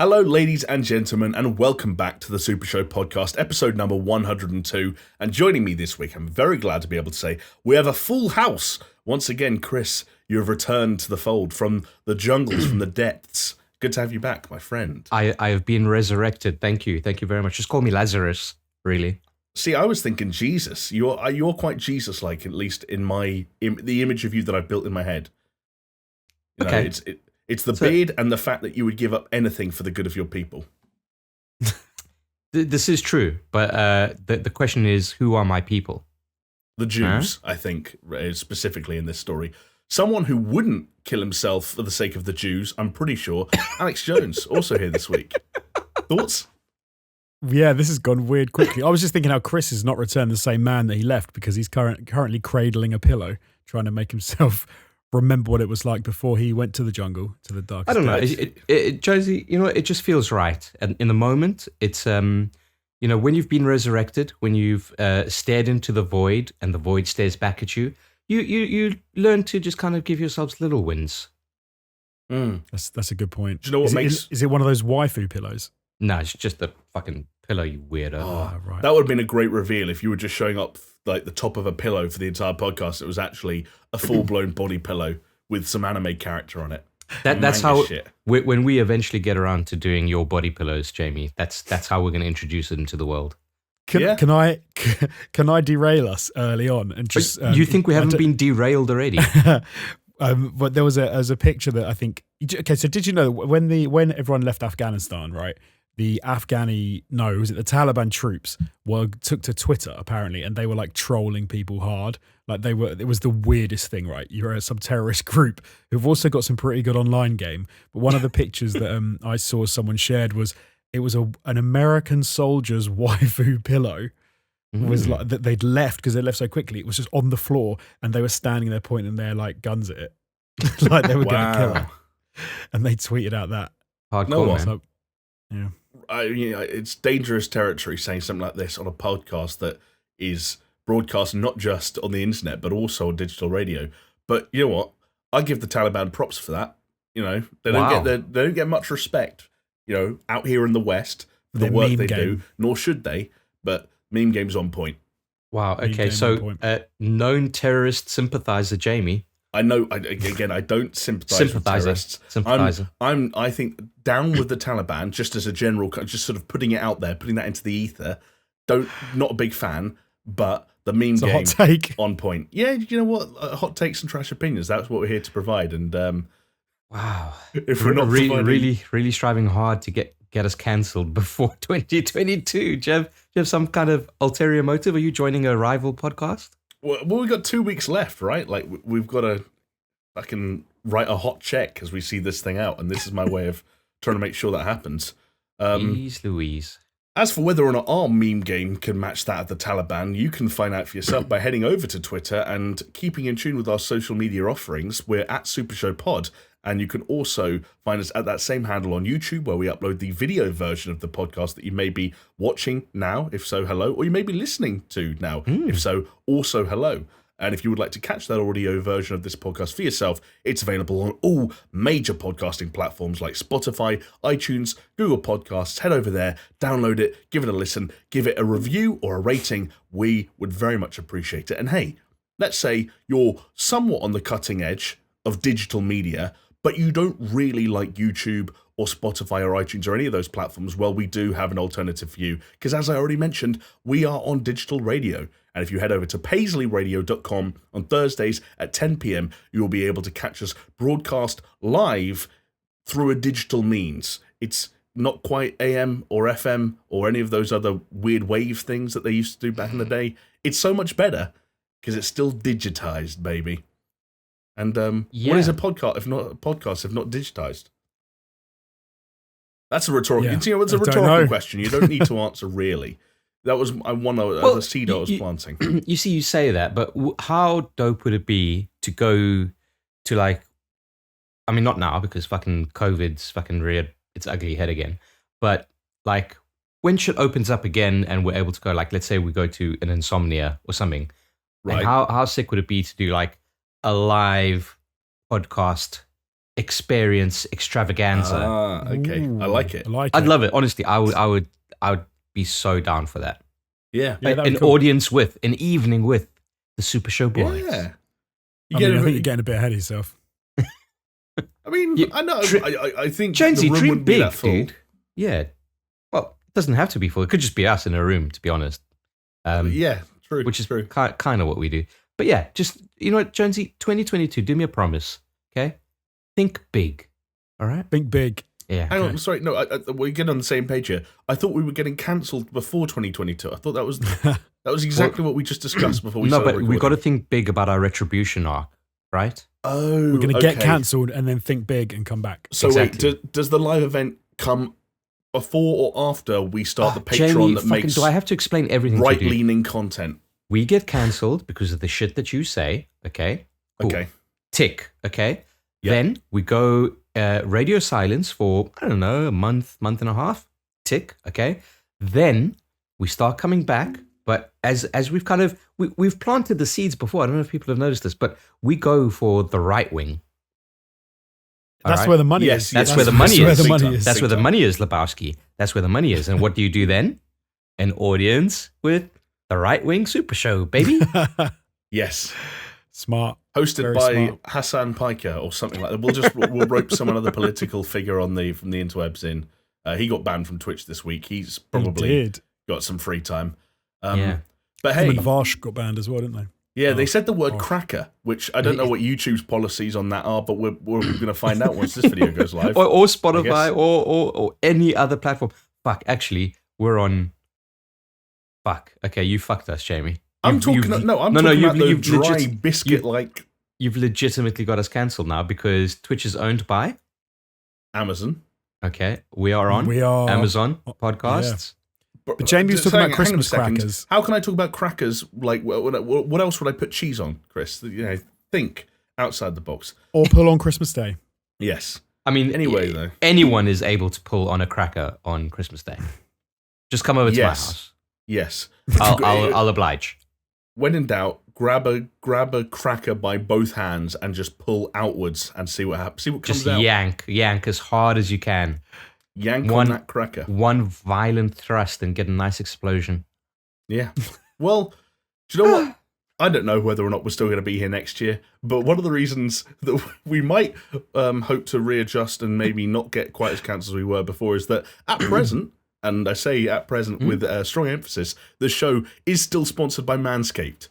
Hello, ladies and gentlemen, and welcome back to the SuperShow podcast, episode number 102. And joining me this week, I'm very glad to be able to say, we have a full house. Once again, Chris, you have returned to the fold from the jungles, from the depths. Good to have you back, my friend. I have been resurrected. Thank you very much. Just call me Lazarus, really. See, I was thinking Jesus. You're quite Jesus-like, at least in the image of you that I've built in my head. You know, okay. It's the beard and the fact that you would give up anything for the good of your people. This is true, but the question is, who are my people? The Jews, I think, specifically in this story. Someone who wouldn't kill himself for the sake of the Jews, I'm pretty sure. Alex Jones, also here this week. Thoughts? Yeah, this has gone weird quickly. I was just thinking how Chris has not returned the same man that he left because he's currently cradling a pillow, trying to make himself remember what it was like before he went to the jungle, to the darkest. I don't know, Josie. You know, it just feels right, and in the moment, it's when you've been resurrected, when you've stared into the void, and the void stares back at you. You learn to just kind of give yourselves little wins. That's a good point. Do you know what is it one of those waifu pillows? No, it's just a fucking pillow, you weirdo. Oh, right. That would have been a great reveal if you were just showing up like the top of a pillow for the entire podcast. It was actually a full-blown body pillow with some anime character on it. That's how when we eventually get around to doing your body pillows, Jamie. That's how we're going to introduce it into the world. Can I derail us early on and just? You think we haven't been derailed already? But there was a picture that I think. Okay, so did you know when everyone left Afghanistan, right? The was it the Taliban troops took to Twitter apparently, and they were like trolling people hard. Like it was the weirdest thing, right? You're some terrorist group who've also got some pretty good online game. But one of the pictures that I saw someone shared was an American soldier's waifu pillow. Was like that they'd left because they left so quickly. It was just on the floor, and they were standing there pointing their like guns at it, like they were going to kill her. And they tweeted out that Hardcore, man. So, yeah. It's dangerous territory saying something like this on a podcast that is broadcast not just on the internet but also on digital radio. But you know what? I give the Taliban props for that. You know, they don't get much respect. You know, out here in the West for the work they do, nor should they. But meme game's on point. Wow. Okay, so known terrorist sympathizer Jamie. I know. I don't sympathise with terrorists. Sympathizer. I think down with the Taliban, just as a general, just sort of putting it out there, putting that into the ether. Not a big fan, but the meme game hot take. On point. Yeah, you know what? Hot takes and trash opinions. That's what we're here to provide. And wow, if we're not really striving hard to get us cancelled before 2022, do you have some kind of ulterior motive? Are you joining a rival podcast? Well, we've got 2 weeks left, right? Like, we've got to fucking write a hot check as we see this thing out, and this is my way of trying to make sure that happens. Jeez Louise. As for whether or not our meme game can match that of the Taliban, you can find out for yourself by heading over to Twitter and keeping in tune with our social media offerings. We're at SuperShow Pod, and you can also find us at that same handle on YouTube, where we upload the video version of the podcast that you may be watching now, if so, hello, or you may be listening to now, if so, also hello. And if you would like to catch that audio version of this podcast for yourself, it's available on all major podcasting platforms like Spotify, iTunes, Google Podcasts. Head over there, download it, give it a listen, give it a review or a rating. We would very much appreciate it. And hey, let's say you're somewhat on the cutting edge of digital media, but you don't really like YouTube or Spotify or iTunes or any of those platforms. Well, we do have an alternative for you, because as I already mentioned, we are on digital radio. And if you head over to paisleyradio.com on Thursdays at 10 p.m, you will be able to catch us broadcast live through a digital means. It's not quite AM or FM or any of those other weird wave things that they used to do back in the day. It's so much better because it's still digitized, baby. And what is a podcast if not digitized? That's a rhetorical. Yeah. It's a rhetorical question. You don't need to answer really. That was a seed I was planting. You see, you say that, but how dope would it be to go to, like, I mean, not now because fucking COVID's fucking reared its ugly head again, but like when shit opens up again and we're able to go, like, let's say we go to an Insomnia or something, right? And how sick would it be to do like a live podcast experience extravaganza. Okay. I like it. I like I'd it. love it. Honestly, I would be so down for that. Yeah. Yeah, that'd An be cool. audience with, an evening with the Super Show boys. Yeah. I think you're getting a bit ahead of yourself. I mean, Yeah, I know. I think Jonesy, the room dream wouldn't be big, that full. dude. Yeah. Well, it doesn't have to be full. It could just be us in a room, to be honest. Yeah, true. Which is true. kind of what we do. But yeah, just, you know what, Jonesy, 2022, do me a promise, okay? Think big, all right? Think big. Yeah. Hang on, sorry. No, we're getting on the same page here. I thought we were getting cancelled before 2022. I thought that was exactly what we just discussed before we No, started but recording. we got to think big about our retribution arc, right? Oh, We're going to get okay. cancelled and then think big and come back. So Exactly. wait, does the live event come before or after we start the Patreon Jamie, that fucking, makes do I have to explain everything to you? right-leaning content? We get cancelled because of the shit that you say, okay? Cool. Okay. Tick, okay? Yep. Then we go radio silence for, I don't know, a month and a half. Tick, okay? Then we start coming back, but as we've kind of, we've planted the seeds before. I don't know if people have noticed this, but we go for the right wing. That's All right? where the money Yes, is. That's yes, where the yes, money That's is. where the Big money time. is. That's Big where the time. money is, Lebowski. That's where the money is. And what do you do then? An audience with the right wing Super Show, baby. Yes. Smart. Hosted Very by smart. Hassan Piker or something like that. We'll rope some other political figure from the interwebs in. He got banned from Twitch this week. He's He probably did. got some free time. Yeah. But Him hey, and Varsh got banned as well, didn't they? yeah, they Oh, said the word gosh. cracker, which I don't know what YouTube's policies on that are, but we're going to find out once this video goes live. or I Spotify guess. or any other platform. Fuck, actually, we're on. Fuck. Okay, you fucked us, Jamie. I'm talking about the dry biscuit like You've legitimately got us cancelled now because Twitch is owned by. Amazon. Okay, we are on We are Amazon podcasts. But Jamie was Just talking hang- about hang on a Christmas second. crackers. How can I talk about crackers? Like, what else would I put cheese on, Chris? You know, think outside the box. Or pull on Christmas Day. Yes. I mean, Anyway, though. anyone is able to pull on a cracker on Christmas Day. Just come over to my Yes. house. Yes. I'll oblige. When in doubt, grab a cracker by both hands and just pull outwards and see what happens. See what comes Just out. yank as hard as you can. Yank One- on that cracker. One violent thrust and get a nice explosion. Yeah. Well, do you know what? I don't know whether or not we're still going to be here next year, but one of the reasons that we might hope to readjust and maybe not get quite as cancelled as we were before is that at present, and I say at present with strong emphasis, the show is still sponsored by Manscaped.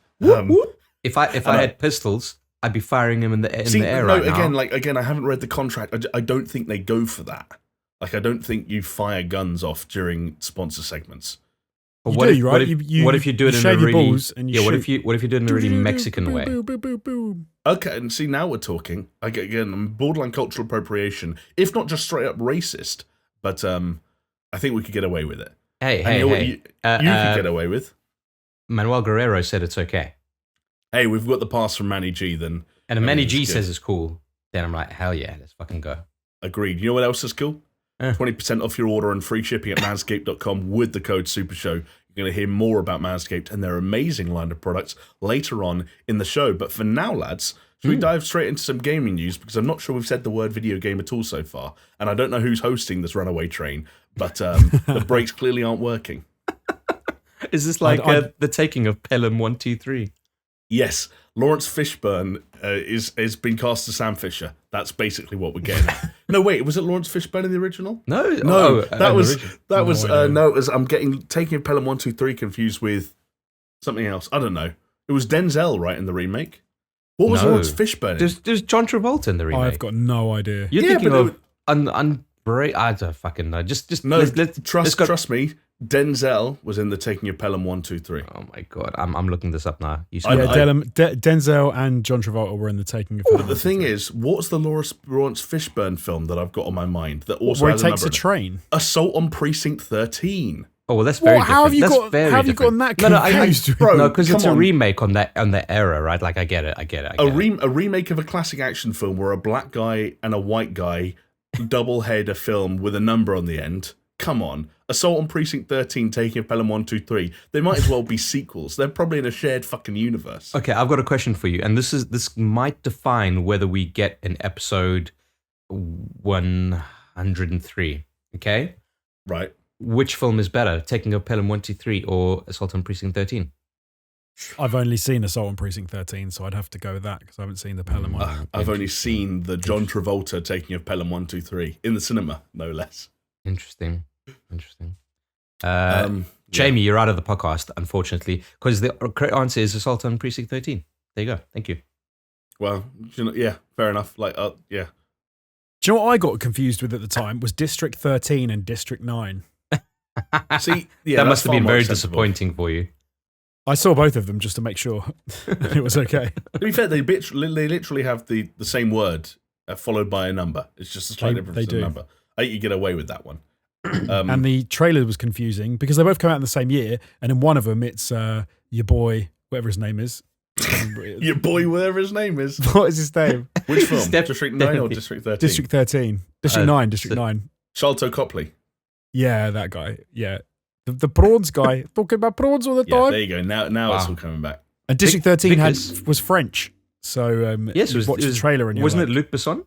If I had pistols, I'd be firing them in the air no, right now. again, I haven't read the contract. I don't think they go for that. Like, I don't think you fire guns off during sponsor segments. But You what do, if, right? what if, You- what if you do it you in a shave your really balls and you what shoot. if you do it in a really Mexican way? Boo, boo, boo, boo. Okay, and see, now we're talking. Again, borderline cultural appropriation, if not just straight up racist. But I think we could get away with it. Hey, And you know what hey, you could get away with? Manuel Guerrero said it's okay, Hey, we've got the pass from Manny G. Then and if Manny it's G good. says it's cool, then I'm like, hell yeah, let's fucking go. Agreed. You know what else is cool? 20% off your order and free shipping at manscaped.com with the code SuperShow. You're going to hear more about Manscaped and their amazing line of products later on in the show. But for now, lads, should we dive straight into some gaming news? Because I'm not sure we've said the word video game at all so far. And I don't know who's hosting this runaway train, but the brakes clearly aren't working. Is this like I'd- the taking of Pelham 123? Yes, Lawrence Fishburne is been cast as Sam Fisher. That's basically what we're getting at. No, wait, was it Lawrence Fishburne in the original? No, No, that was No, it was I'm getting taking Pelham 123 confused with something else. I don't know. It was Denzel, right, in the remake. What was No. Lawrence Fishburne in? There's John Travolta in the remake. I've got no idea. You're Yeah, thinking but of I don't fucking know. Just No, let's go- trust me. Denzel was in the Taking of Pelham 123. Oh my god, I'm looking this up now. You I- Yeah, I- Denzel and John Travolta were in the taking of. But the thing is, what's the Lawrence Fishburne film that I've got on my mind that also where he has takes a number? train. Assault on Precinct 13. Oh well, that's very What? How have different. you That's got? very How have you different. gotten that No, I confused? Bro, no, because it's come a on. remake on that era, right? Like I get it. A remake of a classic action film where a black guy and a white guy double head a film with a number on the end. Come on. Assault on Precinct 13, Taking of Pelham 123. They might as well be sequels. They're probably in a shared fucking universe. Okay, I've got a question for you, and this might define whether we get an episode 103. Okay, Right. which film is better, Taking of Pelham 123 or Assault on Precinct 13? I've only seen Assault on Precinct 13, so I'd have to go with that because I haven't seen the Pelham one. I've only seen the John Travolta Taking of Pelham 123 in the cinema, no less. Interesting. Yeah. Jamie, you're out of the podcast, unfortunately, because the correct answer is Assault on Precinct 13. There you go. Thank you. Well, yeah, fair enough. Yeah. Do you know what I got confused with at the time was District 13 and District 9. See, yeah, that that's must have far been more very acceptable. disappointing for you. I saw both of them just to make sure it was okay. To be fair, they literally have the same word followed by a number. It's just a slight difference they in the do. number. I think you get away with that one. And the trailer was confusing because they both come out in the same year, and in one of them it's your boy, whatever his name is. Your boy, whatever his name is. What is his name? Which film? Steph- District 9 or District 13? District 13. District 9. District 9. Sharlto Copley. Yeah, that guy. Yeah. The prawns guy. Talking about prawns all the Yeah, time. there you go. Now it's Wow. all coming back. And District 13 because- was French. So Yes, you watched the trailer and wasn't it Luc Besson?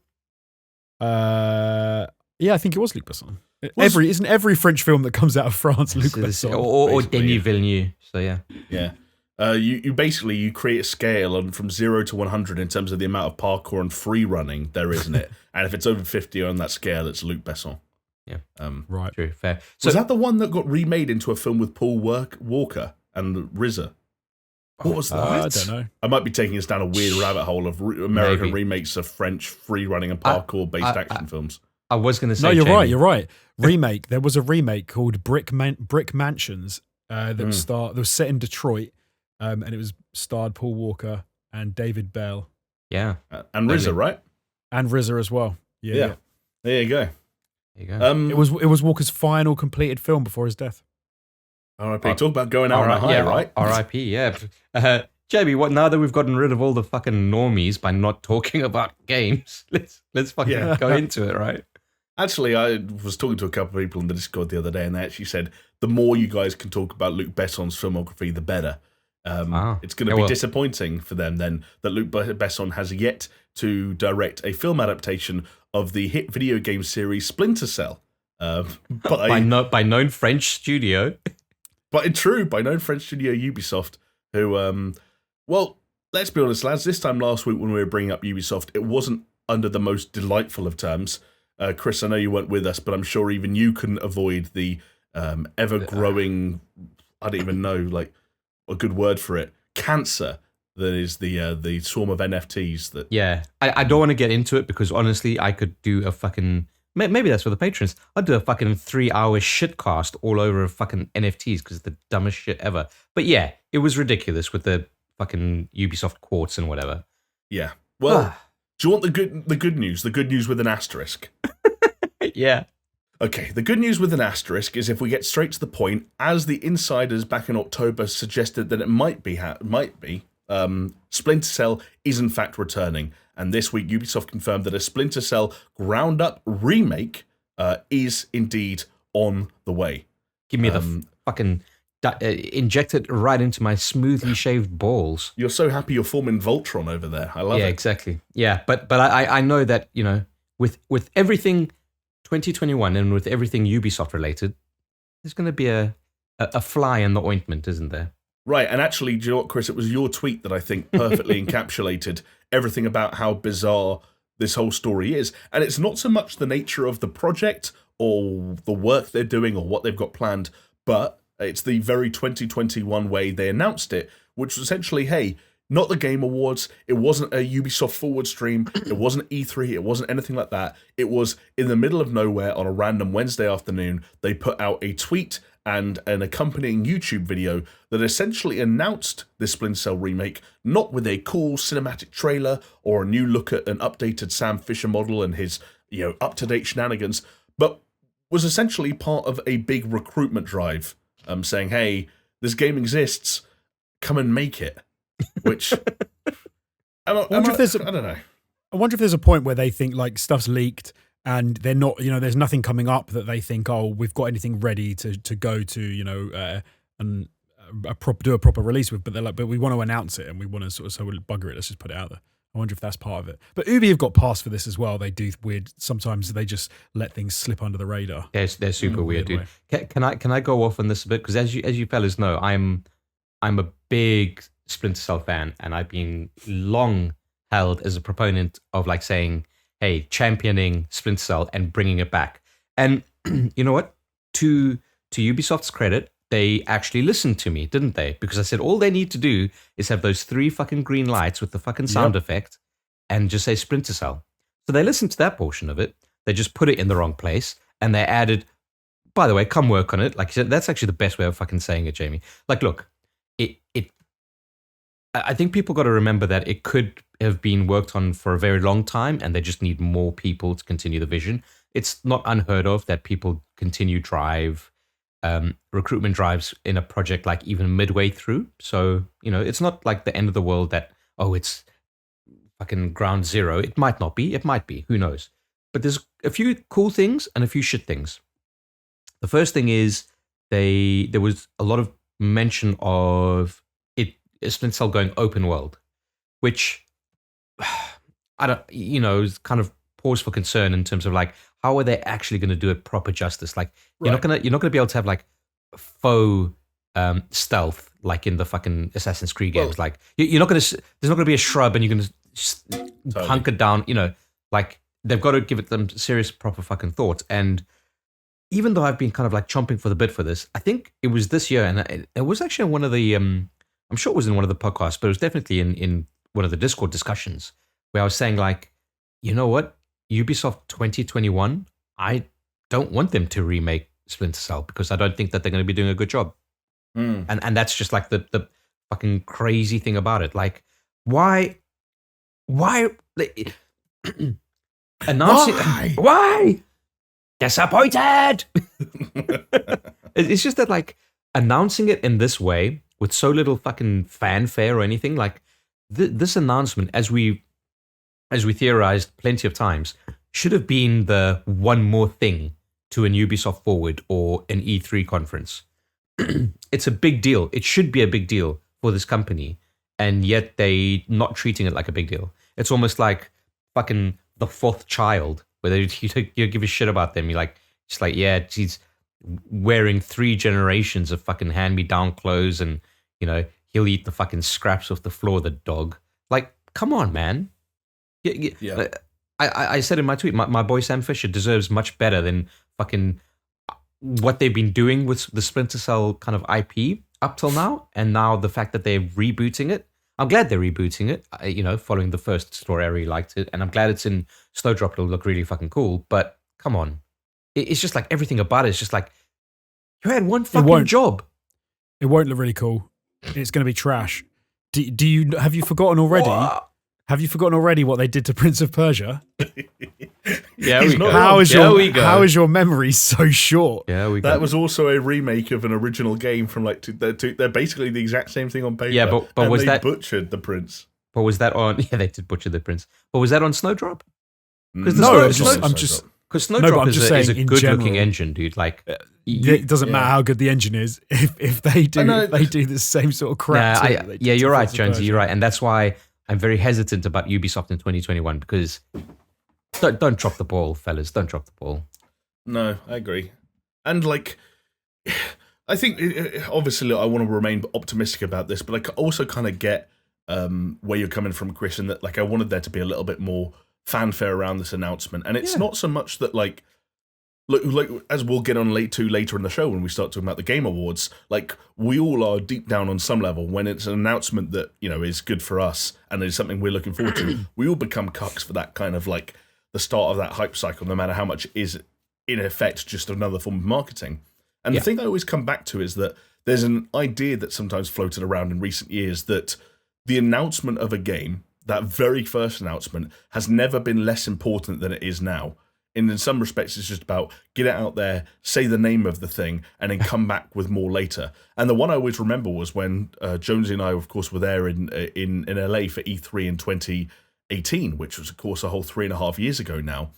Yeah, I think it was Luc Besson. Isn't every French film that comes out of France Luc Besson? Or basically, Denis yeah. Villeneuve. So yeah. Yeah. You basically create a scale from 0 to 100 in terms of the amount of parkour and free running there is in it. And if it's over 50 on that scale, it's Luc Besson. Yeah. Right. True. Fair. So Was that the one that got remade into a film with Paul Walker and RZA? What was that? I don't know. I might be taking us down a weird rabbit hole of American Maybe. remakes of French free running and parkour-based action films. I was going to say. No, you're Jamie, right. You're right. Remake. There was a remake called Brick Mansions that was set in Detroit, and it was starred Paul Walker and David Bell Yeah. And RZA, right? and RZA as well. Yeah. There you go. There you go. It was Walker's final completed film before his death. R.I.P. Talk about going out on a high, yeah, right? R.I.P. Yeah. Jamie, what? Now that we've gotten rid of all the fucking normies by not talking about games, let's fucking go into it, right? Actually, I was talking to a couple of people in the Discord the other day, and they actually said the more you guys can talk about Luc Besson's filmography, the better. It's going to be disappointing for them then that Luc Besson has yet to direct a film adaptation of the hit video game series Splinter Cell. By known French studio. By known French studio Ubisoft, who, well, let's be honest, lads, this time last week when we were bringing up Ubisoft, it wasn't under the most delightful of terms. Chris, I know you weren't with us, but I'm sure even you couldn't avoid the ever-growing, I don't even know, like, a good word for it, cancer that is the swarm of NFTs. That Yeah, I don't want to get into it because honestly, I could do a fucking... Maybe that's for the patrons. I'd do a fucking 3-hour shitcast all over fucking NFTs because it's the dumbest shit ever. But yeah, it was ridiculous with the fucking Ubisoft quartz and whatever. Yeah. Well, do you want the good news? The good news with an asterisk. Yeah. Okay, the good news with an asterisk is if we get straight to the point, as the insiders back in October suggested that it might be, Splinter Cell is in fact returning. And this week, Ubisoft confirmed that a Splinter Cell ground-up remake is indeed on the way. Give me the fucking... inject it right into my smoothly shaved balls. You're so happy you're forming Voltron over there. I love it. Yeah, exactly. Yeah, but I know that, you know, with everything 2021 and with everything Ubisoft related, there's going to be a fly in the ointment, isn't there? Right, and actually, do you know what, Chris? It was your tweet that I think perfectly encapsulated everything about how bizarre this whole story is. And it's not so much the nature of the project or the work they're doing or what they've got planned, but it's the very 2021 way they announced it, which was essentially, hey, not the Game Awards, it wasn't a Ubisoft forward stream, it wasn't E3, it wasn't anything like that. It was in the middle of nowhere on a random Wednesday afternoon, they put out a tweet and an accompanying YouTube video that essentially announced this Splinter Cell remake, not with a cool cinematic trailer or a new look at an updated Sam Fisher model and his, up-to-date shenanigans, but was essentially part of a big recruitment drive, saying, hey, this game exists, come and make it. Which, I don't know. I wonder if there's a point where they think like stuff's leaked and they're not, there's nothing coming up that they think, oh, we've got anything ready to go to, and do a proper release with, but they're like, but we want to announce it and we want to sort of, so we'll bugger it, let's just put it out there. I wonder if that's part of it. But Ubi have got passed for this as well. They do weird. Sometimes they just let things slip under the radar. They're super weird, dude. way. Can I go off on this a bit? Because as you fellas know, I'm a big Splinter Cell fan, and I've been long held as a proponent of like saying, hey, championing Splinter Cell and bringing it back. And you know what? To Ubisoft's credit, they actually listened to me, didn't they? Because I said all they need to do is have those 3 fucking green lights with the fucking sound effect and just say Splinter Cell. So they listened to that portion of it. They just put it in the wrong place, and they added, by the way, come work on it. Like you said, that's actually the best way of fucking saying it, Jamie. Like, look, I think people got to remember that it could have been worked on for a very long time, and they just need more people to continue the vision. It's not unheard of that people continue recruitment drives in a project like even midway through. So, it's not like the end of the world that, it's fucking ground zero. It might not be. It might be. Who knows? But there's a few cool things and a few shit things. The first thing is there was a lot of mention of Splinter Cell going open world, which I don't, is kind of pause for concern in terms of like, how are they actually going to do it proper justice? Like, you're not gonna be able to have like faux stealth like in the fucking Assassin's Creed games. Like, you're not gonna. There's not gonna be a shrub and you're gonna hunker down. Like they've got to give it them serious proper fucking thought. And even though I've been kind of like chomping for the bit for this, I think it was this year, and it was actually in one of the. I'm sure it was in one of the podcasts, but it was definitely in one of the Discord discussions where I was saying like, you know what? Ubisoft 2021, I don't want them to remake Splinter Cell because I don't think that they're going to be doing a good job. And that's just like the fucking crazy thing about it. Like, why announcing? Why? Disappointed. It's just that like announcing it in this way with so little fucking fanfare or anything, like this announcement, as we theorized plenty of times, should have been the one more thing to an Ubisoft Forward or an E3 conference. It's a big deal. It should be a big deal for this company, and yet they not treating it like a big deal. It's almost like fucking the fourth child, where you give a shit about them. You're like, just like, yeah, she's wearing 3 generations of fucking hand-me-down clothes, and he'll eat the fucking scraps off the floor, the dog. Like, come on, man. Yeah. I said in my tweet, my boy Sam Fisher deserves much better than fucking what they've been doing with the Splinter Cell kind of IP up till now, and now the fact that they're rebooting it. I'm glad they're rebooting it, following the first story. I really liked it, and I'm glad it's in Snowdrop. It'll look really fucking cool, but come on. It's just like everything about it is just like, you had one fucking job. It won't look really cool. It's going to be trash. Have you forgotten already? What? Have you forgotten already what they did to Prince of Persia? Yeah, we go. How is your memory so short? Yeah, we go. That was also a remake of an original game from like they're basically the exact same thing on paper. Yeah, but was that butchered the Prince? But was that on? Yeah, they did butcher the Prince. But was that on Snowdrop? Because Snowdrop is a good-looking engine, dude. Like, it doesn't matter how good the engine is if they do the same sort of crap. Yeah, you're right, Jonesy. You're right, and that's why I'm very hesitant about Ubisoft in 2021 because don't drop the ball, fellas. Don't drop the ball. No, I agree. And like, I think obviously I want to remain optimistic about this, but I also kind of get where you're coming from, Chris, and that like I wanted there to be a little bit more fanfare around this announcement, and it's not so much that like as we'll get on later in the show when we start talking about the Game Awards, like we all are deep down on some level when it's an announcement that is good for us and is something we're looking forward to. We all become cucks for that kind of like the start of that hype cycle, no matter how much it is in effect just another form of marketing. And the thing I always come back to is that there's an idea that sometimes floated around in recent years that the announcement of a game, that very first announcement, has never been less important than it is now. And in some respects, it's just about get it out there, say the name of the thing, and then come back with more later. And the one I always remember was when Jonesy and I, of course, were there in LA for E3 in 2018, which was, of course, a whole 3.5 years ago now.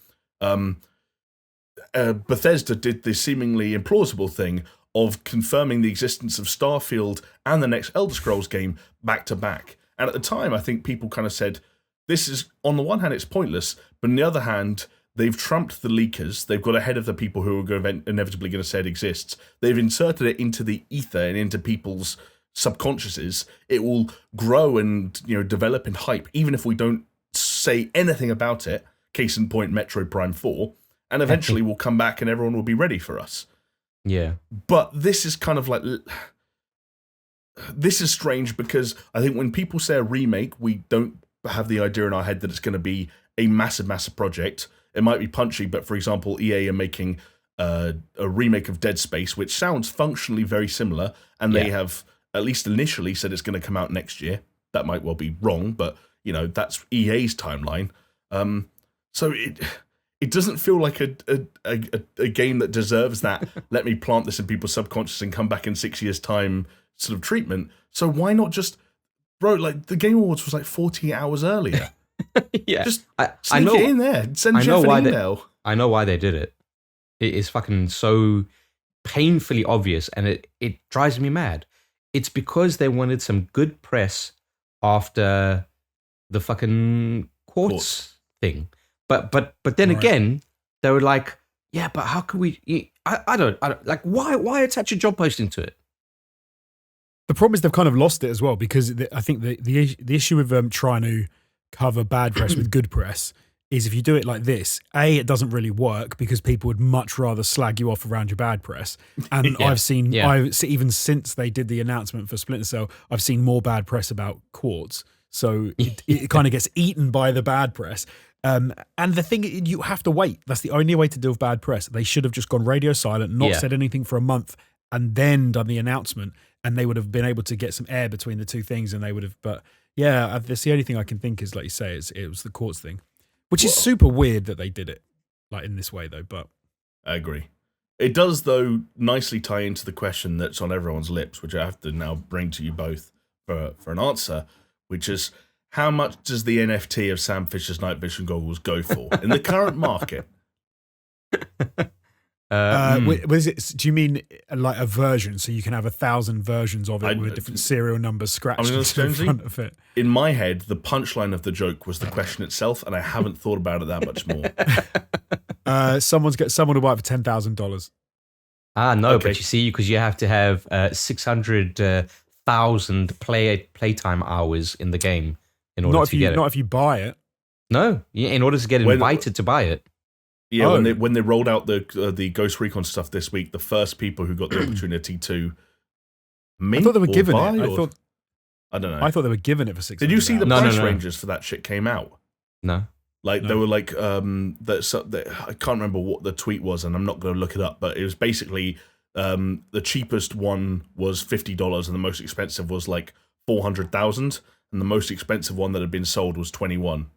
Bethesda did the seemingly implausible thing of confirming the existence of Starfield and the next Elder Scrolls game back to back. And at the time, I think people kind of said, this is, on the one hand, it's pointless, but on the other hand, they've trumped the leakers. They've got ahead of the people who are inevitably going to say it exists. They've inserted it into the ether and into people's subconsciouses. It will grow and develop in hype, even if we don't say anything about it. Case in point, Metroid Prime 4, and eventually we'll come back and everyone will be ready for us. Yeah. But this is kind of like, this is strange because I think when people say a remake, we don't have the idea in our head that it's going to be a massive, massive project. It might be punchy, but for example, EA are making a remake of Dead Space, which sounds functionally very similar, and they have, at least initially, said it's going to come out next year. That might well be wrong, but, that's EA's timeline. So it doesn't feel like a game that deserves that, let me plant this in people's subconscious and come back in 6 years' time sort of treatment. So why not just, bro, like the Game Awards was like 40 hours earlier. Yeah. Just sneak it in there. Send Jeff an email. I know why they did it. It is fucking so painfully obvious, and it drives me mad. It's because they wanted some good press after the fucking quartz thing. But then again, they were like, yeah, but how can we? I don't like why attach a job posting to it? The problem is they've kind of lost it as well, because I think the issue with trying to cover bad press with good press is if you do it like this, it doesn't really work because people would much rather slag you off around your bad press. And I've seen, even since they did the announcement for Splinter Cell, I've seen more bad press about quartz. So it kind of gets eaten by the bad press. And the thing, you have to wait. That's the only way to deal with bad press. They should have just gone radio silent, not said anything for a month, and then done the announcement, and they would have been able to get some air between the two things, and they would have. But yeah, that's the only thing I can think is, like you say, it was the quartz thing, which is super weird that they did it like in this way, though. But I agree. It does, though, nicely tie into the question that's on everyone's lips, which I have to now bring to you both for an answer, which is, how much does the NFT of Sam Fisher's night vision goggles go for in the current market? Was it? Do you mean like a version, so you can have 1,000 versions of it with different serial numbers scratched into the front of it? In my head, the punchline of the joke was the question itself, and I haven't thought about it that much more. Someone will buy it for $10,000. No, okay. But you see, because you have to have 600,000 playtime hours in the game in order to get it. Not if you buy it. No, in order to get invited to buy it. Yeah, when they rolled out the Ghost Recon stuff this week, the first people who got the opportunity to mint, I thought they were given it. I don't know. I thought they were giving it for $600. Did you see the price ranges for that shit came out? No. They were like, I can't remember what the tweet was, and I'm not going to look it up, but it was basically the cheapest one was $50, and the most expensive was like 400,000, and the most expensive one that had been sold was $21.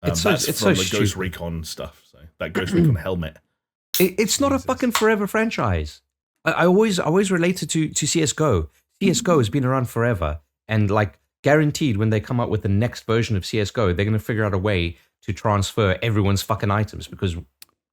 That's from the Ghost Recon stuff. So that Ghost Recon helmet. It's not a fucking forever franchise. I always relate it to CS:GO. CS:GO has been around forever, and like guaranteed, when they come up with the next version of CS:GO, they're going to figure out a way to transfer everyone's fucking items because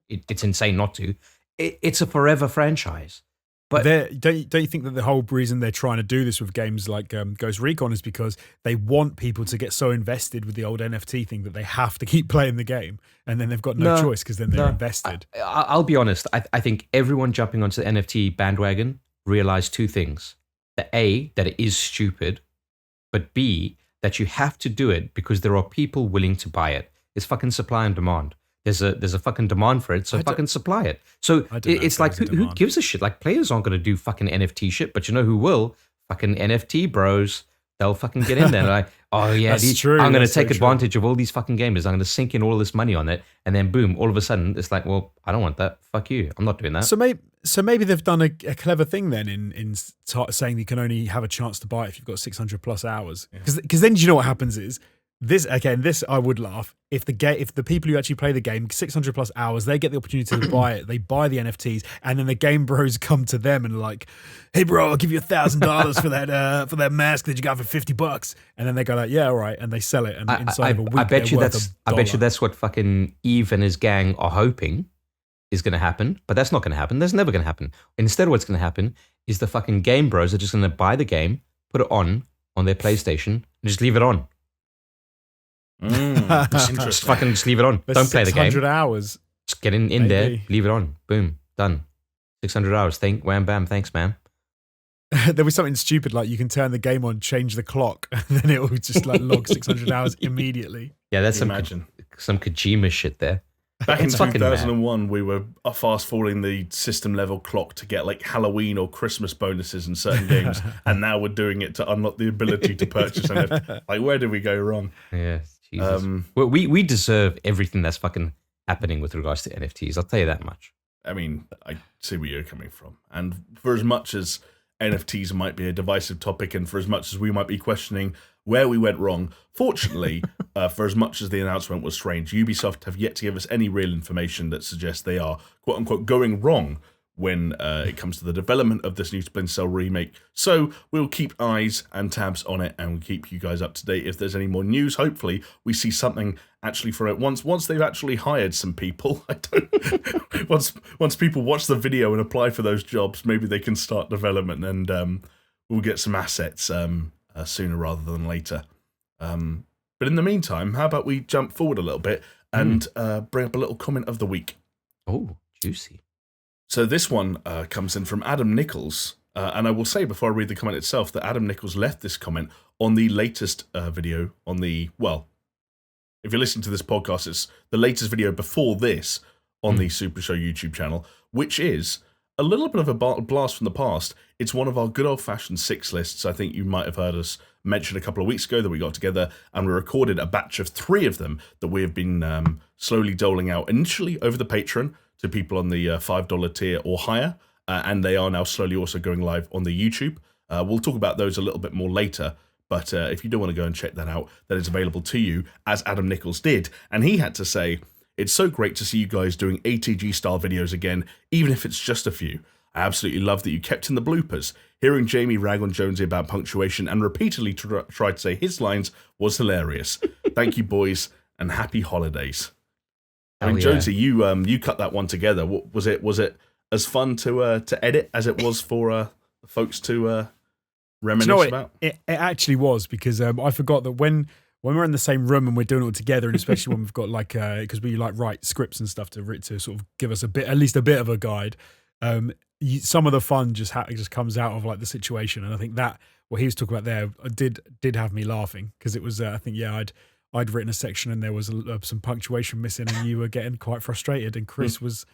it's insane not to. It's a forever franchise. But don't you think that the whole reason they're trying to do this with games like Ghost Recon is because they want people to get so invested with the old NFT thing that they have to keep playing the game, and then they've got no choice because then they're invested? I'll be honest. I think everyone jumping onto the NFT bandwagon realized two things. That it is stupid, but B, that you have to do it because there are people willing to buy it. It's fucking supply and demand. There's a fucking demand for it, so fucking supply it. So it's like, who gives a shit? Like, players aren't going to do fucking NFT shit, but you know who will? Fucking NFT bros. They'll fucking get in there. Like, oh yeah, I'm going to take advantage of all these fucking gamers. I'm going to sink in all this money on it, and then boom, all of a sudden, it's like, well, I don't want that. Fuck you. I'm not doing that. So maybe they've done a clever thing then in saying you can only have a chance to buy it if you've got 600 plus hours. Because then, do you know what happens is, this I would laugh if the people who actually play the game 600 plus hours, they get the opportunity to buy it, they buy the NFTs, and then the game bros come to them and are like, hey bro, I'll give you $1,000 for that mask that you got for $50, and then they go like, yeah, all right, and they sell it, and inside of a week I bet you that's what fucking Eve and his gang are hoping is going to happen, but that's not going to happen. That's never going to happen. Instead, what's going to happen is the fucking game bros are just going to buy the game, put it on their PlayStation, and just leave it on. Just fucking just leave it on. Don't play the game. 600 hours. Just get in there, Maybe. leave it on. Boom, done. 600 hours. Think, wham, bam, thanks, man. There was something stupid like you can turn the game on, change the clock, and then it will just like log 600 hours immediately. Yeah, that's some Kojima shit there. Back in It's fucking 2001, we were fast forwarding the system level clock to get like Halloween or Christmas bonuses in certain games, and now we're doing it to unlock the ability to purchase NFT. Like, where did we go wrong? Yeah, Jesus. Well, we deserve everything that's fucking happening with regards to NFTs. I'll tell you that much. I mean, I see where you're coming from, and for as much as NFTs might be a divisive topic, and for as much as we might be questioning where we went wrong, fortunately, for as much as the announcement was strange, Ubisoft have yet to give us any real information that suggests they are, quote-unquote, going wrong when it comes to the development of this new Splinter Cell remake. So we'll keep eyes and tabs on it, and we'll keep you guys up to date if there's any more news. Hopefully, we see something actually from it once they've actually hired some people. Once people watch the video and apply for those jobs, maybe they can start development, and we'll get some assets sooner rather than later. But in the meantime, how about we jump forward a little bit and bring up a little comment of the week? Oh, juicy. So this one comes in from Adam Nichols, and I will say before I read the comment itself that Adam Nichols left this comment on the latest video on the, well, if you're listening to this podcast, it's the latest video before this on the SuperShow YouTube channel, which is a little bit of a blast from the past. It's one of our good old-fashioned 6 lists. I think you might have heard us mention a couple of weeks ago that we got together and we recorded a batch of 3 of them that we have been slowly doling out, initially over the Patreon to people on the $5 tier or higher, and they are now slowly also going live on the YouTube. We'll talk about those a little bit more later, but if you do want to go and check that out, that is available to you, as Adam Nichols did. And he had to say, "It's so great to see you guys doing ATG-style videos again, even if it's just a few. I absolutely love that you kept in the bloopers. Hearing Jamie rag on Jonesy about punctuation and repeatedly try to say his lines was hilarious. Thank you, boys, and happy holidays." I mean, Jonesy, you cut that one together. What was it? Was it as fun to edit as it was for folks to reminisce about? It actually was, because I forgot that when we're in the same room and we're doing it all together, and especially when we've got like because we like write scripts and stuff to sort of give us at least a bit of a guide. Some of the fun just comes out of like the situation, and I think that what he was talking about there did have me laughing, because it was I think I'd written a section and there was some punctuation missing, and you were getting quite frustrated, and Chris was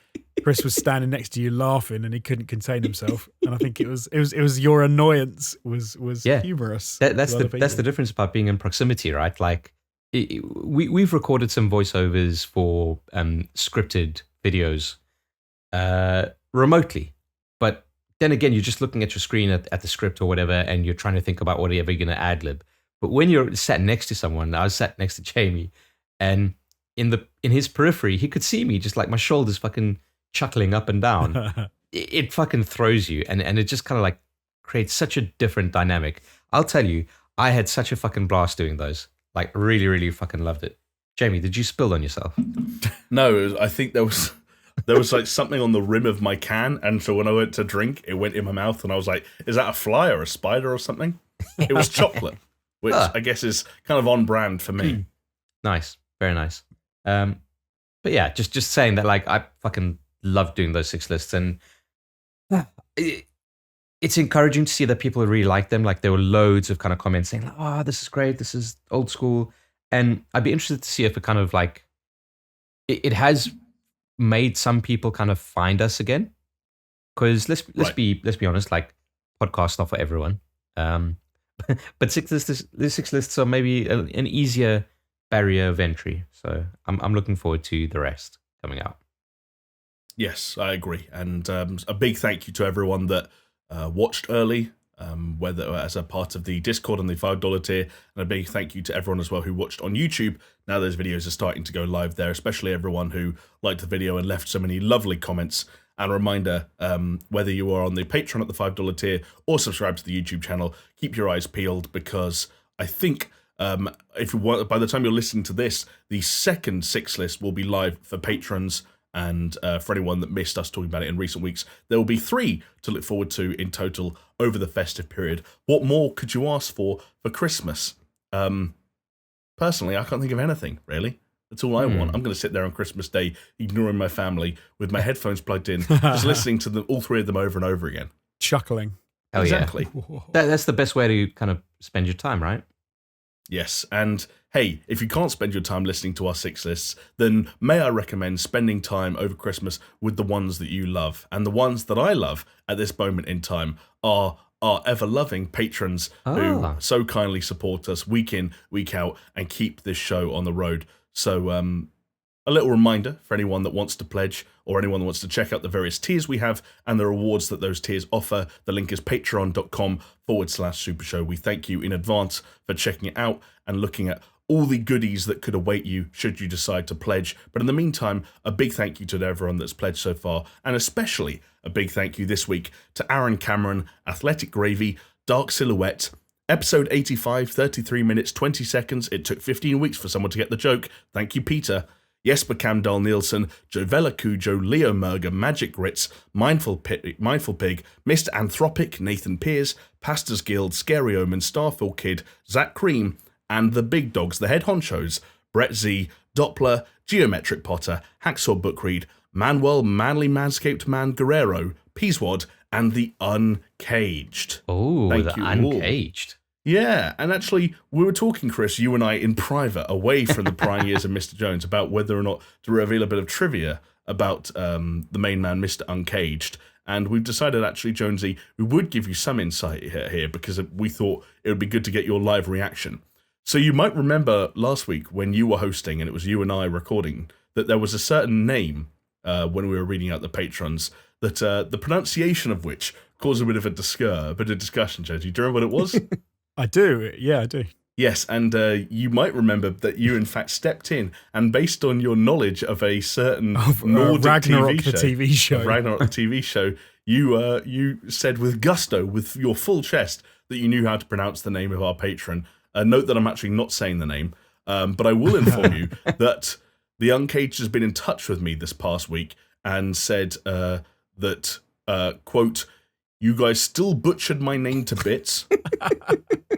standing next to you laughing, and he couldn't contain himself. And I think it was your annoyance was humorous. That's the difference about being in proximity, right? Like we've recorded some voiceovers for scripted videos remotely, but then again, you're just looking at your screen at the script or whatever, and you're trying to think about whatever you're going to ad lib. But when you're sat next to someone, I was sat next to Jamie, and in his periphery, he could see me just like my shoulders fucking chuckling up and down. it fucking throws you, and it just kind of like creates such a different dynamic. I'll tell you, I had such a fucking blast doing those. Like, really, really fucking loved it. Jamie, did you spill on yourself? No, I think there was like something on the rim of my can, and so when I went to drink, it went in my mouth, and I was like, "Is that a fly or a spider or something?" It was chocolate. Which I guess is kind of on brand for me. Nice, very nice. But yeah, just saying that, like, I fucking love doing those 6 lists, and it's encouraging to see that people really like them. Like, there were loads of kind of comments saying, like, "Oh, this is great, this is old school," and I'd be interested to see if it kind of like it has made some people kind of find us again. Because let's be honest, like, podcasts not for everyone. But 6 lists are maybe an easier barrier of entry. So I'm looking forward to the rest coming out. Yes, I agree. And a big thank you to everyone that watched early, whether as a part of the Discord on the $5 tier, and a big thank you to everyone as well who watched on YouTube. Now those videos are starting to go live there, especially everyone who liked the video and left so many lovely comments. And a reminder, whether you are on the Patreon at the $5 tier or subscribe to the YouTube channel, keep your eyes peeled, because I think if you want, by the time you're listening to this, the second 6 list will be live for patrons. And for anyone that missed us talking about it in recent weeks, there will be 3 to look forward to in total over the festive period. What more could you ask for Christmas? personally, I can't think of anything, really. That's all I want. I'm going to sit there on Christmas Day, ignoring my family, with my headphones plugged in, just listening to all three of them over and over again. Chuckling. Oh, Exactly. Yeah. That's the best way to kind of spend your time, right? Yes, and hey, if you can't spend your time listening to our 6 lists, then may I recommend spending time over Christmas with the ones that you love. And the ones that I love at this moment in time are our ever-loving patrons who so kindly support us week in, week out, and keep this show on the road. So a little reminder for anyone that wants to pledge or anyone that wants to check out the various tiers we have and the rewards that those tiers offer. The link is patreon.com/SuperShow. We thank you in advance for checking it out and looking at all the goodies that could await you should you decide to pledge. But in the meantime, a big thank you to everyone that's pledged so far, and especially a big thank you this week to Aaron Cameron, Athletic Gravy, Dark Silhouette, Episode 85, 33 minutes, 20 seconds. It took 15 weeks for someone to get the joke. Thank you, Peter. Jesper Camdal Nielsen, Jovella Cujo, Leo Merger, Magic Grits, Mindful Pig, Mr. Anthropic, Nathan Pears, Pastors Guild, Scary Omen, Starfield Kid, Zach Cream, and the big dogs, the head honchos, Brett Z, Doppler, Geometric Potter, Hacksaw Bookread, Manuel, Manly Manscaped Man Guerrero, Peaswad, and the Uncaged. Oh, Thank the you all. Uncaged. Yeah, and actually, we were talking, Chris, you and I, in private, away from the prying ears of Mr. Jones, about whether or not to reveal a bit of trivia about the main man, Mr. Uncaged. And we've decided, actually, Jonesy, we would give you some insight here because we thought it would be good to get your live reaction. So you might remember last week when you were hosting, and it was you and I recording, that there was a certain name when we were reading out the patrons that the pronunciation of which caused a bit of a discussion, Jonesy. Do you remember what it was? I do. Yeah, I do. Yes, and you might remember that you, in fact, stepped in, and based on your knowledge of a certain Nordic Ragnarok, TV show, Ragnarok, the TV show, you said with gusto, with your full chest, that you knew how to pronounce the name of our patron. Note that I'm actually not saying the name, but I will inform you that the Uncaged has been in touch with me this past week and said that, quote, "You guys still butchered my name to bits."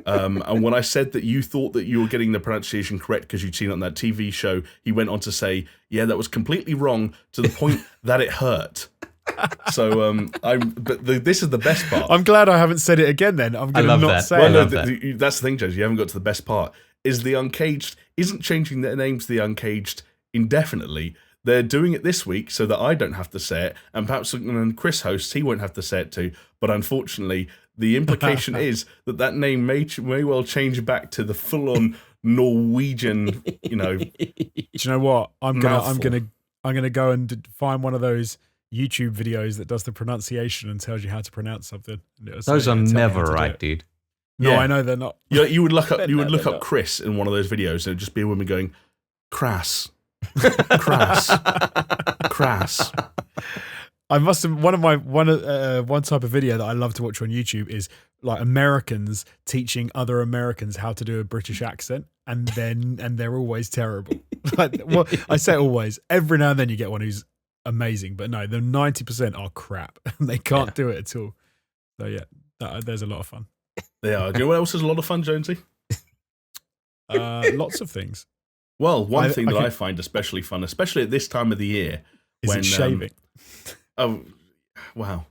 And when I said that you thought that you were getting the pronunciation correct because you'd seen it on that TV show, he went on to say, "Yeah, that was completely wrong to the point that it hurt." So, this is the best part. I'm glad I haven't said it again. Then I'm going to not say well, it. No, that's the thing, Jones. You haven't got to the best part. Is the Uncaged isn't changing their name to the Uncaged indefinitely. They're doing it this week so that I don't have to say it, and perhaps when Chris hosts, he won't have to say it too. But unfortunately, the implication is that name may well change back to the full-on Norwegian, Do you know what? I'm gonna go and find one of those YouTube videos that does the pronunciation and tells you how to pronounce something. Those are never right, dude. No, yeah. I know they're not. You would look up Chris in one of those videos, and it'd just be a woman going, "Crass, crass, crass." I must have one type of video that I love to watch on YouTube is like Americans teaching other Americans how to do a British accent, and they're always terrible. Like, well, I say always. Every now and then you get one who's amazing, but no, the 90% are crap, and they can't do it at all. So yeah, there's a lot of fun. They are. Do you know what else is a lot of fun, Jonesy? Lots of things. Well, one thing that I find especially fun, especially at this time of the year, is shaving. Oh, wow.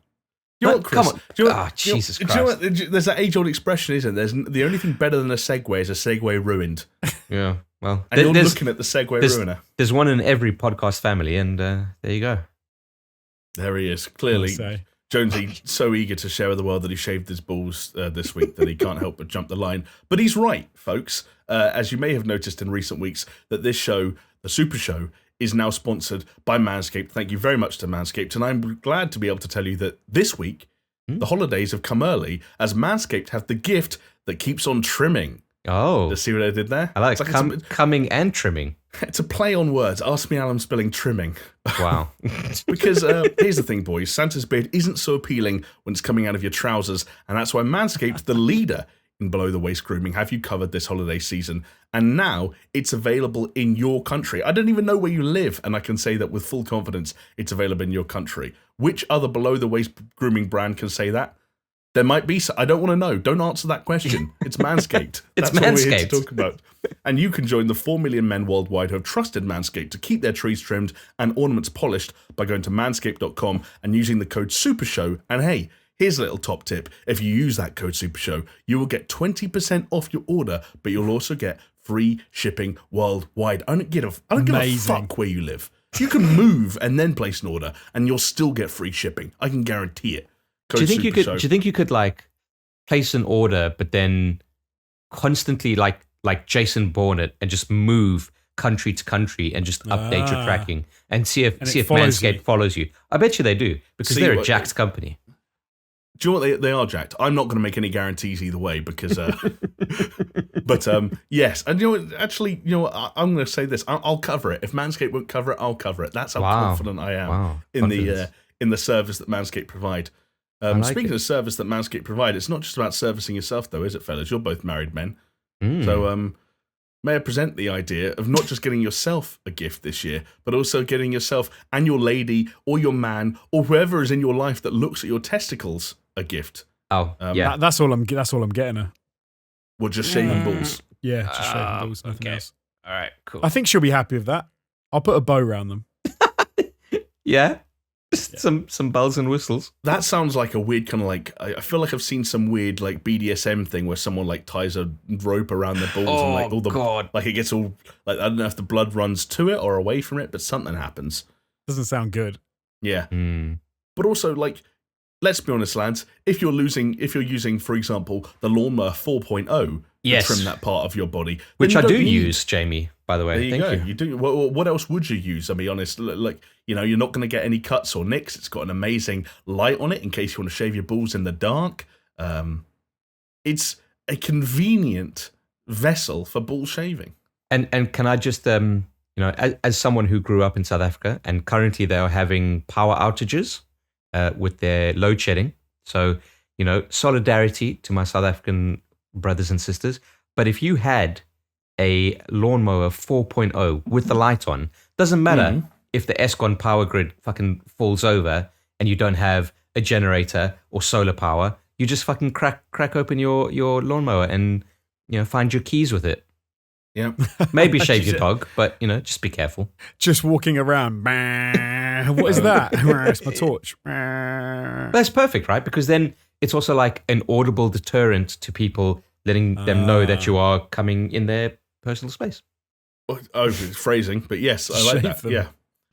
You know what, Chris? Come on. Jesus Christ. Do you know what, there's that age-old expression, isn't there? The only thing better than a segue is a segue ruined. Yeah, well. And you're looking at the segue ruiner. There's one in every podcast family, and there you go. There he is. Clearly, Jonesy, so eager to share with the world that he shaved his balls this week that he can't help but jump the line. But he's right, folks. As you may have noticed in recent weeks, that this show, the Super Show, is now sponsored by Manscaped. Thank you very much to Manscaped. And I'm glad to be able to tell you that this week, the holidays have come early, as Manscaped have the gift that keeps on trimming. Oh. To see what I did there? I like coming and trimming. It's a play on words. Ask me how I'm spelling trimming. Wow. Because here's the thing, boys. Santa's beard isn't so appealing when it's coming out of your trousers, and that's why Manscaped, the leader in below-the-waist grooming, have you covered this holiday season. And now it's available in your country. I don't even know where you live, and I can say that with full confidence it's available in your country. Which other below-the-waist grooming brand can say that? There might be. I don't want to know. Don't answer that question. It's Manscaped. It's That's what we're here Manscaped. to talk about. And you can join the 4 million men worldwide who have trusted Manscaped to keep their trees trimmed and ornaments polished by going to manscaped.com and using the code SuperShow. And hey, here's a little top tip. If you use that code SuperShow, you will get 20% off your order, but you'll also get free shipping worldwide. I don't give a fuck where you live. You can move and then place an order, and you'll still get free shipping. I can guarantee it. Do you think you could like place an order, but then constantly like Jason Bourne it and just move country to country and just update your tracking and see if Manscaped follows you? I bet you they do, because they're a jacked company. Do you know what they are jacked? I'm not going to make any guarantees either way because, but yes, and actually, I'm going to say this: I'll cover it. If Manscaped won't cover it, I'll cover it. That's how confident I am in the service that Manscaped provide. Speaking of service that Manscaped provide, it's not just about servicing yourself, though, is it, fellas? You're both married men, so may I present the idea of not just getting yourself a gift this year, but also getting yourself and your lady or your man or whoever is in your life that looks at your testicles a gift. Yeah. That's all I'm getting her. Well, just shaving balls. Yeah, just shaving balls, nothing else. All right, cool. I think she'll be happy with that. I'll put a bow around them. Yeah. Just some bells and whistles. That sounds like a weird kind of like, I feel like I've seen some weird like BDSM thing where someone like ties a rope around their balls and like all the God. Like it gets all like, I don't know if the blood runs to it or away from it, but something happens. Doesn't sound good. Yeah. But also like, let's be honest, lads, if you're using, for example, the Lawnmower 4.0 to trim that part of your body, which I do use, Jamie, by the way. There you go. You do. Well, what else would you use? I'll be honest. Like, you're not going to get any cuts or nicks. It's got an amazing light on it in case you want to shave your balls in the dark. It's a convenient vessel for ball shaving. And can I just, as someone who grew up in South Africa and currently they are having power outages with their load shedding. So, solidarity to my South African brothers and sisters. But if you had a Lawnmower 4.0 with the light on, doesn't matter if the Eskom power grid fucking falls over and you don't have a generator or solar power, you just fucking crack open your lawnmower and find your keys with it. Yeah. Maybe shave your dog, but just be careful. Just walking around. What is that? It's my torch. That's perfect, right? Because then it's also like an audible deterrent to people, letting them know that you are coming in their personal space. Oh, phrasing, but yes, I like that. Them. Yeah.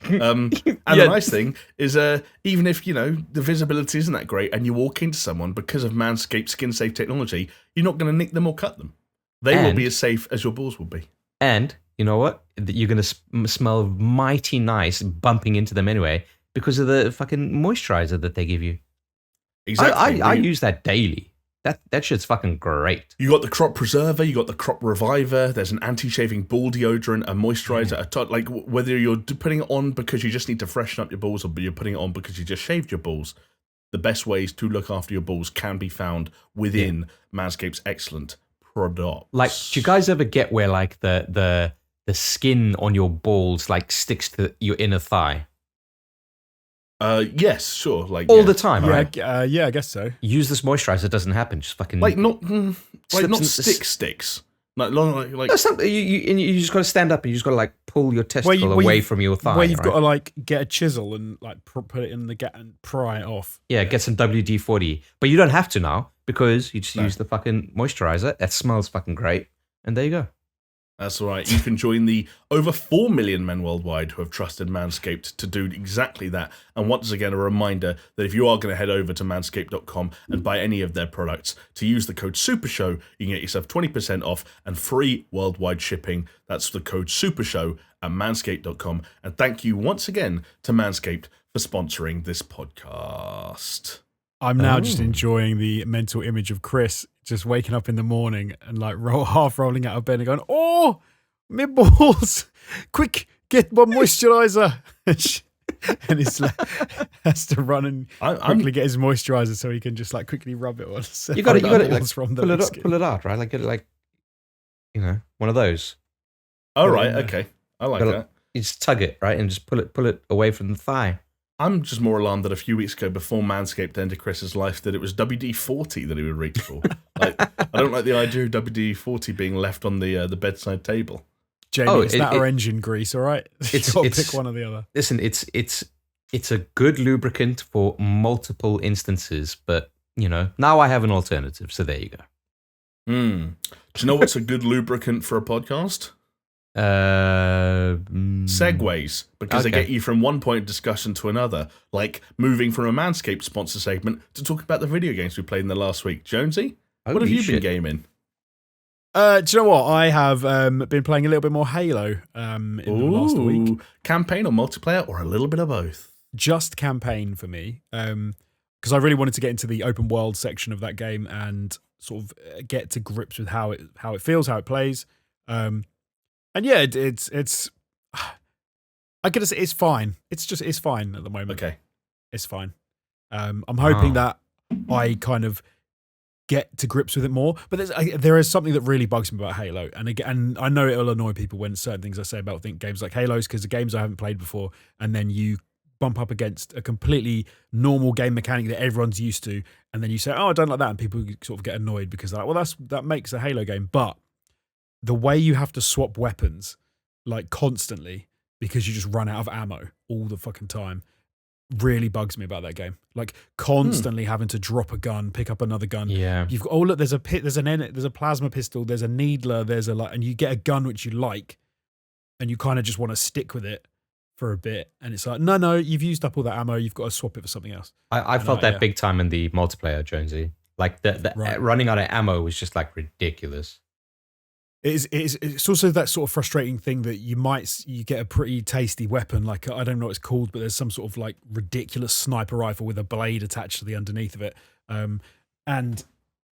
And the nice thing is, even if the visibility isn't that great, and you walk into someone because of Manscaped skin safe technology, you're not going to nick them or cut them. They will be as safe as your balls will be. And you know what? You're going to smell mighty nice bumping into them anyway because of the fucking moisturizer that they give you. Exactly. I use that daily. That shit's fucking great. You got the crop preserver, you got the crop reviver, there's an anti-shaving ball deodorant, a moisturizer, like whether you're putting it on because you just need to freshen up your balls or you're putting it on because you just shaved your balls, the best ways to look after your balls can be found within Manscaped's excellent products. Like, do you guys ever get where like the skin on your balls like sticks to your inner thigh? Yes, sure. Like all the time, right? Yeah, I guess so. Use this moisturizer, it doesn't happen. Just fucking sticks. Like no, you just got to stand up and you just got to like pull your testicle away from your thigh. Where you've got to like get a chisel and like put it in the gap and pry it off. Yeah, get some WD-40. But you don't have to now because you just use the fucking moisturizer. That smells fucking great. And there you go. That's right. You can join the over 4 million men worldwide who have trusted Manscaped to do exactly that. And once again, a reminder that if you are going to head over to manscaped.com and buy any of their products, to use the code SuperShow, you can get yourself 20% off and free worldwide shipping. That's the code SuperShow at manscaped.com. And thank you once again to Manscaped for sponsoring this podcast. I'm now just enjoying the mental image of Chris just waking up in the morning and like half rolling out of bed and going, "Oh, my balls! Quick, get my moisturizer!" And he's like, has to run and quickly get his moisturizer so he can just like quickly rub it on. You got it. Like, pull it out, right? Like get it, like one of those. Oh right, okay, I like that. You just tug it right and just pull it away from the thigh. I'm just more alarmed that a few weeks ago, before Manscaped ended Chris's life, that it was WD-40 that he would reach for. Like, I don't like the idea of WD-40 being left on the bedside table. Jamie, it's that or engine grease, all right? It's pick one or the other. Listen, it's a good lubricant for multiple instances, but now I have an alternative, so there you go. Do you know what's a good lubricant for a podcast? Segways, because they get you from one point of discussion to another, like moving from a Manscaped sponsor segment to talk about the video games we played in the last week. Jonesy, what have you been gaming? Do you know what? I have been playing a little bit more Halo in the last week. Campaign or multiplayer, or a little bit of both? Just campaign for me, because I really wanted to get into the open world section of that game and sort of get to grips with how it feels, how it plays. And yeah, it's I gotta say it's fine. It's fine at the moment. Okay, it's fine. I'm hoping that I kind of get to grips with it more. But there is something that really bugs me about Halo, and again, and I know it'll annoy people when certain things I say about games like Halo's, because the games I haven't played before, and then you bump up against a completely normal game mechanic that everyone's used to, and then you say, "Oh, I don't like that," and people sort of get annoyed because they're like, "Well, that makes a Halo game," but the way you have to swap weapons like constantly because you just run out of ammo all the fucking time really bugs me about that game. Like constantly having to drop a gun, pick up another gun. Yeah. You've got, oh look, there's a plasma pistol, there's a needler, and you get a gun which you like, and you kind of just want to stick with it for a bit, and it's like, no, you've used up all that ammo, you've got to swap it for something else. I felt that big time in the multiplayer, Jonesy. Like the running out of ammo was just like ridiculous. It's also that sort of frustrating thing that you get a pretty tasty weapon, like I don't know what it's called, but there's some sort of like ridiculous sniper rifle with a blade attached to the underneath of it, and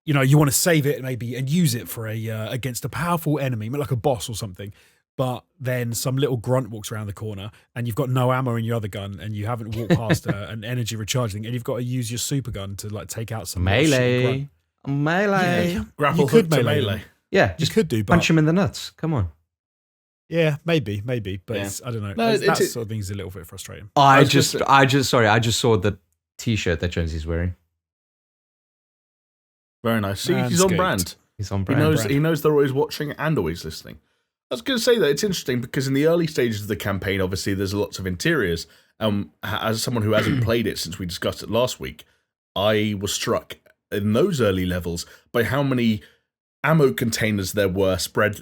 you want to save it maybe and use it for against a powerful enemy, like a boss or something. But then some little grunt walks around the corner, and you've got no ammo in your other gun, and you haven't walked past an energy recharging, and you've got to use your super gun to like take out some melee. Yeah. Grapple hook to melee. Yeah, just could do, punch him in the nuts. Come on. Yeah, maybe, but I don't know. No, that sort of thing is a little bit frustrating. I just saw the T-shirt that Jonesy's wearing. Very nice. See, he's on brand. He's on brand. He knows they're always watching and always listening. I was going to say that it's interesting because in the early stages of the campaign, obviously there's lots of interiors. As someone who hasn't played it since we discussed it last week, I was struck in those early levels by how many ammo containers there were spread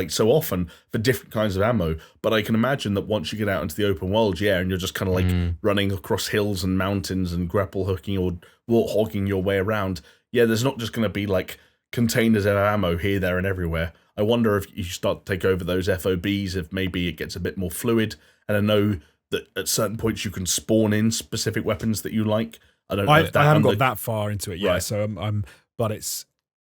so often for different kinds of ammo. But I can imagine that once you get out into the open world, and you're just kind of like running across hills and mountains and grapple hooking or warthogging your way around. Yeah, there's not just going to be like containers of ammo here, there, and everywhere. I wonder if you start to take over those FOBs, if maybe it gets a bit more fluid. And I know that at certain points you can spawn in specific weapons that you like. I don't know if that I haven't got that far into it yet, right. So but it's.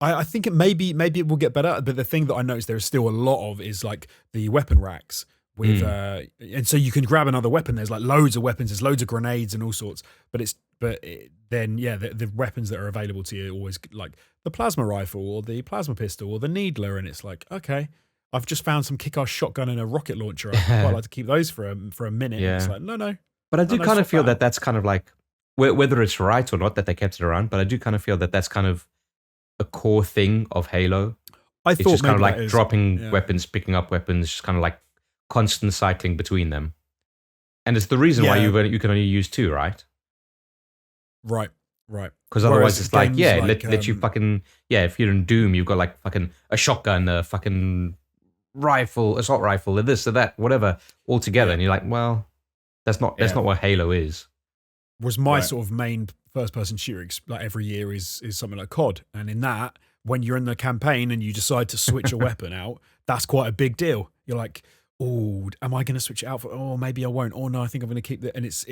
I think maybe it will get better, but the thing that I noticed there is still a lot of is like the weapon racks with, and so you can grab another weapon. There's like loads of weapons, there's loads of grenades and all sorts. The weapons that are available to you are always like the plasma rifle or the plasma pistol or the needler, and it's like, okay, I've just found some kick-ass shotgun and a rocket launcher. I'd quite like to keep those for a minute. Yeah. And it's like no. But I do kind of feel that that's kind of like whether it's right or not that they kept it around. But I do kind of feel that that's kind of a core thing of Halo. It's just kind of like dropping weapons, picking up weapons, just kind of like constant cycling between them. And it's the reason why you can only use 2, right? Right. Because otherwise it's like, let you fucking, if you're in Doom, you've got like fucking a shotgun, a fucking rifle, assault rifle, or this or that, whatever, all together. And you're like, well, that's not what Halo is. Was my sort of main first-person shooter like every year is something like COD, and in that, when you're in the campaign and you decide to switch a weapon out, that's quite a big deal. You're like, oh, am I going to switch it out for? Oh, maybe I won't. Oh no, I think I'm going to keep it. And it's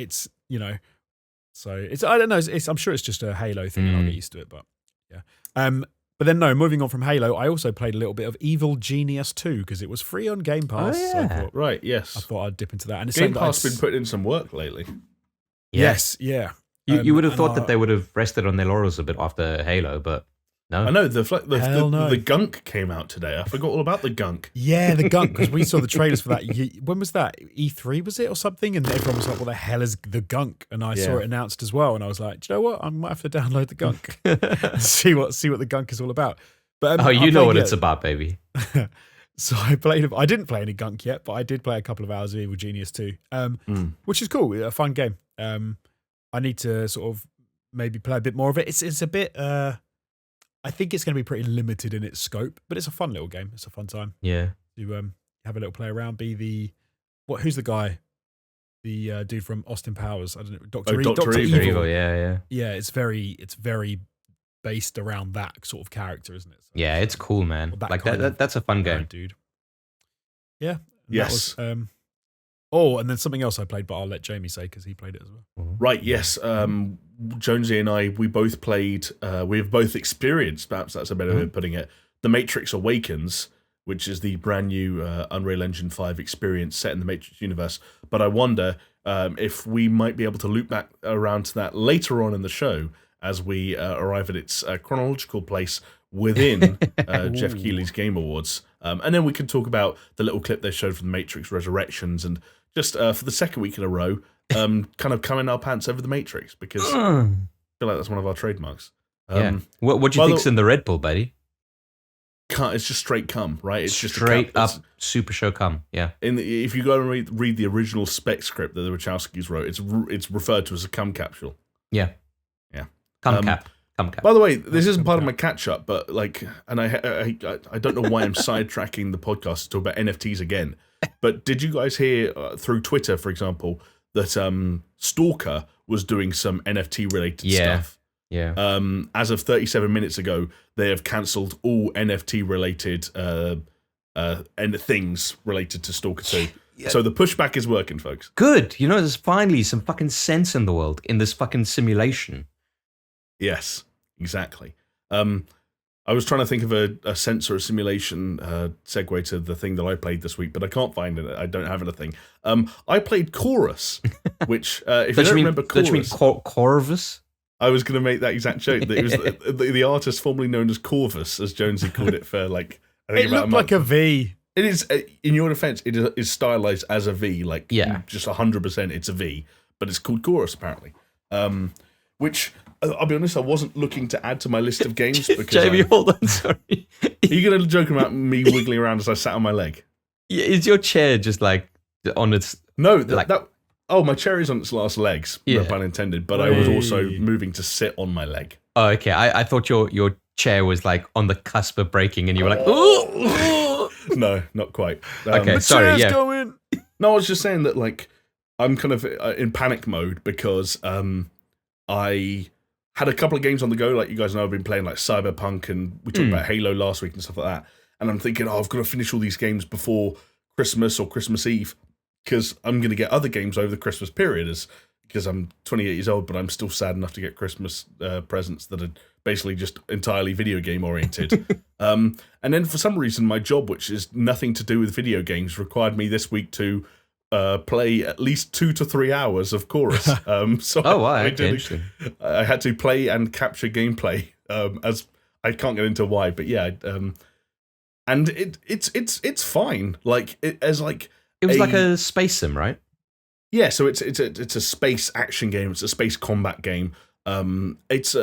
so it's I don't know. I'm sure it's just a Halo thing, and I'll get used to it. But yeah. But then no, moving on from Halo, I also played a little bit of Evil Genius 2 because it was free on Game Pass. Oh, yeah. So yes. I thought I'd dip into that. And it's Game Pass has been putting in some work lately. Yes, yeah. You would have thought that they would have rested on their laurels a bit after Halo, but No. I know Hell no. the gunk came out today. I forgot all about the gunk. Yeah, the gunk, because we saw the trailers for that. When was that? E3 was it or something? And everyone was like, "What the hell is the gunk?" And I saw it announced as well, and I was like, "Do you know what? I might have to download the gunk and see what the gunk is all about." But you know what it's about, baby. So I didn't play any gunk yet, but I did play a couple of hours of Evil Genius 2, which is cool, a fun game. I need to sort of maybe play a bit more of it. It's a bit. I think it's going to be pretty limited in its scope, but it's a fun little game. It's a fun time. Yeah. To have a little play around. Who's the guy? The dude from Austin Powers. I don't know. Dr. Evil. Yeah. Yeah, it's very based around that sort of character, isn't it? So, yeah, it's cool, man. Like that's a fun game, dude. Yeah. Yes. And then something else I played, but I'll let Jamie say because he played it as well. Right, yes. Jonesy and I, we both played, we've both experienced, perhaps that's a better way of putting it, the Matrix Awakens, which is the brand new Unreal Engine 5 experience set in the Matrix universe. But I wonder if we might be able to loop back around to that later on in the show as we arrive at its chronological place within Jeff Keighley's Game Awards. And then we can talk about the little clip they showed from the Matrix Resurrections and just for the second week in a row, kind of coming our pants over the Matrix because I feel like that's one of our trademarks. Yeah. What do you think's in the Red Bull, buddy? It's just straight cum, right? It's just straight up SuperShow cum. Yeah. If you go and read the original spec script that the Wachowskis wrote, it's referred to as a cum capsule. Yeah. Cum cap. By the way, this isn't part of my catch up, but I don't know why I'm sidetracking the podcast to talk about NFTs again. But did you guys hear through Twitter, for example, that Stalker was doing some NFT related stuff? Yeah. As of 37 minutes ago, they have cancelled all NFT related things related to Stalker 2. Yeah. So the pushback is working, folks. Good. There's finally some fucking sense in the world in this fucking simulation. Yes, exactly. I was trying to think of a sense or a simulation segue to the thing that I played this week, but I can't find it. I don't have anything. I played Chorus, which, if you don't remember Chorus... Don't you mean Corvus? I was going to make that exact joke. It was the artist formerly known as Corvus, as Jonesy called it for, I think it looked like a V. It is, in your defense, it is stylized as a V, just 100% it's a V, but it's called Chorus, apparently. Which... I'll be honest, I wasn't looking to add to my list of games because... Jamie, hold on, sorry. Are you going to joke about me wiggling around as I sat on my leg? Yeah, is your chair just on its... No, my chair is on its last legs, no pun intended, but I was also moving to sit on my leg. Oh, okay. I thought your chair was on the cusp of breaking and you were like, ooh! No, not quite. Okay, sorry, yeah. Going. No, I was just saying that, I'm kind of in panic mode because I... had a couple of games on the go, you guys know I've been playing Cyberpunk and we talked about Halo last week and stuff like that. And I'm thinking, I've got to finish all these games before Christmas or Christmas Eve because I'm going to get other games over the Christmas period because I'm 28 years old, but I'm still sad enough to get Christmas presents that are basically just entirely video game oriented. And then for some reason, my job, which is nothing to do with video games, required me this week to play at least 2 to 3 hours of Chorus. I had to play and capture gameplay. As I can't get into why, but yeah, and it's fine. It was like a space sim, right? Yeah, so it's a space action game. It's a space combat game. It's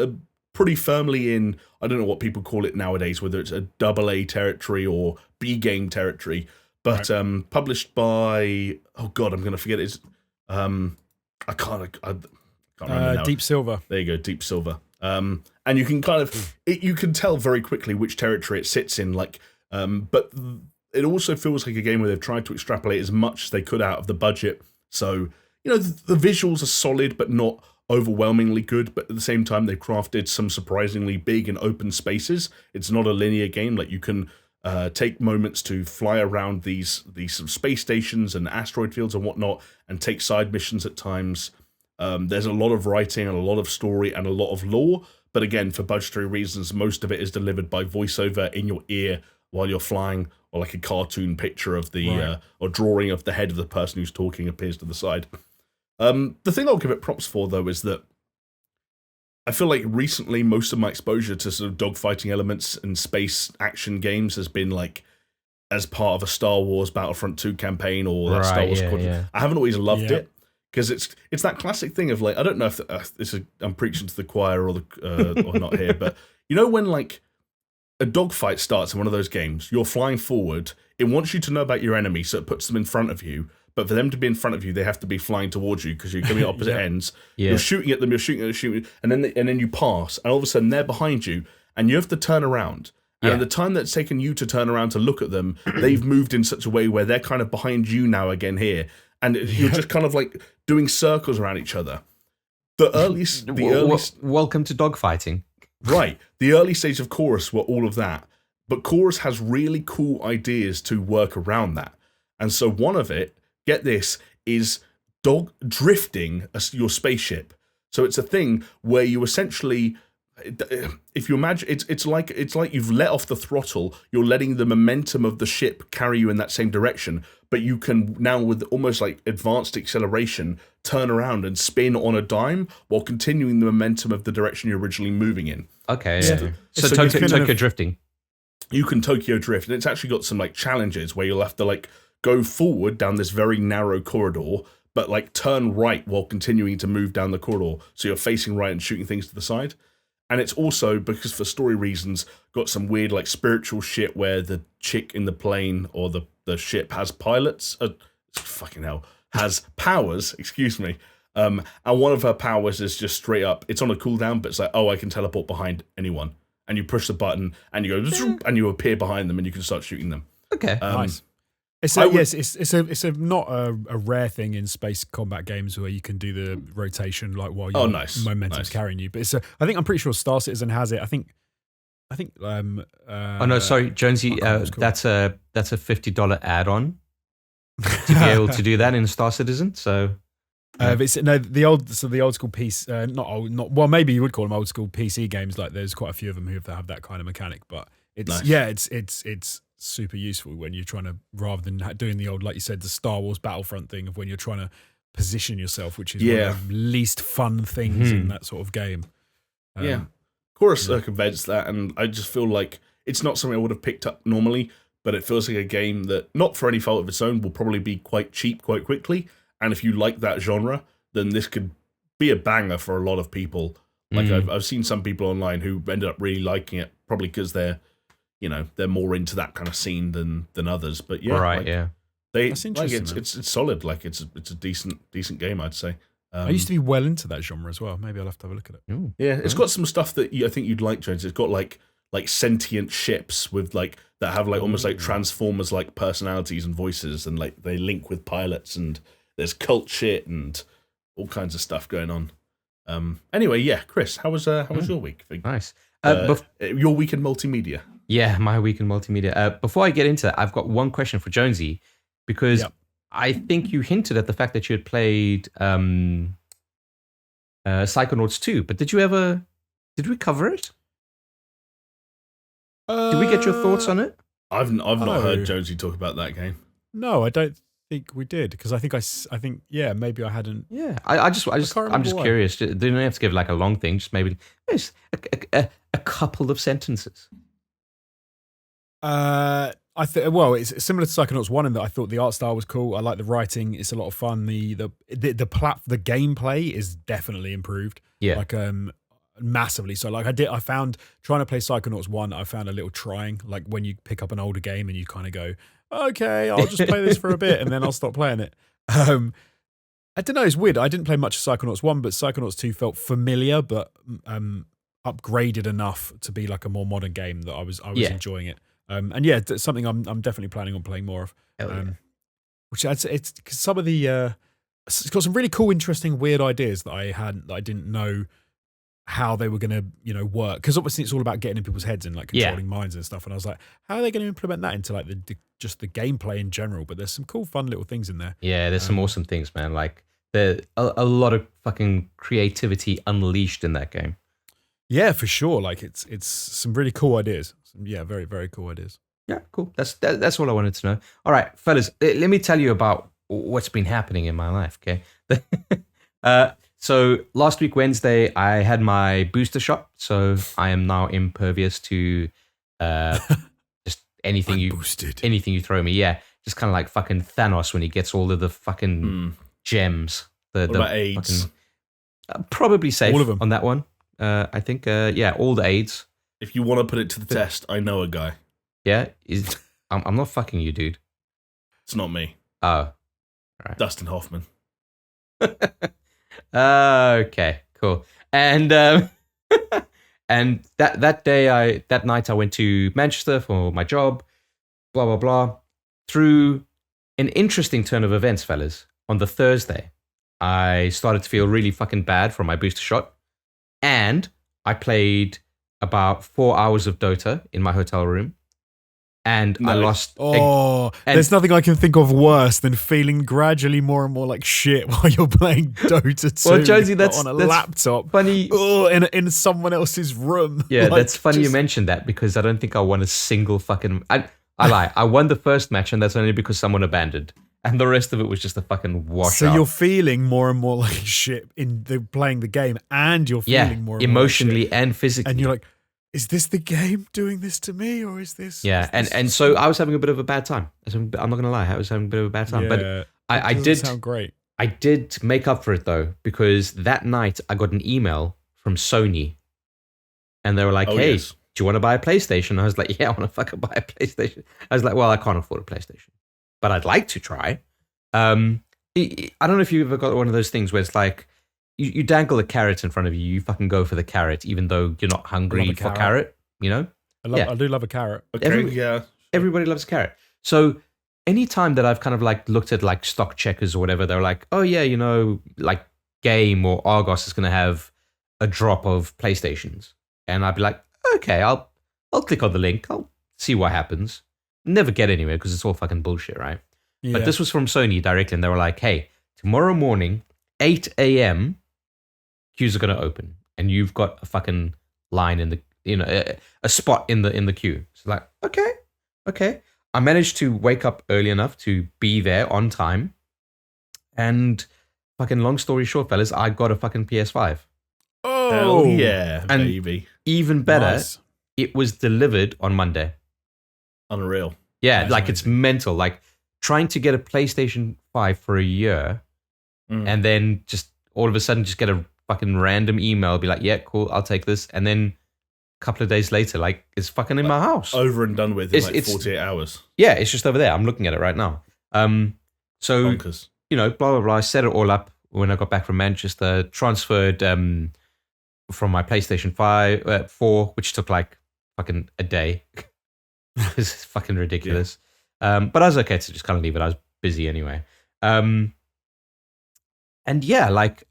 pretty firmly in, I don't know what people call it nowadays, whether it's a AA territory or B game territory. But published by I'm going to forget it. I can't remember now. Deep Silver. There you go, Deep Silver. And you can you can tell very quickly which territory it sits in. But it also feels like a game where they've tried to extrapolate as much as they could out of the budget. So the visuals are solid, but not overwhelmingly good. But at the same time, they've crafted some surprisingly big and open spaces. It's not a linear game. You can. Take moments to fly around these sort of space stations and asteroid fields and whatnot, and take side missions at times. There's a lot of writing and a lot of story and a lot of lore, but again, for budgetary reasons, most of it is delivered by voiceover in your ear while you're flying, or a cartoon picture of the or drawing of the head of the person who's talking appears to the side. The thing I'll give it props for, though, is that I feel like recently most of my exposure to sort of dogfighting elements and space action games has been like as part of a Star Wars Battlefront 2 campain or that Star Wars Squadron. Yeah. I haven't always loved it because it's that classic thing of like, I don't know if I'm preaching to the choir or or not here, but you know when like a dogfight starts in one of those games, you're flying forward, it wants you to know about your enemy, so it puts them in front of you. But for them to be in front of you, they have to be flying towards you because you're coming at opposite ends. Yeah. You're shooting at them, and then you pass, and all of a sudden they're behind you, and you have to turn around. And the time that's taken you to turn around to look at them, they've moved in such a way where they're kind of behind you now again here, and you're just kind of like doing circles around each other. Welcome to dogfighting. Right. The early stage of Chorus were all of that, but Chorus has really cool ideas to work around that, and so one of it. Get this, is dog drifting your spaceship. So it's a thing where you essentially, if you imagine, it's like you've let off the throttle, you're letting the momentum of the ship carry you in that same direction, but you can now, with almost like advanced acceleration, turn around and spin on a dime while continuing the momentum of the direction you're originally moving in. Okay, yeah. So Tokyo drifting. You can Tokyo drift, and it's actually got some like challenges where you'll have to like go forward down this very narrow corridor, but like turn right while continuing to move down the corridor. So you're facing right and shooting things to the side. And it's also, because for story reasons, got some weird like spiritual shit where the chick in the plane or the ship has pilots. Fucking hell. Has powers, excuse me. And one of her powers is just straight up, it's on a cooldown, but it's like, oh, I can teleport behind anyone. And you push the button and you go, and you appear behind them and you can start shooting them. Okay, nice. It's not a rare thing in space combat games where you can do the rotation like while your momentum's carrying you. But I'm pretty sure Star Citizen has it. I think. Oh no, sorry, Jonesy. That's a $50 add-on to be able to do that in Star Citizen. So. The old school PC, well, maybe you would call them old school PC games. Like there's quite a few of them who have that kind of mechanic, but it's super useful when you're trying to, rather than doing the old, like you said, the Star Wars Battlefront thing of when you're trying to position yourself, which is one of the least fun things in that sort of game. Chorus circumvents that, and I just feel like it's not something I would have picked up normally, but it feels like a game that, not for any fault of its own, will probably be quite cheap quite quickly. And if you like that genre, then this could be a banger for a lot of people. Like I've seen some people online who ended up really liking it, probably because they're more into that kind of scene than others. But that's interesting. It's solid. Like it's a decent game, I'd say. I used to be well into that genre as well. Maybe I'll have to have a look at it. Ooh. Yeah, it's got some stuff that I think you'd like, Jones. It's got like sentient ships with like that have like almost like Transformers like personalities and voices, and like they link with pilots, and there's cult shit and all kinds of stuff going on. Anyway, Chris, how was your week? Nice. Your week in multimedia. Yeah, my week in multimedia. Before I get into that, I've got one question for Jonesy, because I think you hinted at the fact that you had played Psychonauts 2, but did we cover it? Did we get your thoughts on it? I've not heard Jonesy talk about that game. No, I don't think we did, because I think maybe I hadn't. Yeah, I'm just curious. They don't have to give like a long thing, just maybe a couple of sentences. It's similar to Psychonauts 1 in that I thought the art style was cool. I like the writing; it's a lot of fun. The gameplay is definitely improved. Yeah, like massively. So like I found trying to play Psychonauts 1, I found a little trying. Like when you pick up an older game and you kind of go, okay, I'll just play this for a bit and then I'll stop playing it. I don't know. It's weird. I didn't play much of Psychonauts 1, but Psychonauts 2 felt familiar, but upgraded enough to be like a more modern game that I was enjoying it. It's something I'm definitely planning on playing more of. Which it's some of the it's got some really cool, interesting, weird ideas that I didn't know how they were going to work, because obviously it's all about getting in people's heads and like controlling minds and stuff. And I was like, how are they going to implement that into like just the gameplay in general? But there's some cool, fun little things in there. Yeah, there's some awesome things, man. Like there's a lot of fucking creativity unleashed in that game. Yeah, for sure. Like it's some really cool ideas. Very, very cool ideas. Yeah, cool. That's all I wanted to know. All right, fellas, let me tell you about what's been happening in my life, okay? So last week, Wednesday, I had my booster shot. So I am now impervious to just anything Boosted. anything you throw me. Yeah. Just kind of like fucking Thanos when he gets all of the fucking gems. What about AIDS? Probably safe All of them. on that one. I think, all the AIDS. If you want to put it to the test, I know a guy. Yeah. I'm not fucking you, dude. It's not me. Oh. Right. Dustin Hoffman. Okay, cool. And and that night I went to Manchester for my job, blah blah blah. Through an interesting turn of events, fellas, on the Thursday, I started to feel really fucking bad from my booster shot, and I played about 4 hours of Dota in my hotel room. And I lost. There's nothing I can think of worse than feeling gradually more and more like shit while you're playing Dota 2 well, Jonesy, that's on a laptop. Funny. In someone else's room. Yeah, that's funny you mentioned that because I don't think I won a single fucking. I lie. I won the first match, and that's only because someone abandoned. And the rest of it was just a fucking washout. So you're feeling more and more like shit playing the game, and you're feeling more and emotionally more like shit. and physically. And you're like, is this the game doing this to me, or is this? Yeah, and so I was having a bit of a bad time. I'm not gonna lie, I was having a bit of a bad time. Yeah, but I did sound great. I did make up for it though, because that night I got an email from Sony, and they were like, "Hey, yes. do you want to buy a PlayStation?" I was like, "Yeah, I want to fucking buy a PlayStation." I was like, "Well, I can't afford a PlayStation, but I'd like to try." I don't know if you've ever got one of those things where it's like you dangle a carrot in front of you, you fucking go for the carrot, even though you're not hungry for carrot. You know, I do love a carrot. Okay, everybody loves a carrot. So anytime that I've kind of like looked at like stock checkers or whatever, they're like, "Oh yeah, you know, like Game or Argos is going to have a drop of PlayStations," and I'd be like, "Okay, I'll click on the link, I'll see what happens." Never get anywhere because it's all fucking bullshit, right? Yeah. But this was from Sony directly, and they were like, "Hey, tomorrow morning, 8 a.m. queues are going to open, and you've got a fucking line in the, a spot in the queue." So like, okay. I managed to wake up early enough to be there on time, and fucking long story short, fellas, I got a fucking PS5. Oh hell yeah, and baby! Even better, nice. It was delivered on Monday. Unreal. Yeah, That's like amazing. it's mental. Like trying to get a PlayStation 5 for a year, and then just all of a sudden just get a fucking random email, be like, "Yeah, cool, I'll take this," and then a couple of days later, like it's fucking in my house, Over and done with in It's- 48 hours. yeah, it's just over there. I'm looking at it right now. So Bonkers. blah blah blah. I set it all up when I got back from Manchester. Transferred from my PlayStation 4, which took like fucking a day. It's fucking ridiculous. But I was okay to just kind of leave it. I was busy anyway. And yeah, like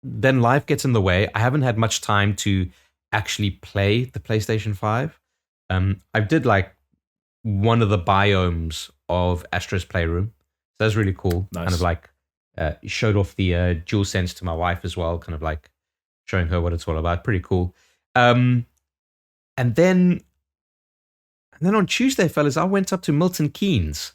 then life gets in the way. I haven't had much time to actually play the PlayStation 5. I did like one of the biomes of Astro's Playroom. So that's really cool. Nice. Kind of like showed off the DualSense to my wife as well, kind of like showing her what it's all about. Pretty cool. And then on Tuesday, fellas, I went up to Milton Keynes.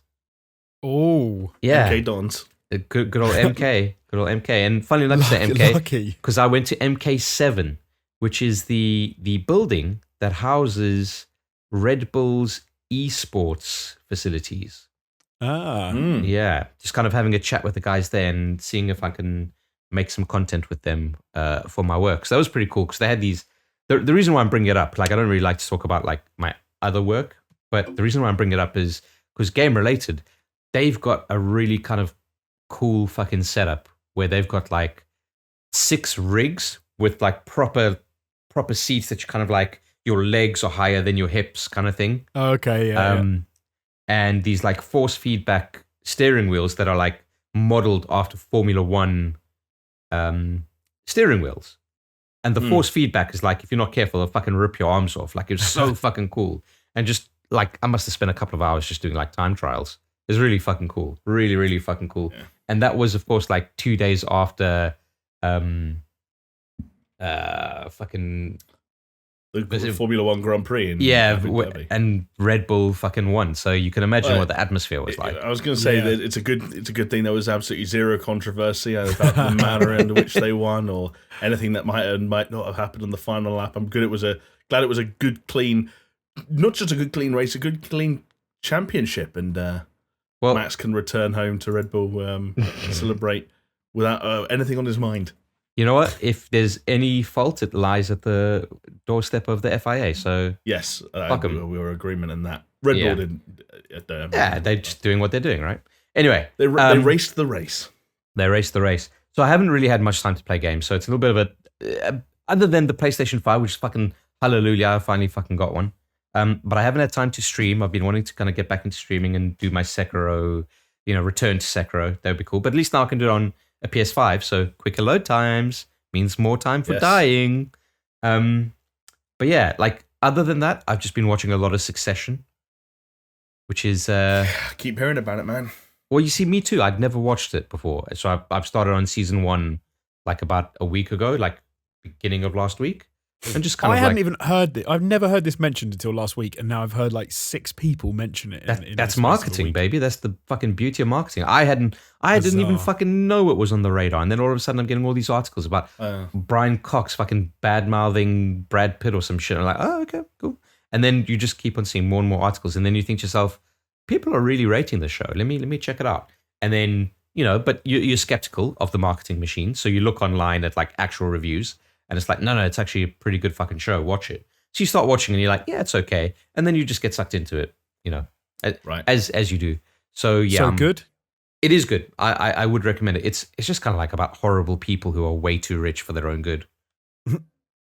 Oh, Yeah. Okay, Dons. Good old MK. Good old MK. And funny enough, say MK, lucky. because I went to MK7, which is the building that houses Red Bull's esports facilities. Ah, Yeah, just kind of having a chat with the guys there and seeing if I can make some content with them for my work. So that was pretty cool because they had these. The reason why I'm bringing it up, like I don't really like to talk about like my other work, but the reason why I'm bringing it up is because game related, they've got a really kind of cool fucking setup where they've got like 6 rigs with like proper seats that you kind of like your legs are higher than your hips kind of thing. okay, yeah. And these like force feedback steering wheels that are like modeled after Formula One steering wheels. And the force feedback is like, if you're not careful, it'll fucking rip your arms off. Like, it's so fucking cool. And just like, I must have spent a couple of hours just doing like time trials. It's really fucking cool. Really, really fucking cool. Yeah. And that was, of course, like 2 days after fucking the Formula One Grand Prix in Abu Dhabi. And Red Bull fucking won. So you can imagine what the atmosphere was like. I was going to say that it's a good thing there was absolutely zero controversy about the manner in which they won or anything that might not have happened in the final lap. I'm glad it was a good clean, not just a good clean race, a good clean championship, and Max can return home to Red Bull celebrate without anything on his mind. You know what? If there's any fault, it lies at the doorstep of the FIA. So yes, fuck 'em. we were in agreement in that. Red Bull didn't. They're just doing what they're doing, right? Anyway, they raced the race. They raced the race. So I haven't really had much time to play games. So it's a little bit of a other than the PlayStation 5, which is fucking hallelujah, I finally fucking got one. But I haven't had time to stream. I've been wanting to kind of get back into streaming and do my Sekiro, return to Sekiro. That would be cool. But at least now I can do it on a PS5, so quicker load times means more time for dying. But yeah, like other than that, I've just been watching a lot of Succession, which is keep hearing about it, man. Well, you see, me too. I'd never watched it before, so I've started on season 1 like about a week ago, like beginning of last week. And just kind I of hadn't even heard it. I've never heard this mentioned until last week, and now I've heard like 6 people mention it. That's marketing, baby. That's the fucking beauty of marketing. I didn't even fucking know it was on the radar, and then all of a sudden I'm getting all these articles about Brian Cox fucking bad mouthing Brad Pitt or some shit. I'm like, oh, okay, cool. And then you just keep on seeing more and more articles, and then you think to yourself, people are really rating the show. Let me check it out. And then but you're skeptical of the marketing machine, so you look online at like actual reviews. And it's like, no, it's actually a pretty good fucking show. Watch it. So you start watching and you're like, yeah, it's okay. And then you just get sucked into it, right. as you do. So yeah. So good? It is good. I would recommend it. It's just kind of like about horrible people who are way too rich for their own good.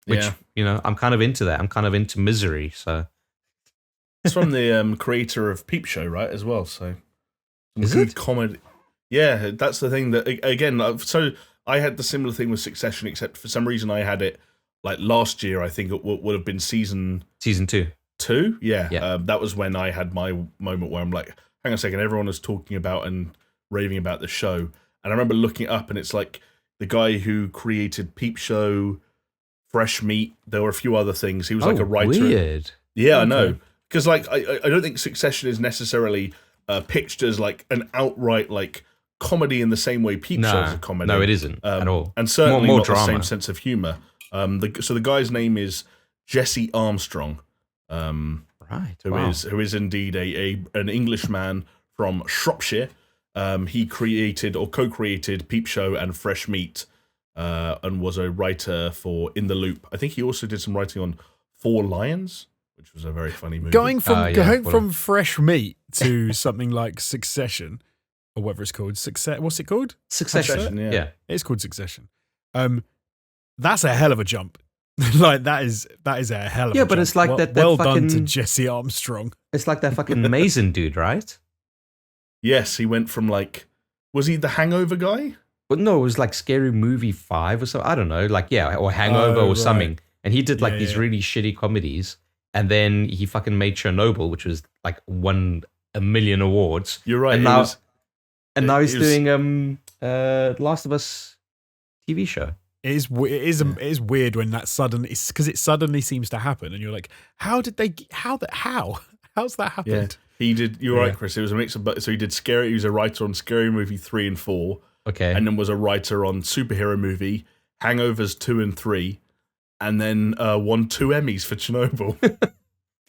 Which, I'm kind of into that. I'm kind of into misery. So it's from the creator of Peep Show, right, as well. So is it? Comedy. Yeah, that's the thing that, again, so I had the similar thing with Succession, except for some reason I had it like last year. I think it would have been season 2. Yeah. That was when I had my moment where I'm like, hang on a second, everyone is talking about and raving about the show. And I remember looking it up, and it's like the guy who created Peep Show, Fresh Meat. There were a few other things. He was like a writer. Weird. Yeah, I know. Because like I don't think Succession is necessarily pitched as like an outright like comedy in the same way Peep Show is a comedy. No, it isn't at all. And certainly more not drama. the same sense of humor. So the guy's name is Jesse Armstrong. Right. Who is indeed an Englishman from Shropshire. He created or co-created Peep Show and Fresh Meat, and was a writer for In the Loop. I think he also did some writing on Four Lions, which was a very funny movie. Going from Fresh Meat to something like Succession, or whatever it's called. What's it called? Succession. Yeah. It's called Succession. That's a hell of a jump. Like that is a hell of a jump. But it's like that well fucking, done to Jesse Armstrong. It's like that fucking Mason dude, right? Yes, he went from like, was he the Hangover guy? But no, it was like Scary Movie 5 or something. I don't know, like or Hangover or something. And he did like these really shitty comedies, and then he fucking made Chernobyl, which was like won a million awards. You're right. And now he's doing Last of Us TV show. It is weird when that because it suddenly seems to happen, and you're like, how's that happened? Yeah, he did. You're right, Chris. It was a mix of. So he did Scary. He was a writer on Scary Movie 3 and 4. Okay, and then was a writer on Superhero Movie, Hangovers 2 and 3, and then won 2 Emmys for Chernobyl.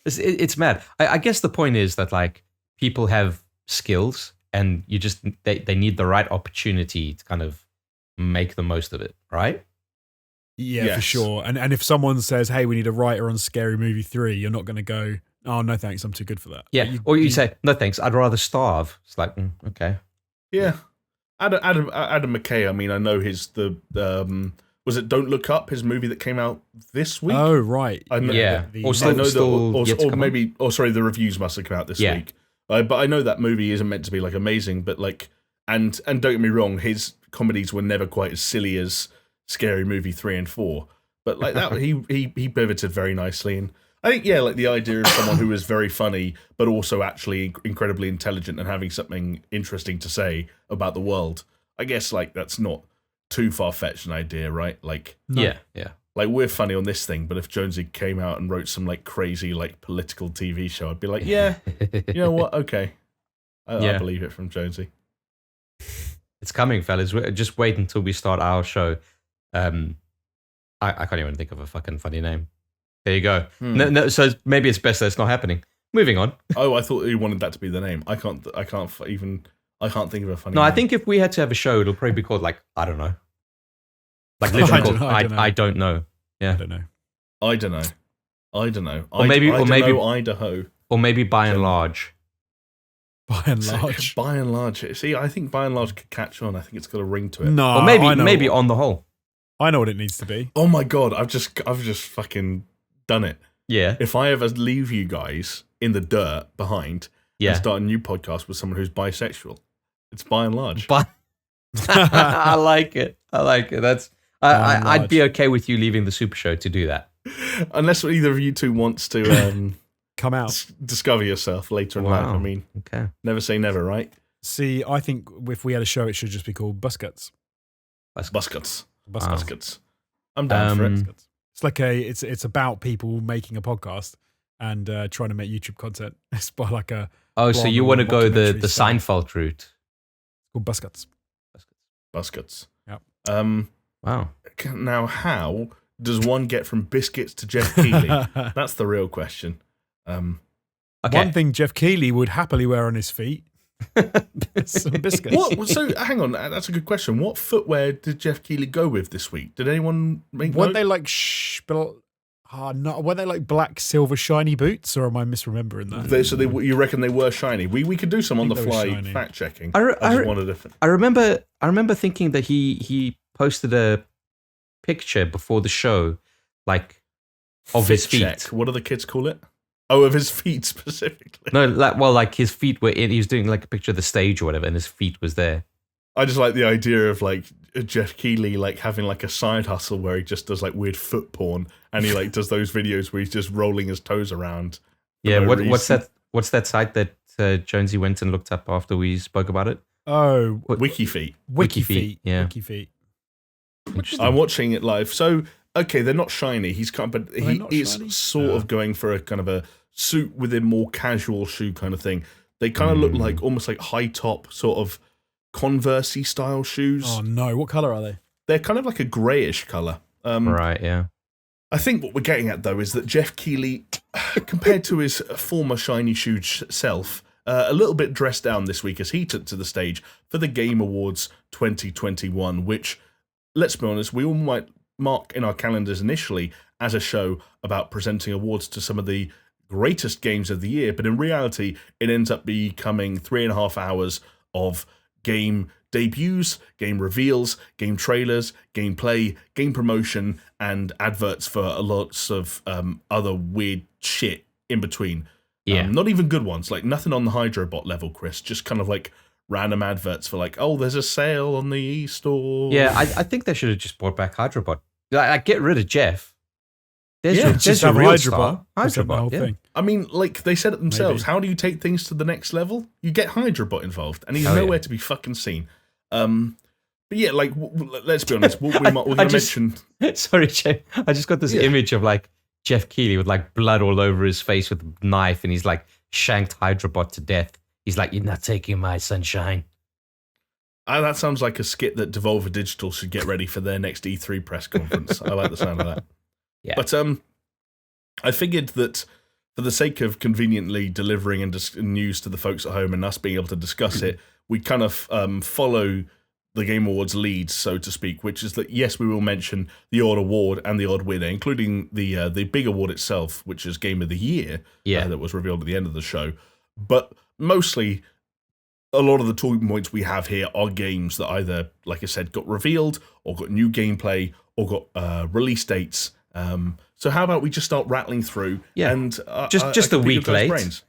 It's mad. I guess the point is that like people have skills, and you just they need the right opportunity to kind of make the most of it, right? Yeah, yes. For sure. And if someone says, hey, we need a writer on Scary Movie 3, you're not going to go, oh, no thanks, I'm too good for that. Yeah, or you say, no thanks, I'd rather starve. It's like, okay. Yeah. Adam McKay, I mean, I know was it Don't Look Up, his movie that came out this week? Oh, right. I know, the reviews must have come out this week. But I know that movie isn't meant to be like amazing, but like, and don't get me wrong, his comedies were never quite as silly as Scary Movie 3 and 4. But like that, he pivoted very nicely. And I think, like the idea of someone who is very funny, but also actually incredibly intelligent and having something interesting to say about the world, I guess like that's not too far-fetched an idea, right? Like, no. Yeah. Like, we're funny on this thing, but if Jonesy came out and wrote some like crazy like political TV show, I'd be like, yeah, you know what? Okay, I believe it from Jonesy. It's coming, fellas. Just wait until we start our show. I can't even think of a fucking funny name. There you go. No, so maybe it's best that it's not happening. Moving on. Oh, I thought you wanted that to be the name. I can't think of a funny. No, name. I think if we had to have a show, it'll probably be called like I don't know, like literally called I don't know. Yeah, I don't know. Or maybe Idaho. Or maybe by and large. By and large. By and large. See, I think by and large could catch on. I think it's got a ring to it. No, or maybe on the whole. I know what it needs to be. Oh my god, I've just fucking done it. Yeah. If I ever leave you guys in the dirt behind and start a new podcast with someone who's bisexual, it's by and large. I like it. That's I'd be okay with you leaving the Super Show to do that. Unless either of you two wants to come out, discover yourself later in life. I mean, okay. Never say never, right? See, I think if we had a show, it should just be called Buscuts. Buscuts. Buscuts. I'm down for it. It's like it's about people making a podcast and trying to make YouTube content. It's by like a so you want to go the Seinfeld route? It's called Buscuts. Buscuts. Yep. Wow. Now, how does one get from biscuits to Jeff Keighley? That's the real question. Okay. One thing Jeff Keighley would happily wear on his feet. Some biscuits. So hang on, that's a good question. What footwear did Jeff Keighley go with this week? Did anyone make Weren't they like were they like black silver shiny boots, or am I misremembering that? You reckon they were shiny? We could do some on the fly fact checking. I remember thinking that he posted a picture before the show, like of his feet. Check. What do the kids call it? Oh, of his feet specifically. No, like his feet were in. He was doing like a picture of the stage or whatever, and his feet was there. I just like the idea of like Jeff Keighley like having like a side hustle where he just does like weird foot porn, and he like does those videos where he's just rolling his toes around. Yeah, what's that? What's that site that Jonesy went and looked up after we spoke about it? Oh, WikiFeet. WikiFeet. Yeah, WikiFeet. I'm watching it live. So okay, they're not shiny. He is sort of going for a kind of a suit within more casual shoe kind of thing. They kind of look like almost like high top sort of Converse-y style shoes. Oh no, what colour are they? They're kind of like a greyish colour. Right, yeah. I think what we're getting at though is that Jeff Keighley, compared to his former shiny shoe self, a little bit dressed down this week as he took to the stage for the Game Awards 2021, which, let's be honest, we all might mark in our calendars initially as a show about presenting awards to some of the greatest games of the year, but in reality, it ends up becoming 3.5 hours of game debuts, game reveals, game trailers, gameplay, game promotion, and adverts for lots of other weird shit in between. Yeah. Not even good ones, like nothing on the Hydrobot level, Chris, just kind of like random adverts for like, oh, there's a sale on the e-store. Yeah, I think they should have just brought back Hydrobot. Like, get rid of Jeff. There's just your have real Hydrobot. Hydrobot, yeah. Thing. I mean, like they said it themselves, Maybe. how do you take things to the next level? You get Hydrobot involved, and he's nowhere to be fucking seen. But yeah, like, let's be honest, we're going to mention... Sorry, Jay. I just got this image of like Jeff Keighley with like blood all over his face with a knife, and he's like shanked Hydrobot to death. He's like, you're not taking my sunshine. That sounds like a skit that Devolver Digital should get ready for their next E3 press conference. I like the sound of that. Yeah. But I figured that for the sake of conveniently delivering news to the folks at home and us being able to discuss it, we kind of follow the Game Awards leads, so to speak, which is that, yes, we will mention the odd award and the odd winner, including the big award itself, which is Game of the Year, that was revealed at the end of the show. But mostly, a lot of the talking points we have here are games that either, like I said, got revealed or got new gameplay or got release dates. So how about we just start rattling through? Yeah. And just a week late. Brains.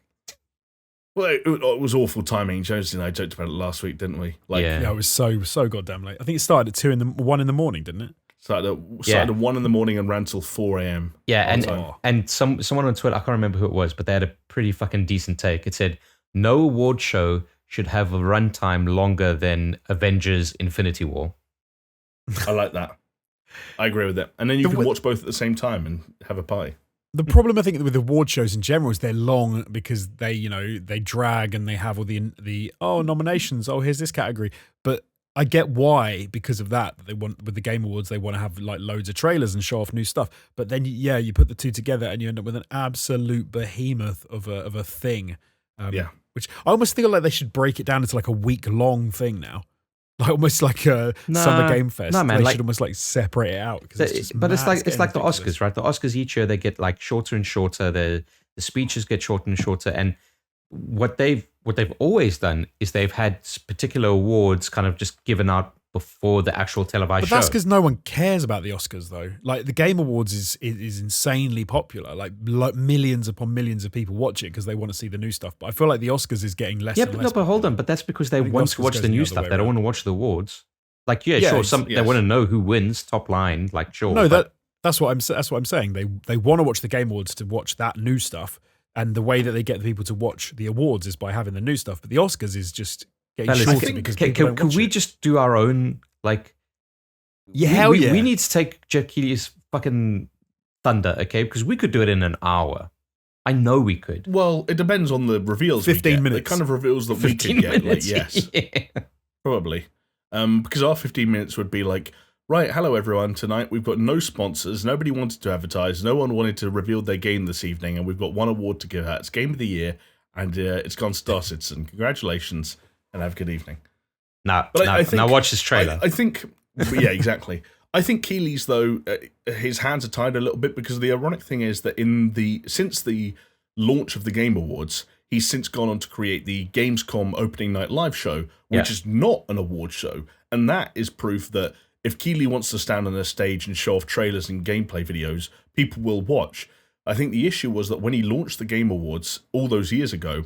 Well, it was awful timing. Jonesy and I joked about it last week, didn't we? Like, yeah, it was so goddamn late. I think it started at 1 in the morning, didn't it? Started at 1 in the morning and ran till 4 a.m. Yeah, and someone on Twitter, I can't remember who it was, but they had a pretty fucking decent take. It said, no award show should have a runtime longer than Avengers Infinity War. I like that. I agree with that. And then you can watch both at the same time and have a pie. The problem I think with award shows in general is they're long because they drag and they have all the nominations. Oh, here's this category. But I get why, because of that they want, with the Game Awards, they want to have like loads of trailers and show off new stuff. But then you put the two together and you end up with an absolute behemoth of a thing. Which I almost feel like they should break it down into like a week-long thing now. Like almost like a Summer Game Fest. No, man, they should almost like separate it out. It's like the ridiculous. Oscars, right? The Oscars each year they get like shorter and shorter. The speeches get shorter and shorter. And what they've always done is they've had particular awards kind of just given out before the actual televised show. But that's because no one cares about the Oscars, though. Like the Game Awards is insanely popular. Like millions upon millions of people watch it because they want to see the new stuff. But I feel like the Oscars is getting less. Yeah, but hold on. But that's because they want to watch the new stuff. They don't want to watch the awards. Like, sure. They want to know who wins. Top line, like, sure. No, that's what I'm saying. They want to watch the Game Awards to watch that new stuff. And the way that they get the people to watch the awards is by having the new stuff. But the Oscars is just getting shorter because people don't watch we it. just do our own, like... Yeah, hell yeah. We need to take Jeff Keighley's fucking thunder, okay? Because we could do it in an hour. I know we could. Well, it depends on the reveals 15 minutes. The kind of reveals that we could get. Minutes, yes. Yeah. Probably. Because our 15 minutes would be like, right, hello everyone, tonight we've got no sponsors, nobody wanted to advertise, no one wanted to reveal their game this evening, and we've got one award to give out. It's Game of the Year, and it's gone Star Citizen. Congratulations, and have a good evening. Now watch this trailer. I think, yeah, exactly. I think Keighley's, though, his hands are tied a little bit, because the ironic thing is that since the launch of the Game Awards, he's since gone on to create the Gamescom opening night live show, which is not an award show, and that is proof that if Keighley wants to stand on a stage and show off trailers and gameplay videos, people will watch. I think the issue was that when he launched the Game Awards all those years ago,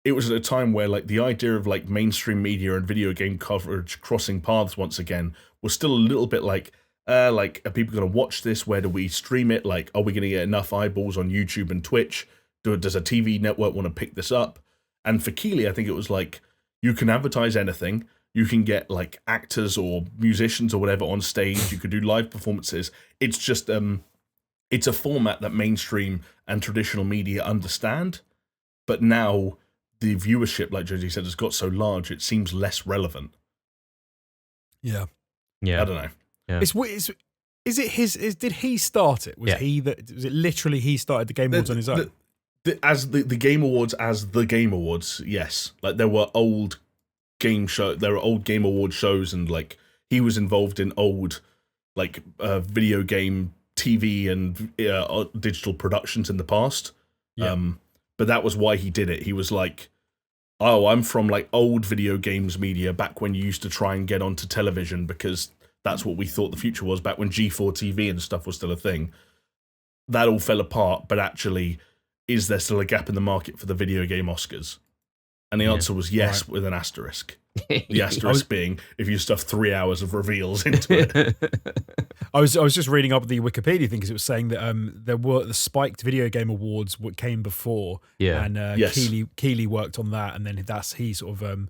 it was at a time where like the idea of like mainstream media and video game coverage crossing paths once again was still a little bit like are people going to watch this? Where do we stream it? Like, are we going to get enough eyeballs on YouTube and Twitch? Does a TV network want to pick this up? And for Keighley, I think it was like, you can advertise anything. You can get like actors or musicians or whatever on stage. You could do live performances. It's just it's a format that mainstream and traditional media understand. But now the viewership, like Josie said, has got so large, it seems less relevant. Yeah. I don't know. Yeah. Did he start it? Was it literally he started the Game Awards on his own? The Game Awards as the Game Awards, yes. Like there were old Game Award shows, and like he was involved in old like video game TV and digital productions in the past. But that was why he did it. He was like, oh, I'm from like old video games media back when you used to try and get onto television because that's what we thought the future was, back when G4 TV and stuff was still a thing. That all fell apart, but actually, is there still a gap in the market for the video game Oscars? And the answer was yes, with an asterisk. The asterisk being if you stuff 3 hours of reveals into it. I was just reading up the Wikipedia thing because it was saying that there were the Spiked Video Game Awards what came before, and Keighley worked on that, and then he sort of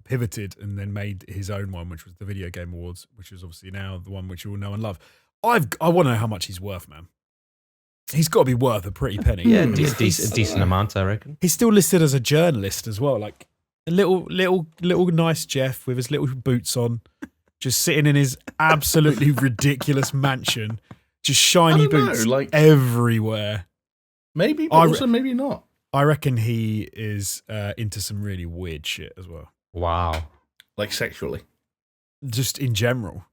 pivoted and then made his own one, which was the Video Game Awards, which is obviously now the one which you all know and love. I want to know how much he's worth, man. He's got to be worth a pretty penny. Yeah, a decent amount, I reckon. He's still listed as a journalist as well, like a little nice Jeff with his little boots on, just sitting in his absolutely ridiculous mansion, just shiny boots everywhere. Maybe, but also maybe not. I reckon he is into some really weird shit as well. Wow. Like sexually? Just in general.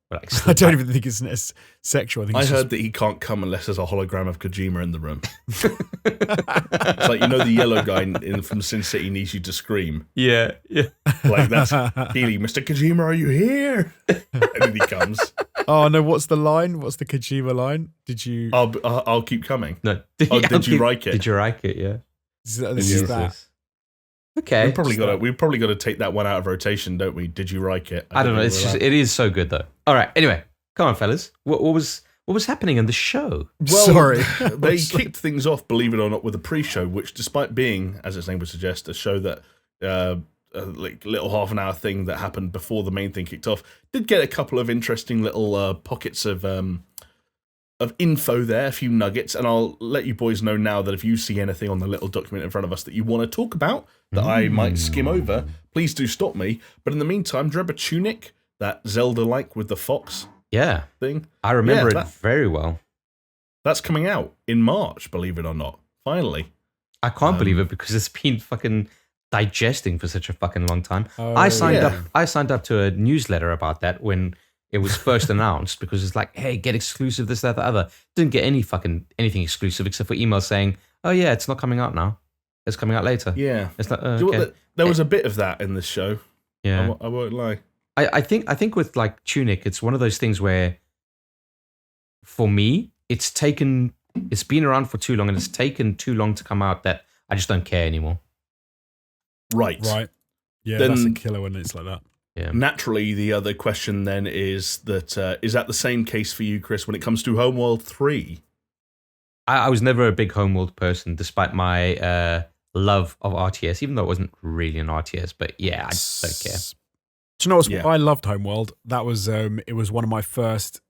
I don't even think it's sexual. I heard that he can't come unless there's a hologram of Kojima in the room. It's like, the yellow guy from Sin City needs you to scream. Yeah. Like, that's Keighley. Mr. Kojima, are you here? And then he comes. Oh, no, what's the line? What's the Kojima line? Did you... I'll keep coming. No. Did you like it? Did you like it, yeah. This is that. Okay. We've probably got to take that one out of rotation, don't we? Did you like it? I don't know. It is so good though. All right. Anyway, come on, fellas. What was happening in the show? Well, sorry, they kicked things off, believe it or not, with a pre-show, which, despite being, as its name would suggest, a show that like little half an hour thing that happened before the main thing kicked off. Did get a couple of interesting little pockets of info there, a few nuggets, and I'll let you boys know now that if you see anything on the little document in front of us that you want to talk about that I might skim over, please do stop me. But in the meantime, do you remember Tunic, that Zelda-like with the fox thing? I remember it very well. That's coming out in March, believe it or not. Finally. I can't believe it because it's been fucking digesting for such a fucking long time. I signed up to a newsletter about that when it was first announced because it's like, hey, get exclusive, this, that, the other. Didn't get anything exclusive except for emails saying, oh yeah, it's not coming out now. It's coming out later. Yeah. It's not, okay. There was a bit of that in this show. Yeah. I won't lie. I think with like Tunic, it's one of those things where for me, it's been around for too long and it's taken too long to come out that I just don't care anymore. Right. Yeah, then, that's a killer when it's like that. Yeah. Naturally, the other question then is that the same case for you, Chris, when it comes to Homeworld 3? I was never a big Homeworld person, despite my love of RTS, even though it wasn't really an RTS. But yeah, I don't care. Do you know what? I loved Homeworld. That was it was one of my first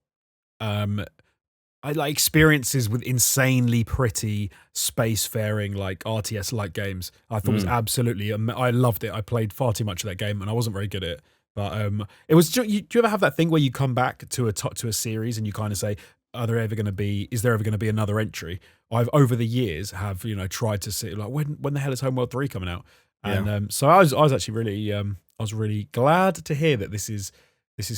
experiences with insanely pretty spacefaring like RTS like games. I thought it was absolutely I loved it. I played far too much of that game and I wasn't very good at it. But it was. Do you ever have that thing where you come back to a series and you kind of say, is there ever going to be another entry? I've over the years have tried to see like when the hell is Homeworld 3 coming out? And so I was actually really I was really glad to hear that this is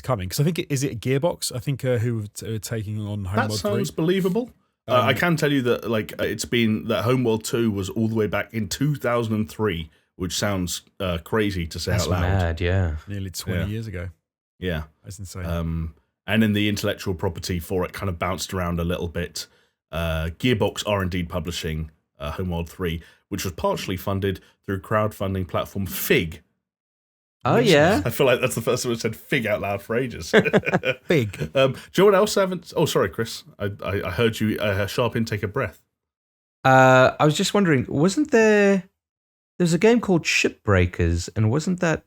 coming, because I think is it Gearbox? I think who are taking on Homeworld 3. That sounds believable. I can tell you that it's been that Homeworld 2 was all the way back in 2003, which sounds crazy to say out loud. Mad, yeah. Nearly 20 years ago. Yeah, that's insane. And then the intellectual property for it kind of bounced around a little bit. Gearbox are indeed publishing Homeworld 3, which was partially funded through crowdfunding platform Fig. Oh, yeah. I feel like that's the first time I've said Fig out loud for ages. Fig. Do you know what else I haven't... Oh, sorry, Chris. I heard you a sharp intake of breath. I was just wondering, wasn't there... There's a game called Shipbreakers, and wasn't that...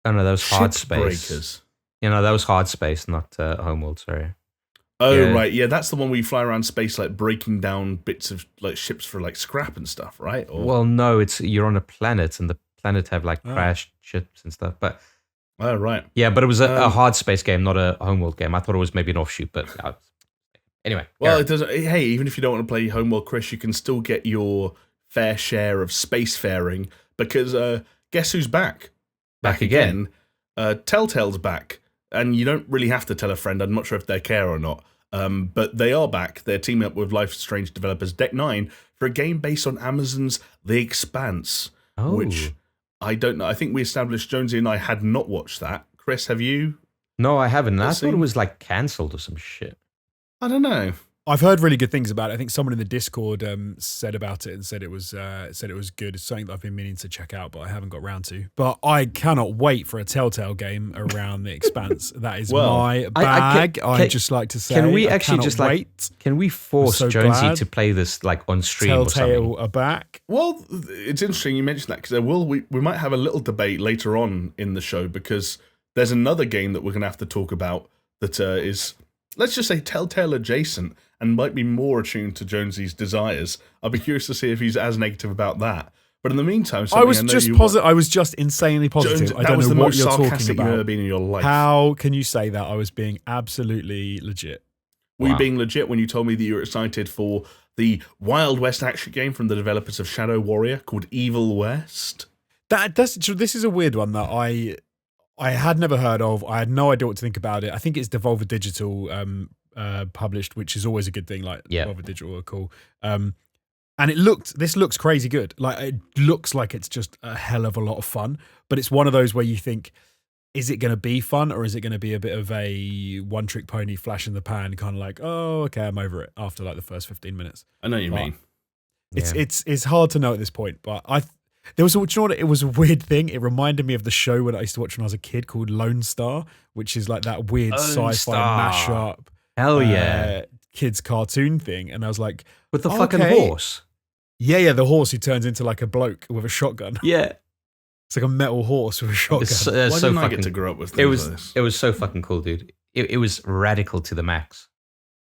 Oh, no, that was Hard Space. Shipbreakers. That was Hard Space, not Homeworld, sorry. Oh, right. Yeah, that's the one where you fly around space, like breaking down bits of like ships for like scrap and stuff, right? Or... Well, no, you're on a planet, and the planet have like crashed ships and stuff. But oh, right. Yeah, but it was a Hard Space game, not a Homeworld game. I thought it was maybe an offshoot, but anyway. Well, it doesn't. Hey, even if you don't want to play Homeworld, Chris, you can still get your fair share of spacefaring because guess who's back? Back again. Telltale's back. And you don't really have to tell a friend. I'm not sure if they care or not. But they are back. They're teaming up with Life is Strange developers Deck 9 for a game based on Amazon's The Expanse. Which I don't know. I think we established Jonesy and I had not watched that. Chris, have you? No, I haven't. I thought it was like cancelled or some shit. I don't know. I've heard really good things about it. I think someone in the Discord said about it and said it was good. It's something that I've been meaning to check out, but I haven't got round to. But I cannot wait for a Telltale game around The Expanse. That is my bag. I just like to say. Can we actually just wait. Can we force Jonesy to play this like on stream Telltale or something? Telltale are back. Well, it's interesting you mentioned that because we might have a little debate later on in the show because there's another game that we're going to have to talk about that is, let's just say, Telltale adjacent and might be more attuned to Jonesy's desires. I'll be curious to see if he's as negative about that. But in the meantime, I was just insanely positive. Jones, I don't know what you're talking about. You've ever been in your life. How can you say that? I was being absolutely legit. Were you being legit when you told me that you were excited for the Wild West action game from the developers of Shadow Warrior called Evil West? This is a weird one that I had never heard of. I had no idea what to think about it. I think it's Devolver Digital published, which is always a good thing. Like Devolver Digital are cool. And this looks crazy good. Like it looks like it's just a hell of a lot of fun. But it's one of those where you think, is it going to be fun or is it going to be a bit of a one-trick pony, flash in the pan, kind of like, oh, okay, I'm over it after like the first 15 minutes. I know what you mean. It's hard to know at this point, but there was, do you know what? It was a weird thing. It reminded me of the show that I used to watch when I was a kid called Lone Star, which is like that weird sci-fi mashup. Hell yeah. Kids cartoon thing. And I was like, with the fucking horse. Yeah, the horse who turns into like a bloke with a shotgun. Yeah. It's like a metal horse with a shotgun. It's, Why so didn't I fucking, get to grow up with things like this? it was so fucking cool, dude. It was radical to the max.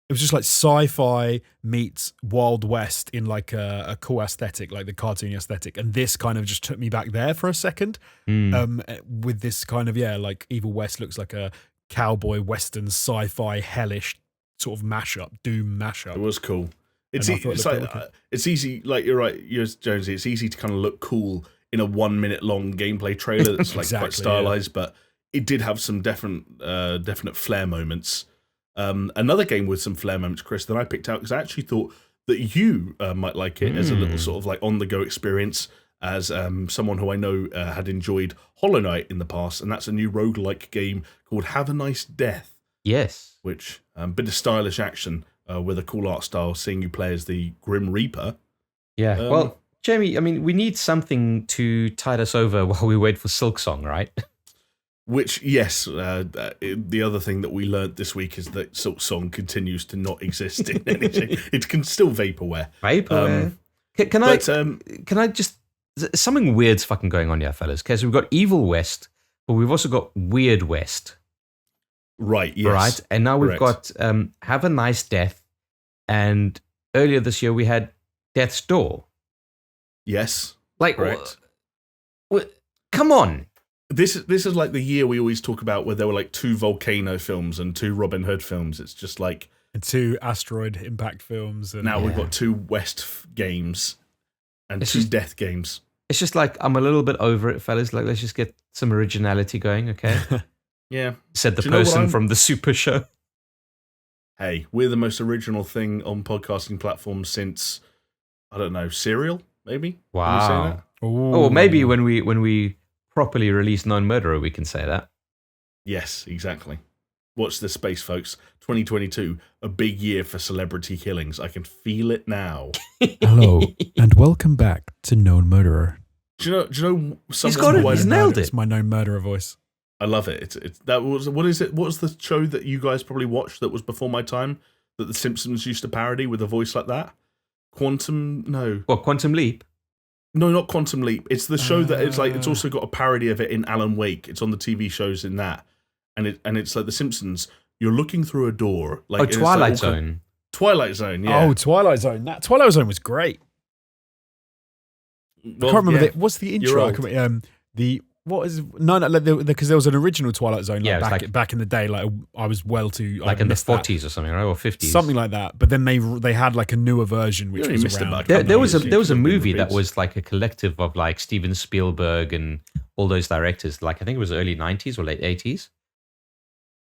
It was just like sci-fi meets Wild West in like a cool aesthetic, like the cartoony aesthetic. And this kind of just took me back there for a second. With this kind of, like Evil West looks like a cowboy western sci-fi hellish sort of mashup, doom mashup. It was cool. It's it's easy, like you're right, Jonesy. It's easy to kind of look cool in a 1 minute long gameplay trailer that's like quite stylized, but it did have some definite flair moments. Another game with some flair moments, Chris, that I picked out because I actually thought that you might like it as a little sort of like on the go experience. As someone who I know had enjoyed Hollow Knight in the past, and that's a new roguelike game called Have a Nice Death. Yes. Which bit of stylish action with a cool art style, seeing you play as the Grim Reaper. Yeah. Well, Jamie, I mean, we need something to tide us over while we wait for Silksong, right? Which, yes, the other thing that we learned this week is that Silksong continues to not exist in anything. It can still vaporware. Vaporware. Can I just... Something weird's fucking going on here, fellas. Okay, so we've got Evil West, but we've also got Weird West. Right, yes. Right, and now we've got Have a Nice Death, and earlier this year we had Death's Door. Yes, like, correct. Come on. This is like the year we always talk about where there were like 2 Volcano films and 2 Robin Hood films. It's just like... And 2 Asteroid Impact films. And now we've got 2 West games and it's 2 just, Death games. It's just like, I'm a little bit over it, fellas. Like, let's just get some originality going, okay? Yeah. Said the person from the SuperShow. Hey, we're the most original thing on podcasting platforms since, I don't know, Serial, maybe? Wow. Can we say that? Oh, maybe when we properly release Known Murderer, we can say that. Yes, exactly. Watch this space, folks. 2022, a big year for celebrity killings. I can feel it now. Hello, and welcome back to Known Murderer. Do you know he's got it. He's nailed it. It's my Known Murderer voice. I love it. It's that was what is it? What was the show that you guys probably watched that was before my time that The Simpsons used to parody with a voice like that? Quantum Leap? No, not Quantum Leap. It's the show that it's like it's also got a parody of it in Alan Wake. It's on the TV shows in that, and it's like The Simpsons. You're looking through a door, like Twilight Zone. Twilight Zone, yeah. Oh, Twilight Zone. That Twilight Zone was great. Well, I can't remember what's the intro. Because there was an original Twilight Zone back in the day. Like I was well too like in the 40s or something, right, or 50s, something like that. But then they had like a newer version which was around. There was a movie that was like a collective of like Steven Spielberg and all those directors. Like I think it was early 90s or late 80s.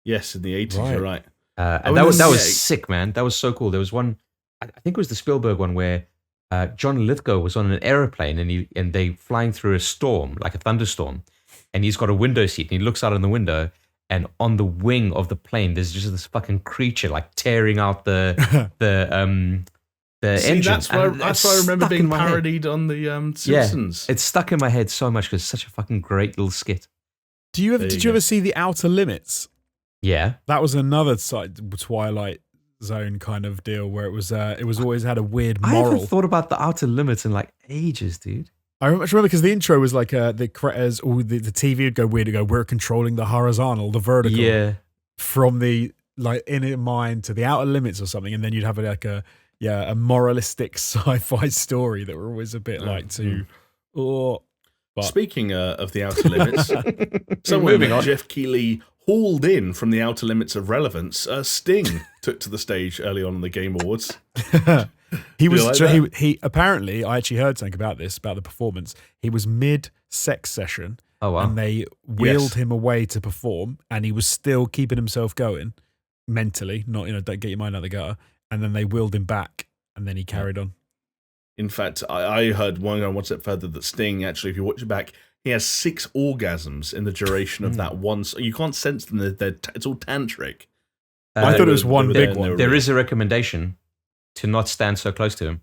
Yes, in the 80s, right. You're right. And that was sick, man. That was so cool. There was one, I think it was the Spielberg one, where John Lithgow was on an aeroplane and they flying through a storm, like a thunderstorm, and he's got a window seat and he looks out on the window, and on the wing of the plane there's just this fucking creature like tearing out the engines. That's why I remember being parodied on the Simpsons. Yeah, it's stuck in my head so much because it's such a fucking great little skit. Did you ever see The Outer Limits? Yeah, that was another Twilight Zone kind of deal where it was always had a weird moral. I haven't thought about The Outer Limits in like ages, dude. I remember because the intro was like the creators or the TV would go weird. Go, we're controlling the horizontal, the vertical, from the like inner mind to the outer limits or something, and then you'd have like a moralistic sci-fi story that were always a bit like too. But speaking of the outer limits, someone Jeff Keighley hauled in from the outer limits of relevance. Sting took to the stage early on in the Game Awards. He apparently, I actually heard something about this, about the performance. He was mid-sex session, and they wheeled him away to perform, and he was still keeping himself going mentally, not don't get your mind out the gutter. And then they wheeled him back, and then he carried on. In fact, I heard one step further that Sting actually, if you watch it back, he has 6 orgasms in the duration of that one. So you can't sense them; it's all tantric. I thought it was one big one. There is a recommendation to not stand so close to him.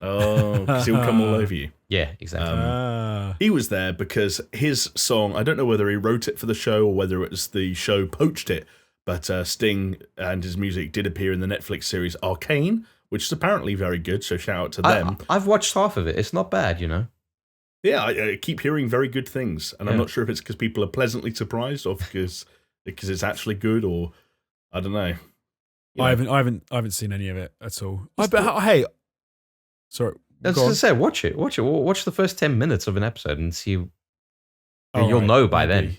Oh, because he'll come all over you. Yeah, exactly. He was there because his song, I don't know whether he wrote it for the show or whether it was the show poached it, but Sting and his music did appear in the Netflix series Arcane, which is apparently very good, so shout out to them. I've watched half of it. It's not bad, you know. Yeah, I keep hearing very good things, and I'm Yeah. not sure if it's because people are pleasantly surprised or because it's actually good, or I don't know. You I know. haven't seen any of it at all. Hey, sorry, I was go going on. to say, watch it. Watch the first 10 minutes of an episode and see. All You'll right, know by maybe. then.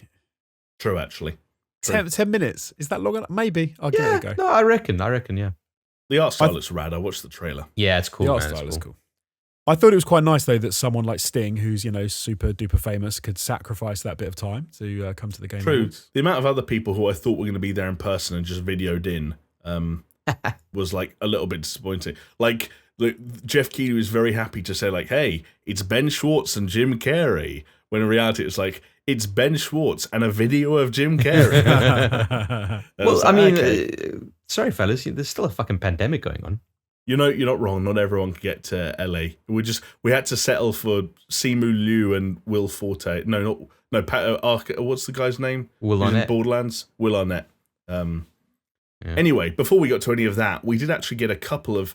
True, actually. True. 10 minutes. Is that long enough? Maybe. I'll give it a go. No, I reckon, yeah. The art style looks rad. I watched the trailer. Yeah, it's cool, The art man. style It's is cool. cool. I thought it was quite nice, though, that someone like Sting, who's, super duper famous, could sacrifice that bit of time to come to the Game True. Awards. The amount of other people who I thought were going to be there in person and just videoed in was like a little bit disappointing. Like Jeff Keighley was very happy to say like, "Hey, it's Ben Schwartz and Jim Carrey," when in reality it's like it's Ben Schwartz and a video of Jim Carrey. Well, I like, mean, okay. sorry, fellas, there's still a fucking pandemic going on. You're not wrong. Not everyone could get to LA. We had to settle for Simu Liu and Will Forte. No, what's the guy's name? Will Who's in Arnett. Borderlands. Will Arnett. Yeah. Anyway, before we got to any of that, we did actually get a couple of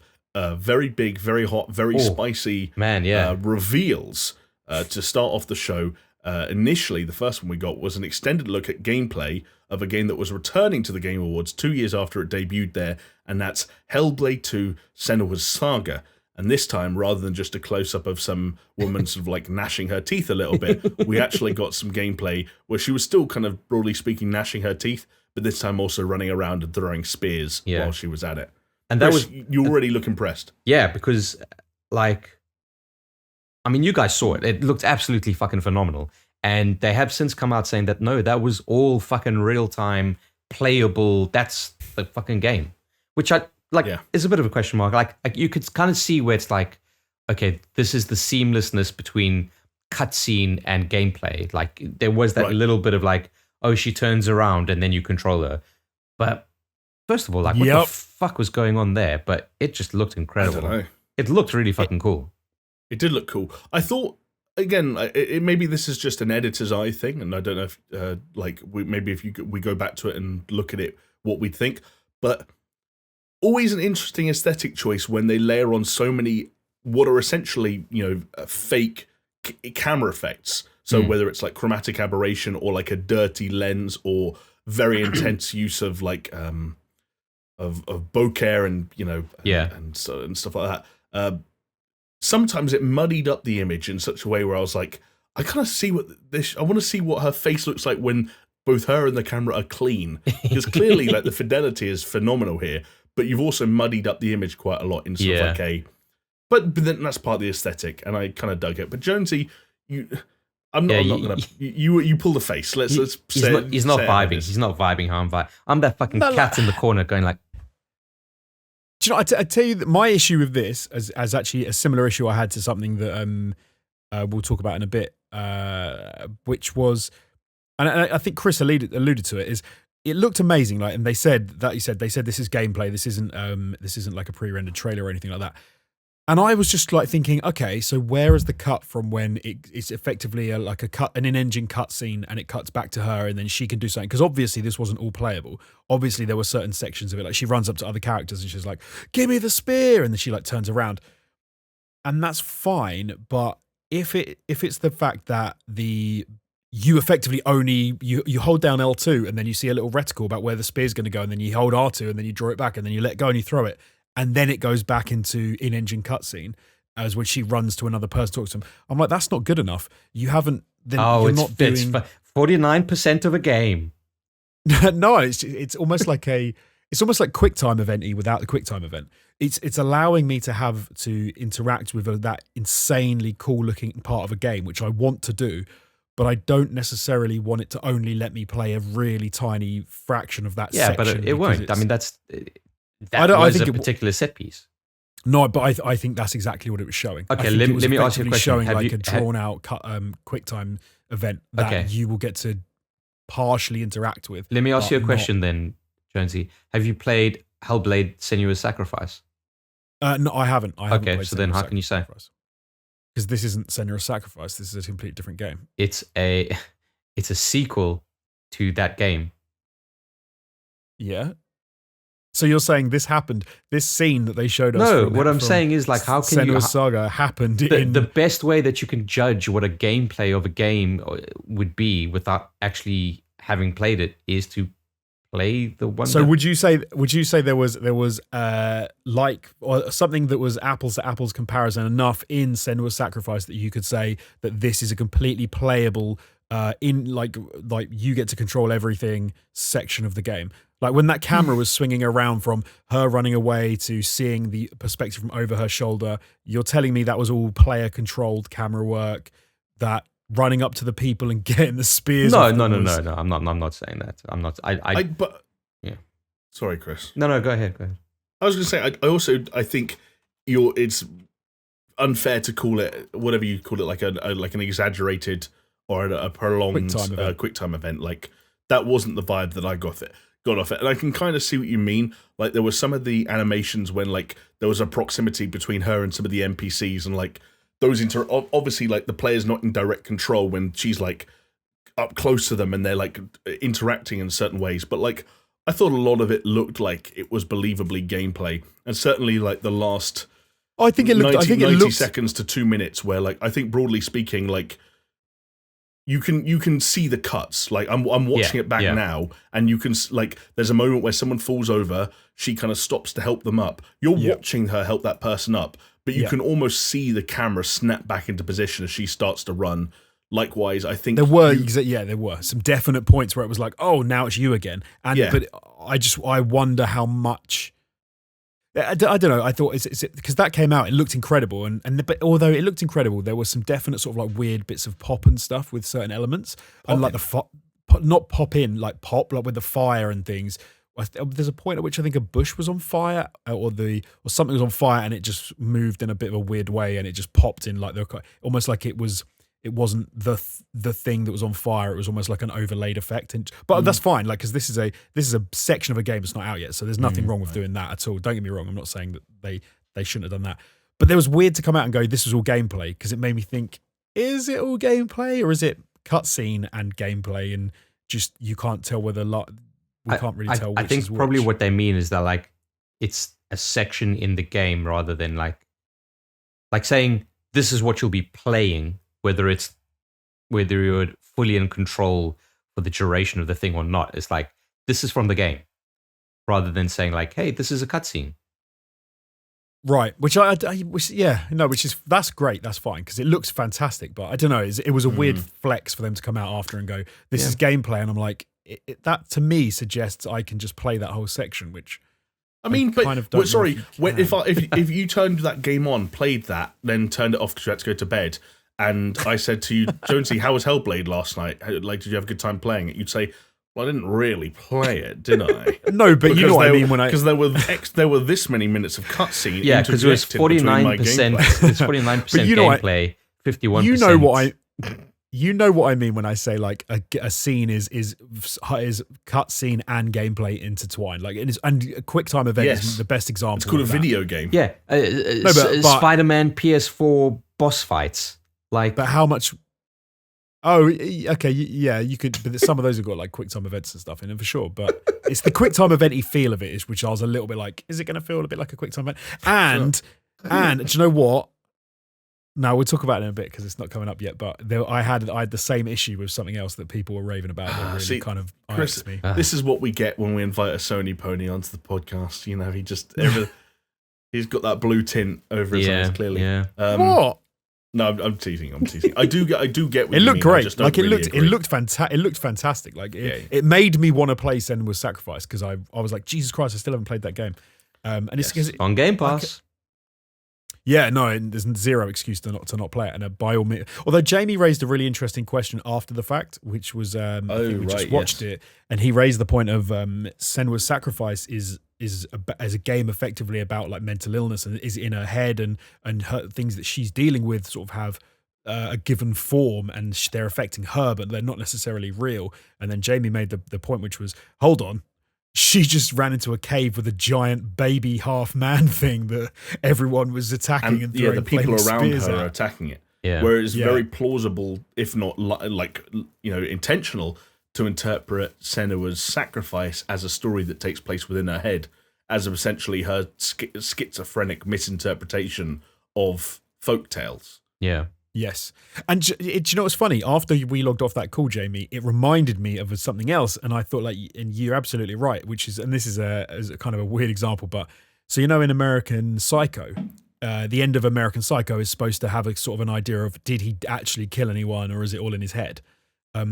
very big, very hot, very spicy reveals to start off the show. Initially, the first one we got was an extended look at gameplay of a game that was returning to the Game Awards 2 years after it debuted there, and that's Hellblade 2: Senua's Saga. And this time, rather than just a close-up of some woman sort of like gnashing her teeth a little bit, we actually got some gameplay where she was still kind of, broadly speaking, gnashing her teeth, but this time also running around and throwing spears while she was at it. And that Chris, was... You already look impressed. Yeah, because, like... I mean, you guys saw it. It looked absolutely fucking phenomenal. And they have since come out saying that, no, that was all fucking real-time, playable, that's the fucking game. Which is a bit of a question mark. Like you could kind of see where it's like, okay, this is the seamlessness between cutscene and gameplay. Like there was that little bit of like, oh, she turns around and then you control her. But first of all, like what the fuck was going on there? But it just looked incredible. I don't know. It looked really fucking cool. It did look cool. I thought, again, maybe this is just an editor's eye thing, and I don't know if, we go back to it and look at it, what we'd think. But always an interesting aesthetic choice when they layer on so many what are essentially, fake camera effects. So whether it's like chromatic aberration or like a dirty lens or very intense use of like of bokeh and stuff like that. Sometimes it muddied up the image in such a way where I was like, I kind of see I want to see what her face looks like when both her and the camera are clean, because clearly like the fidelity is phenomenal here, but you've also muddied up the image quite a lot in sort of like but then that's part of the aesthetic, and I kind of dug it. But Jonesy, I'm not gonna. You pull the face. He's not vibing. He's not vibing how I'm vibing. I'm that fucking cat in the corner going like. Do you know? I tell you that my issue with this, as actually a similar issue I had to something that we'll talk about in a bit, which was, and I think Chris alluded to it, is it looked amazing. Like, and they said this is gameplay. This isn't like a pre-rendered trailer or anything like that. And I was just like thinking, okay, so where is the cut from when it's effectively an in-engine cutscene and it cuts back to her and then she can do something? Because obviously this wasn't all playable. Obviously there were certain sections of it, like she runs up to other characters and she's like, "Give me the spear," and then she like turns around, and that's fine. But if it's the fact that you effectively only you hold down L2 and then you see a little reticle about where the spear's going to go, and then you hold R2 and then you draw it back and then you let go and you throw it. And then it goes back into in-engine cutscene as when she runs to another person, talks to them. I'm like, that's not good enough. You haven't. Then you're not doing. It's 49% of a game. No, it's almost like QuickTime event-y without the QuickTime event. It's allowing me to have to interact with that insanely cool-looking part of a game, which I want to do, but I don't necessarily want it to only let me play a really tiny fraction of that section. Yeah, but it won't. I mean, that's. I think a particular set piece. No, but I think that's exactly what it was showing. Okay, let me ask you a question. Showing like a drawn-out QuickTime event that you will get to partially interact with. Let me ask you a question then, Jonesy. Have you played Hellblade: Senua's Sacrifice? No, I haven't. Okay, so then how can you say? Because this isn't Senua's Sacrifice. This is a completely different game. It's a sequel to that game. Yeah. So you're saying this happened? This scene that they showed us? No, what I'm saying is like, how can Senua's Saga happened the best way that you can judge what a gameplay of a game would be without actually having played it is to play the one. So would you say there was like or something that was apples to apples comparison enough in Senua's Sacrifice that you could say that this is a completely playable in like you get to control everything section of the game? Like when that camera was swinging around from her running away to seeing the perspective from over her shoulder, you're telling me that was all player controlled camera work, that running up to the people and getting the spears. No. I'm not saying that. I'm not. Yeah. Sorry, Chris. No. Go ahead. I was going to say. I think it's unfair to call it whatever you call it, like an exaggerated or a prolonged QuickTime event. Like that wasn't the vibe that I got off it, and I can kind of see what you mean. Like there were some of the animations when like there was a proximity between her and some of the NPCs, and like those obviously like the player's not in direct control when she's like up close to them and they're like interacting in certain ways. But like I thought a lot of it looked like it was believably gameplay, and certainly like the last. I think it looked. 90 seconds to 2 minutes, where like I think broadly speaking, like. You can see the cuts. Like I'm watching it back now, and you can like there's a moment where someone falls over. She kind of stops to help them up. You're watching her help that person up, but you can almost see the camera snap back into position as she starts to run. Likewise, I think there were some definite points where it was like, oh, now it's you again. But I wonder how much. I don't know. I thought it's because that came out. It looked incredible, but although it looked incredible, there was some definite sort of like weird bits of pop and stuff with certain elements, and like not pop in like pop like with the fire and things. There's a point at which I think a bush was on fire or something was on fire, and it just moved in a bit of a weird way, and it just popped in like almost like it wasn't the thing that was on fire. It was almost like an overlaid effect. But that's fine, like because this is a section of a game that's not out yet, so there's nothing wrong with doing that at all. Don't get me wrong. I'm not saying that they shouldn't have done that. But there was weird to come out and go, this was all gameplay, because it made me think, is it all gameplay or is it cutscene and gameplay, and just you can't tell whether we can't really tell. I think probably what they mean is that like it's a section in the game rather than like saying this is what you'll be playing. Whether you're fully in control for the duration of the thing or not, it's like this is from the game, rather than saying like, "Hey, this is a cutscene." Right, which that's great, that's fine because it looks fantastic. But I don't know, it was a weird flex for them to come out after and go, "This is gameplay," and I'm like, that to me suggests I can just play that whole section, which. I mean, if you turned that game on, played that, then turned it off because you had to go to bed. And I said to you, Jonesy, how was Hellblade last night? Like, did you have a good time playing it? You'd say, well, I didn't really play it, did I? No, but you know what I mean because there were this many minutes of cutscene. Yeah, because it was 49%. It's 49% gameplay, 51%. You know what I mean when I say like a scene is cutscene and gameplay intertwined. Like and a QuickTime event is the best example. It's called a video game. Yeah, Spider-Man PS4 boss fights. Like, but how much? Oh, okay, yeah, you could. But some of those have got like QuickTime events and stuff in them for sure. But it's the QuickTime event-y feel of it, which I was a little bit like, is it going to feel a bit like a QuickTime event? And do you know what? No, we'll talk about it in a bit because it's not coming up yet. But I had the same issue with something else that people were raving about. That really kind of irks me. This is what we get when we invite a Sony pony onto the podcast. You know, he's got that blue tint over his eyes clearly. Yeah. What? No, I'm teasing. I do get. What it you looked mean. great. Like it looked fantastic. It looked fantastic. Like it made me want to play Senua's Sacrifice because I was like, Jesus Christ, I still haven't played that game. And it's on Game Pass. There's zero excuse to not play it. And by all means, although Jamie raised a really interesting question after the fact, which was I think we just watched it, and he raised the point of Senua's Sacrifice is as a game effectively about like mental illness and is in her head and her things that she's dealing with sort of have a given form and they're affecting her, but they're not necessarily real. And then Jamie made the point, which was, hold on. She just ran into a cave with a giant baby half man thing that everyone was attacking and throwing the people around her are at. attacking it. Yeah. Where it's very plausible, if not intentional, to interpret Senua's Sacrifice as a story that takes place within her head. as essentially her schizophrenic misinterpretation of folk tales. Yeah. Yes. And do you know what's funny? After we logged off that call, Jamie, it reminded me of something else. And I thought, like, and you're absolutely right, which is, and this is a kind of a weird example, but so, you know, in American Psycho, the end of American Psycho is supposed to have a sort of an idea of, did he actually kill anyone, or is it all in his head?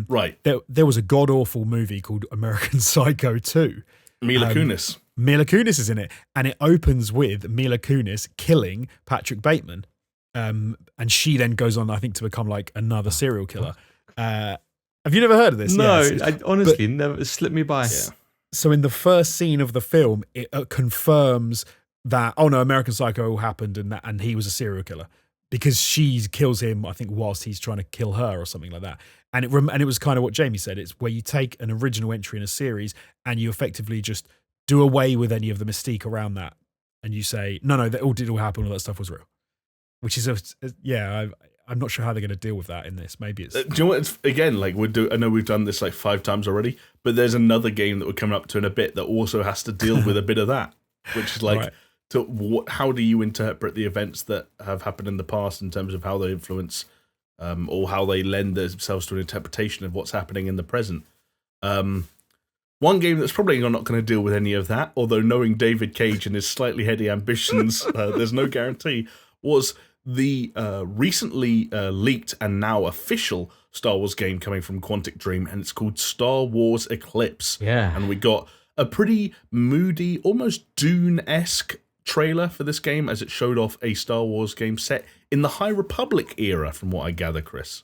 Right. There was a god-awful movie called American Psycho 2. Mila Kunis. Mila Kunis is in it. And it opens with Mila Kunis killing Patrick Bateman. And she then goes on, I think, to become like another serial killer. Have you never heard of this? No, Yes. I honestly never slipped me by. Yeah. So in the first scene of the film, it confirms that, oh no, American Psycho happened and he was a serial killer, because she kills him, I think, whilst he's trying to kill her or something like that. And it was kind of what Jamie said. It's where you take an original entry in a series and you effectively just do away with any of the mystique around that, and you say, no, that all did happen, all that stuff was real. Which is I'm not sure how they're going to deal with that in this. Maybe it's. Do you know what? It's, again, like I know we've done this like 5 times already, but there's another game that we're coming up to in a bit that also has to deal with a bit of that, which is like, right. How do you interpret the events that have happened in the past in terms of how they influence, or how they lend themselves to an interpretation of what's happening in the present. One game that's probably not going to deal with any of that, although knowing David Cage and his slightly heady ambitions, there's no guarantee, was the recently leaked and now official Star Wars game coming from Quantic Dream, and it's called Star Wars Eclipse. Yeah. And we got a pretty moody, almost Dune-esque trailer for this game as it showed off a Star Wars game set in the High Republic era, from what I gather, Chris.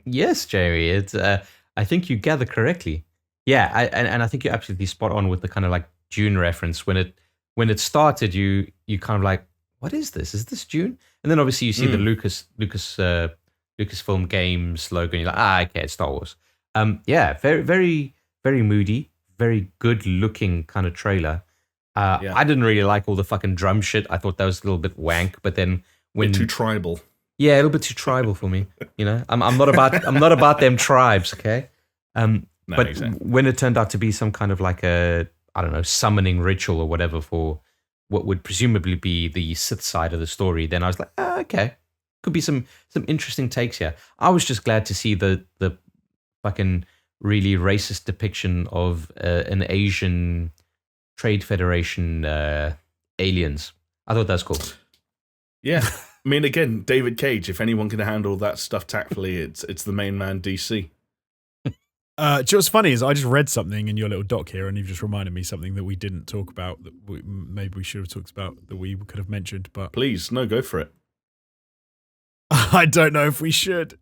Yes, Jerry. It's I think you gather correctly. Yeah, and I think you're absolutely spot on with the kind of like Dune reference. When it started, you kind of like, what is this? Is this Dune? And then obviously you see the Lucasfilm Games logo, and you're like, okay, it's Star Wars. Yeah, very, very, very moody, very good looking kind of trailer. I didn't really like all the fucking drum shit. I thought that was a little bit wank, but then when too tribal. Yeah, a little bit too tribal for me. You know, I'm not about them tribes, okay? No, but exactly. When it turned out to be some kind of like a, I don't know, summoning ritual or whatever for what would presumably be the Sith side of the story, then I was like, okay, could be some interesting takes here. I was just glad to see the fucking really racist depiction of an Asian Trade Federation aliens. I thought that was cool. Yeah. I mean, again, David Cage, if anyone can handle that stuff tactfully, it's the main man, DC. What's funny is I just read something in your little doc here, and you've just reminded me something that we didn't talk about that maybe we should have talked about, that we could have mentioned. But Please, no, go for it. I don't know if we should.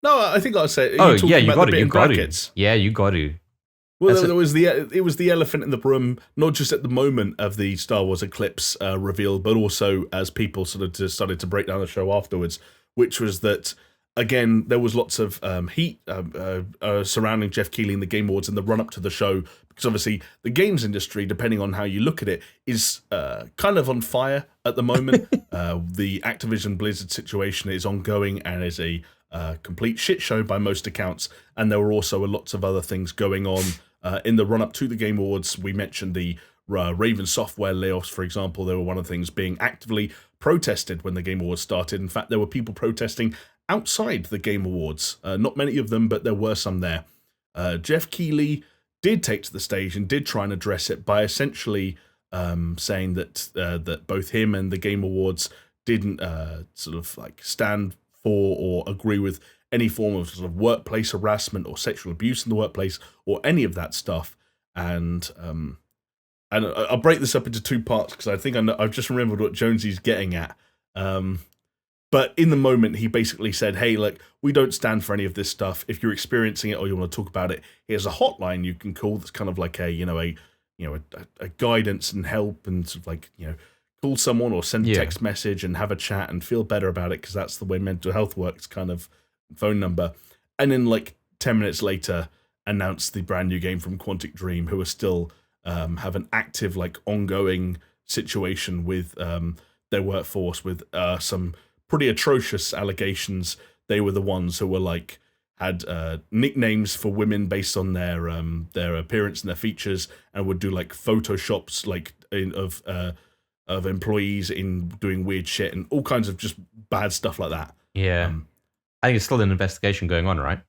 No, I think I'll say. Oh yeah, you got to. Yeah, you got to. Well, it was the elephant in the room, not just at the moment of the Star Wars Eclipse reveal, but also as people sort of decided to break down the show afterwards, which was that, again, there was lots of heat surrounding Jeff Keighley and the Game Awards in the run-up to the show, because obviously the games industry, depending on how you look at it, is kind of on fire at the moment. The Activision Blizzard situation is ongoing and is a complete shit show by most accounts, and there were also lots of other things going on in the run-up to the Game Awards. We mentioned the Raven Software layoffs, for example. They were one of the things being actively protested when the Game Awards started. In fact, there were people protesting outside the Game Awards. Not many of them, but there were some there. Jeff Keighley did take to the stage and did try and address it by essentially saying that both him and the Game Awards didn't sort of like stand for or agree with any form of sort of workplace harassment or sexual abuse in the workplace or any of that stuff. And I'll break this up into 2 parts because I think I've just remembered what Jonesy's getting at. But in the moment, he basically said, hey, look, we don't stand for any of this stuff. If you're experiencing it or you want to talk about it, here's a hotline you can call that's kind of like a guidance and help, and sort of like, call someone or send a text message and have a chat and feel better about it, because that's the way mental health works, kind of phone number. And then like 10 minutes later, announce the brand new game from Quantic Dream, who are still have an active, like, ongoing situation with their workforce with some pretty atrocious allegations. They were the ones who were like had nicknames for women based on their appearance and their features, and would do like photoshops of employees in doing weird shit and all kinds of just bad stuff like that. Yeah. I think it's still an investigation going on, right?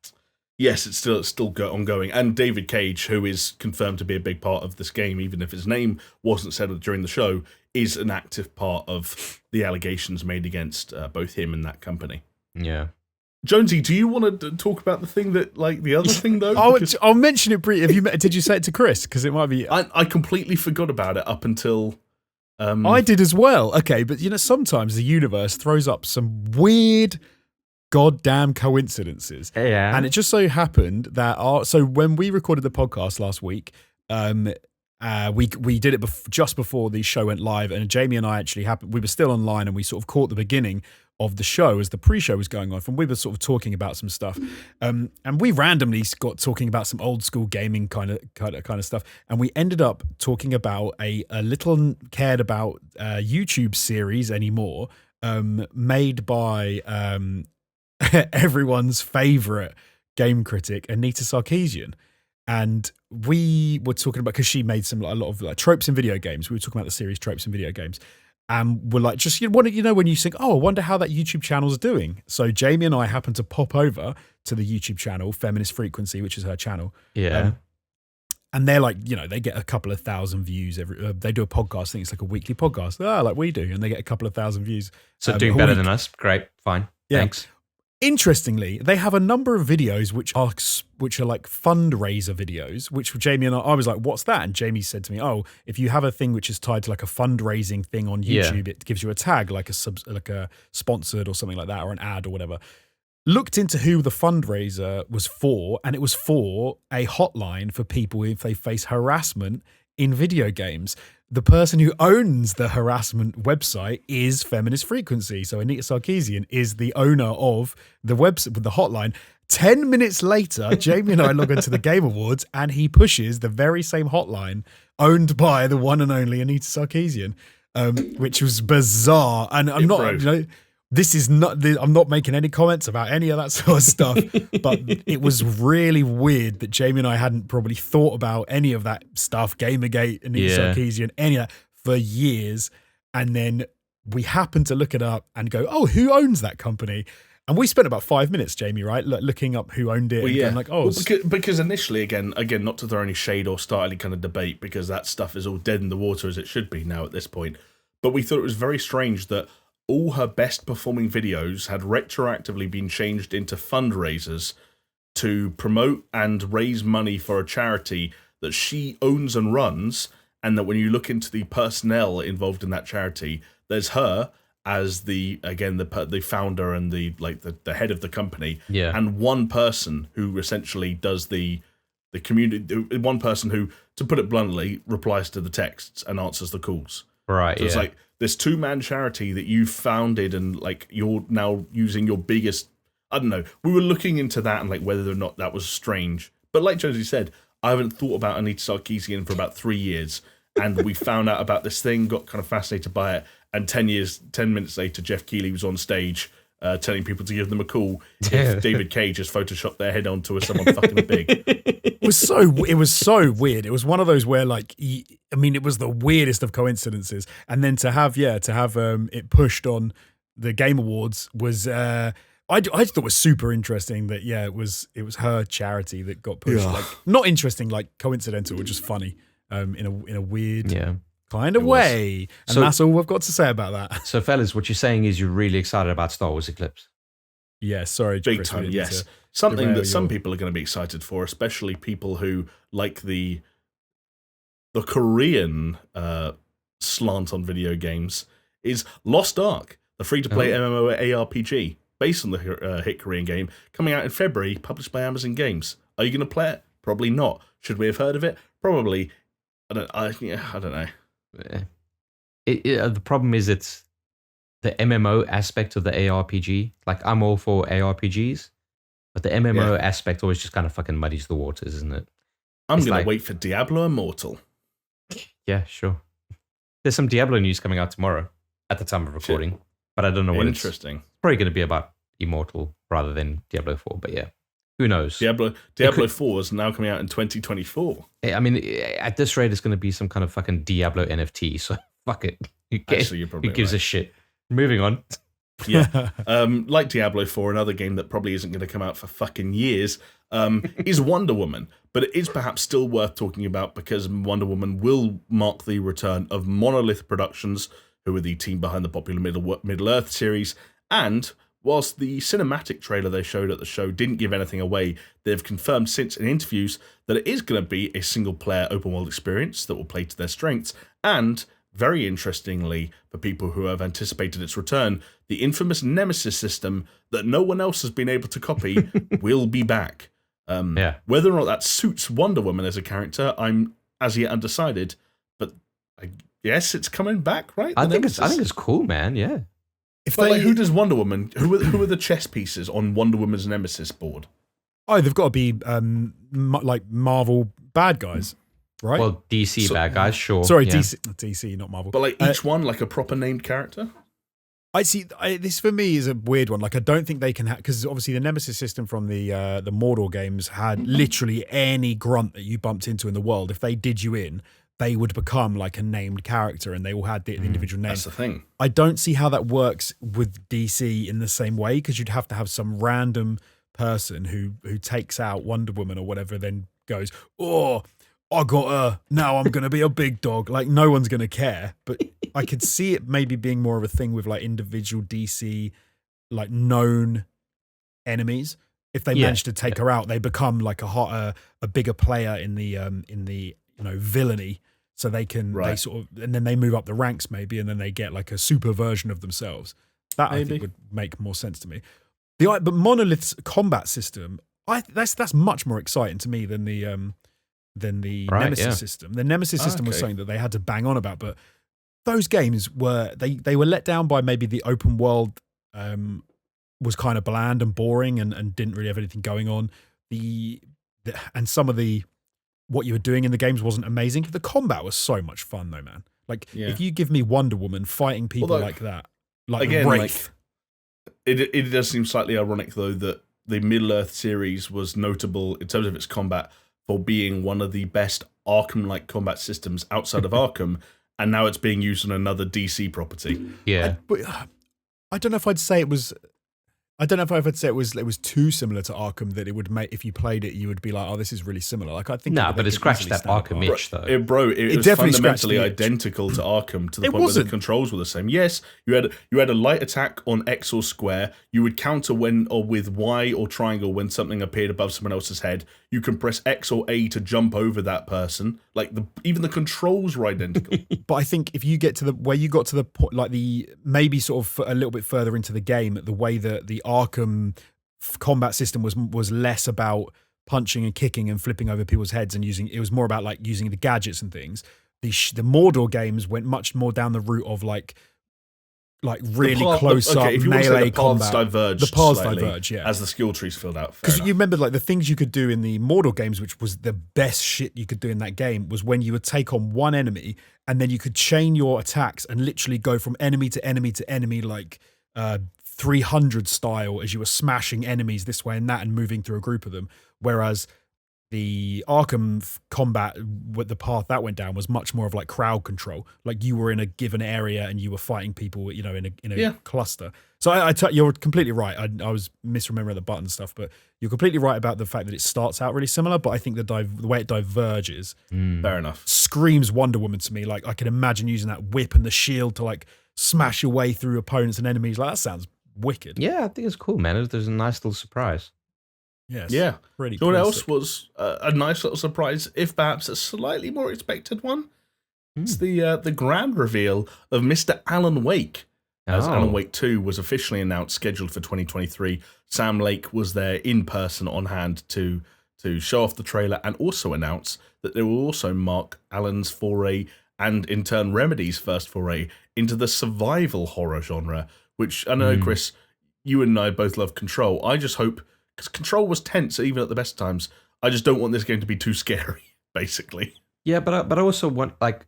Yes, it's still ongoing. And David Cage, who is confirmed to be a big part of this game, even if his name wasn't said during the show, is an active part of the allegations made against both him and that company. Yeah. Jonesy, do you want to talk about the thing that, like, the other thing though? I'll mention it briefly. Did you say it to Chris? Because it might be. I completely forgot about it up until. I did as well. Okay, but sometimes the universe throws up some weird, goddamn coincidences. Yeah. And it just so happened that so when we recorded the podcast last week, we did it just before the show went live, and Jamie and I actually we were still online, and we sort of caught the beginning of the show as the pre-show was going on, and we were sort of talking about some stuff, and we randomly got talking about some old school gaming kind of stuff, and we ended up talking about a little cared about YouTube series anymore, made by everyone's favorite game critic Anita Sarkeesian. And we were talking about, because she made a lot of like tropes in video games. We were talking about the series Tropes in Video Games. And we're like, just, when you think, I wonder how that YouTube channel's doing. So Jamie and I happened to pop over to the YouTube channel, Feminist Frequency, which is her channel. Yeah. And they're like, they get a couple of thousand views they do a podcast. I think it's like a weekly podcast, like we do. And they get a couple of thousand views. So doing better than us. Great. Fine. Yeah. Thanks. Interestingly, they have a number of videos which are like fundraiser videos, which Jamie and I was like, what's that? And Jamie said to me, if you have a thing which is tied to like a fundraising thing on YouTube, it gives you a tag, like a sponsored or something like that, or an ad or whatever. Looked into who the fundraiser was for, and it was for a hotline for people if they face harassment in video games. The person who owns the harassment website is Feminist Frequency. So Anita Sarkeesian is the owner of the website with the hotline. 10 minutes later, Jamie and I log into the Game Awards, and he pushes the very same hotline owned by the one and only Anita Sarkeesian, which was bizarre. And I'm not making any comments about any of that sort of stuff, but it was really weird that Jamie and I hadn't probably thought about any of that stuff, Gamergate, Anita Sarkeesian, any of that for years. And then we happened to look it up and go, who owns that company? And we spent about 5 minutes, Jamie, right, looking up who owned it. And going because initially, again, not to throw any shade or start any kind of debate, because that stuff is all dead in the water as it should be now at this point. But we thought it was very strange that all her best performing videos had retroactively been changed into fundraisers to promote and raise money for a charity that she owns and runs, and that when you look into the personnel involved in that charity, there's her as the founder and the head of the company, and one person who essentially does the community, one person who, to put it bluntly, replies to the texts and answers the calls. Right. So it's like this 2-man charity that you founded, and like you're now using your biggest. I don't know. We were looking into that and like whether or not that was strange. But like Josie said, I haven't thought about Anita Sarkeesian for about 3 years, and we found out about this thing, got kind of fascinated by it, and 10 minutes later, Jeff Keighley was on stage telling people to give them a call if David Cage has photoshopped their head onto someone fucking big. It was so weird. It was one of those where it was the weirdest of coincidences. And then to have it pushed on the Game Awards was I thought it was super interesting that it was her charity that got pushed. Like, not interesting, like coincidental, or just funny in a weird kind of way. And that's all I've got to say about that. So, fellas, what you're saying is you're really excited about Star Wars Eclipse. Yeah, sorry, big Chris, time. Yes, something that some people are going to be excited for, especially people who like the Korean slant on video games, is Lost Ark, the free-to-play MMORPG based on the hit Korean game, coming out in February, published by Amazon Games. Are you going to play it? Probably not. Should we have heard of it? Probably. I don't know. The problem is it's the MMO aspect of the ARPG. Like, I'm all for ARPGs, but the MMO aspect always just kind of fucking muddies the waters, isn't it? I'm going to wait for Diablo Immortal. Yeah, sure. There's some Diablo news coming out tomorrow at the time of recording, but I don't know what Interesting. It's probably going to be about Immortal rather than Diablo 4, but yeah. Who knows? Diablo 4 is now coming out in 2024. I mean, at this rate, it's going to be some kind of fucking Diablo NFT. So fuck it. Actually, you're probably who gives right. a shit? Moving on. Yeah. Like Diablo 4, another game that probably isn't going to come out for fucking years, is Wonder Woman. But it is perhaps still worth talking about because Wonder Woman will mark the return of Monolith Productions, who are the team behind the popular Middle-earth series. And whilst the cinematic trailer they showed at the show didn't give anything away, they've confirmed since in interviews that it is going to be a single-player open-world experience that will play to their strengths. And very interestingly, for people who have anticipated its return, the infamous Nemesis system that no one else has been able to copy will be back. Whether or not that suits Wonder Woman as a character, I'm as yet undecided. But I guess it's coming back, right? I think it's cool, man. Yeah. Who does Wonder Woman? Who are the chess pieces on Wonder Woman's Nemesis board? Oh, they've got to be like Marvel bad guys. Right. Well, DC bad guys, sure. Sorry, yeah. DC, not Marvel. But like each one, like a proper named character. I see. This for me is a weird one. Like I don't think they can because obviously the Nemesis system from the Mordor games had literally any grunt that you bumped into in the world. If they did you in, they would become like a named character, and they all had the individual names. That's the thing. I don't see how that works with DC in the same way because you'd have to have some random person who takes out Wonder Woman or whatever, then goes, oh, I got her. Now I'm going to be a big dog. Like, no one's going to care. But I could see it maybe being more of a thing with, like, individual DC, like, known enemies. If they manage to take her out, they become, like, a bigger player in the villainy. So they can, they sort of, and then they move up the ranks maybe, and then they get, like, a super version of themselves. That, I think, would make more sense to me. But Monolith's combat system, that's much more exciting to me than the Nemesis system. The Nemesis system was something that they had to bang on about, but those games were they were let down by maybe the open world was kind of bland and boring and didn't really have anything going on. And some of the what you were doing in the games wasn't amazing. The combat was so much fun though, man. Like if you give me Wonder Woman fighting people like that, like again, Wraith. It does seem slightly ironic though that the Middle-earth series was notable in terms of its combat for being one of the best Arkham-like combat systems outside of Arkham, and now it's being used on another DC property. Yeah, I don't know if I'd say it was. I don't know if I'd say it was too similar to Arkham that it would make if you played it you would be like, oh, this is really similar. Like I think but it scratched that Arkham itch though. It was definitely fundamentally identical to Arkham to the point where the controls were the same. Yes, you had a light attack on X or square. You would counter when or with Y or triangle when something appeared above someone else's head. You can press X or A to jump over that person. Like even the controls were identical. But I think if you get to where you got to the point, like maybe sort of a little bit further into the game, the way that the Arkham combat system was less about punching and kicking and flipping over people's heads and it was more about like using the gadgets and things. The Mordor games went much more down the route of like really close up melee combat. The paths diverge, yeah. As the skill trees filled out. Because you remember like the things you could do in the Mordor games, which was the best shit you could do in that game, was when you would take on one enemy and then you could chain your attacks and literally go from enemy to enemy to enemy like 300 style as you were smashing enemies this way and that and moving through a group of them. Whereas the Arkham combat, with the path that went down was much more of like crowd control. Like you were in a given area and you were fighting people, in a cluster. So you're completely right. I was misremembering the button stuff, but you're completely right about the fact that it starts out really similar. But I think the way it diverges, fair enough, screams Wonder Woman to me. Like I can imagine using that whip and the shield to like smash your way through opponents and enemies. Like that sounds wicked. Yeah, I think it's cool, man. There's a nice little surprise. Yes. Yeah. Really. You know what else was a nice little surprise, if perhaps a slightly more expected one? It's the grand reveal of Mr. Alan Wake. As Alan Wake 2 was officially announced, scheduled for 2023. Sam Lake was there in person on hand to show off the trailer and also announce that they will also mark Alan's foray and in turn Remedy's first foray into the survival horror genre, which I know, Chris, you and I both love Control. I just hope, because Control was tense even at the best times, I just don't want this game to be too scary, basically. Yeah, but I also want, like,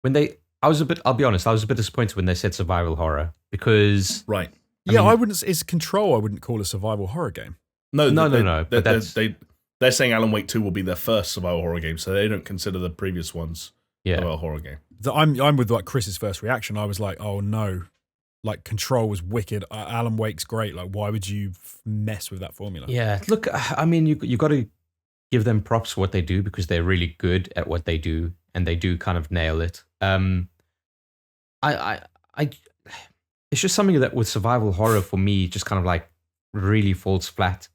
I'll be honest, I was a bit disappointed when they said survival horror, because... Right. I wouldn't call a survival horror game. No. But they're saying Alan Wake 2 will be their first survival horror game, so they don't consider the previous ones survival horror game. I'm with like Chris's first reaction. I was like, oh no, like Control was wicked. Alan Wake's great. Like, why would you mess with that formula? Yeah, look, I mean, you got to give them props for what they do because they're really good at what they do, and they do kind of nail it. It's just something that with survival horror for me just kind of like really falls flat,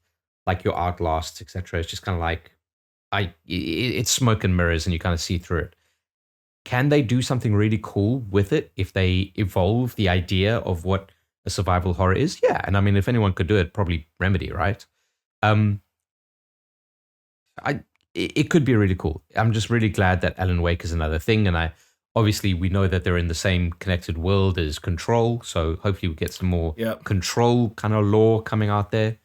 like your Outlasts, etc. It's just kind of like it's smoke and mirrors, and you kind of see through it. Can they do something really cool with it if they evolve the idea of what a survival horror is? Yeah, and I mean, if anyone could do it, probably Remedy, right? It could be really cool. I'm just really glad that Alan Wake is another thing, and obviously we know that they're in the same connected world as Control, so hopefully we get some more Control kind of lore coming out there.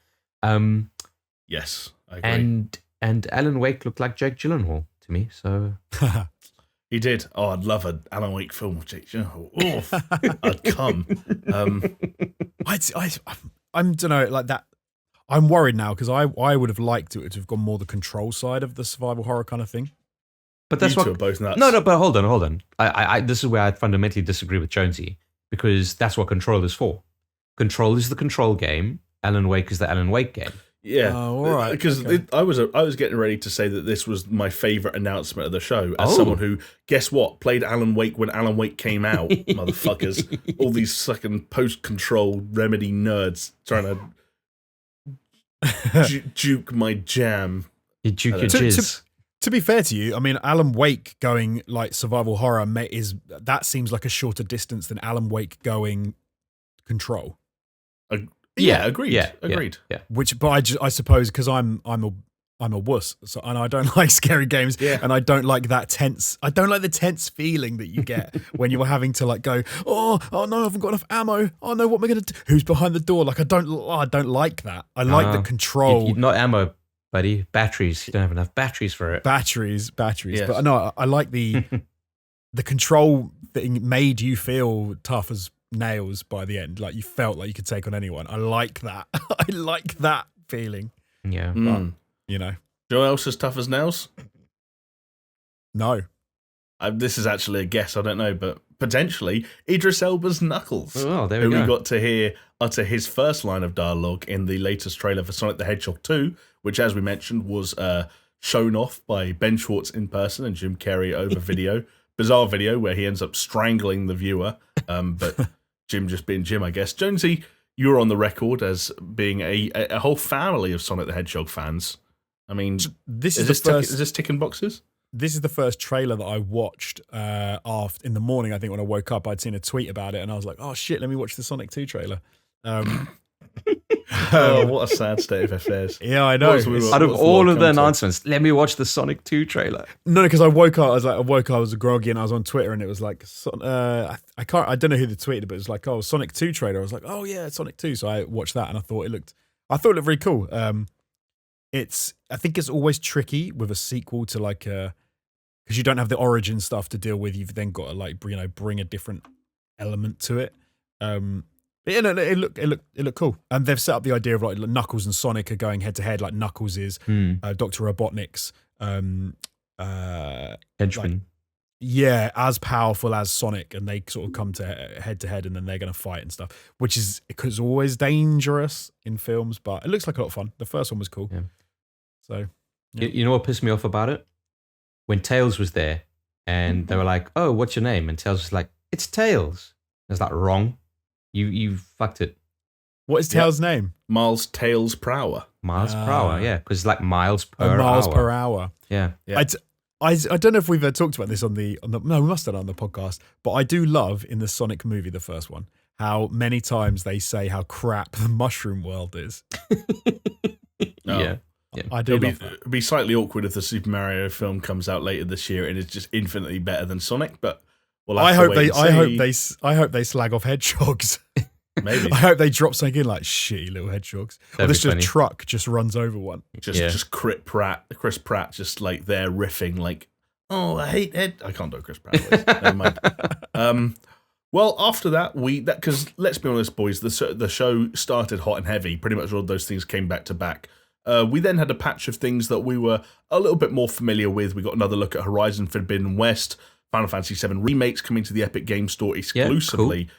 Yes, I agree. And Alan Wake looked like Jake Gyllenhaal to me, so he did. Oh, I'd love an Alan Wake film with Jake Gyllenhaal. Oh, I'd come. I don't know, like that. I'm worried now because I would have liked it to have gone more the Control side of the survival horror kind of thing. But that's what. Two are both nuts. No, but hold on. I this is where I fundamentally disagree with Jonesy because that's what Control is for. Control is the Control game. Alan Wake is the Alan Wake game. Yeah, all right. Because I was getting ready to say that this was my favorite announcement of the show as someone who, guess what, played Alan Wake when Alan Wake came out, motherfuckers. All these fucking post-Control Remedy nerds trying to juke my jam. You juke your jizz. To be fair to you, I mean, Alan Wake going like survival horror that seems like a shorter distance than Alan Wake going Control. Yeah, agreed. Yeah. But I suppose because I'm a wuss, so and I don't like scary games, and I don't like that tense. I don't like the tense feeling that you get when you're having to like go, oh no, I haven't got enough ammo. Oh no, what am I going to do? Who's behind the door? Like I don't like that. I like the Control. Not ammo, buddy. Batteries. You don't have enough batteries for it. Batteries. Yes. But no, I like the Control thing made you feel tough as nails by the end. Like you felt like you could take on anyone. I like that. I like that feeling. Yeah. But, you know. Do you know what else is tough as nails? No. This is actually a guess. I don't know, but potentially Idris Elba's Knuckles. Oh, there we go. Who we got to hear utter his first line of dialogue in the latest trailer for Sonic the Hedgehog 2, which, as we mentioned, was shown off by Ben Schwartz in person and Jim Carrey over video. Bizarre video where he ends up strangling the viewer, but Jim just being Jim, I guess. Jonesy, you're on the record as being a whole family of Sonic the Hedgehog fans. I mean, is this ticking boxes? This is the first trailer that I watched after in the morning. I think when I woke up, I'd seen a tweet about it, and I was like, "Oh shit, let me watch the Sonic 2 trailer." Oh, what a sad state of affairs! Yeah, I know. Out of all of the announcements, let me watch the Sonic 2 trailer. No, because I woke up. I was groggy, and I was on Twitter, and it was like, I don't know who the tweeted, but it was like, "Oh, Sonic 2 trailer." I was like, "Oh yeah, Sonic 2." So I watched that, and I thought it looked really cool. I think it's always tricky with a sequel to like because you don't have the origin stuff to deal with. You've then got to like bring a different element to it. It looked cool, and they've set up the idea of like Knuckles and Sonic are going head to head. Like Knuckles is Dr. Robotnik's henchman. As powerful as Sonic, and they sort of come to head, and then they're going to fight and stuff, which is always dangerous in films, but it looks like a lot of fun. The first one was cool. Yeah. So, you know what pissed me off about it? When Tails was there, and they were like, "Oh, what's your name?" and Tails was like, "It's Tails." I was like, "Wrong. You fucked it." What is Tails' name? Miles Tails per hour. Miles per hour, yeah, because it's like miles per hour. Miles per hour. Yeah. I don't know if we've talked about this on the no, we must have done on the podcast, but I do love in the Sonic movie, the first one, how many times they say how crap the mushroom world is. Yeah. I do love that. It'd be slightly awkward if the Super Mario film comes out later this year and it's just infinitely better than Sonic, but I hope they slag off hedgehogs. Maybe. I hope they drop something in like shitty little hedgehogs. Or this just truck just runs over one. Just Chris Pratt just like there riffing like, "Oh, I hate it." I can't do a Chris Pratt voice. Never mind. Well, after that, because let's be honest, boys, the show started hot and heavy. Pretty much all of those things came back to back. We then had a patch of things that we were a little bit more familiar with. We got another look at Horizon Forbidden West, Final Fantasy VII Remakes coming to the Epic Game Store exclusively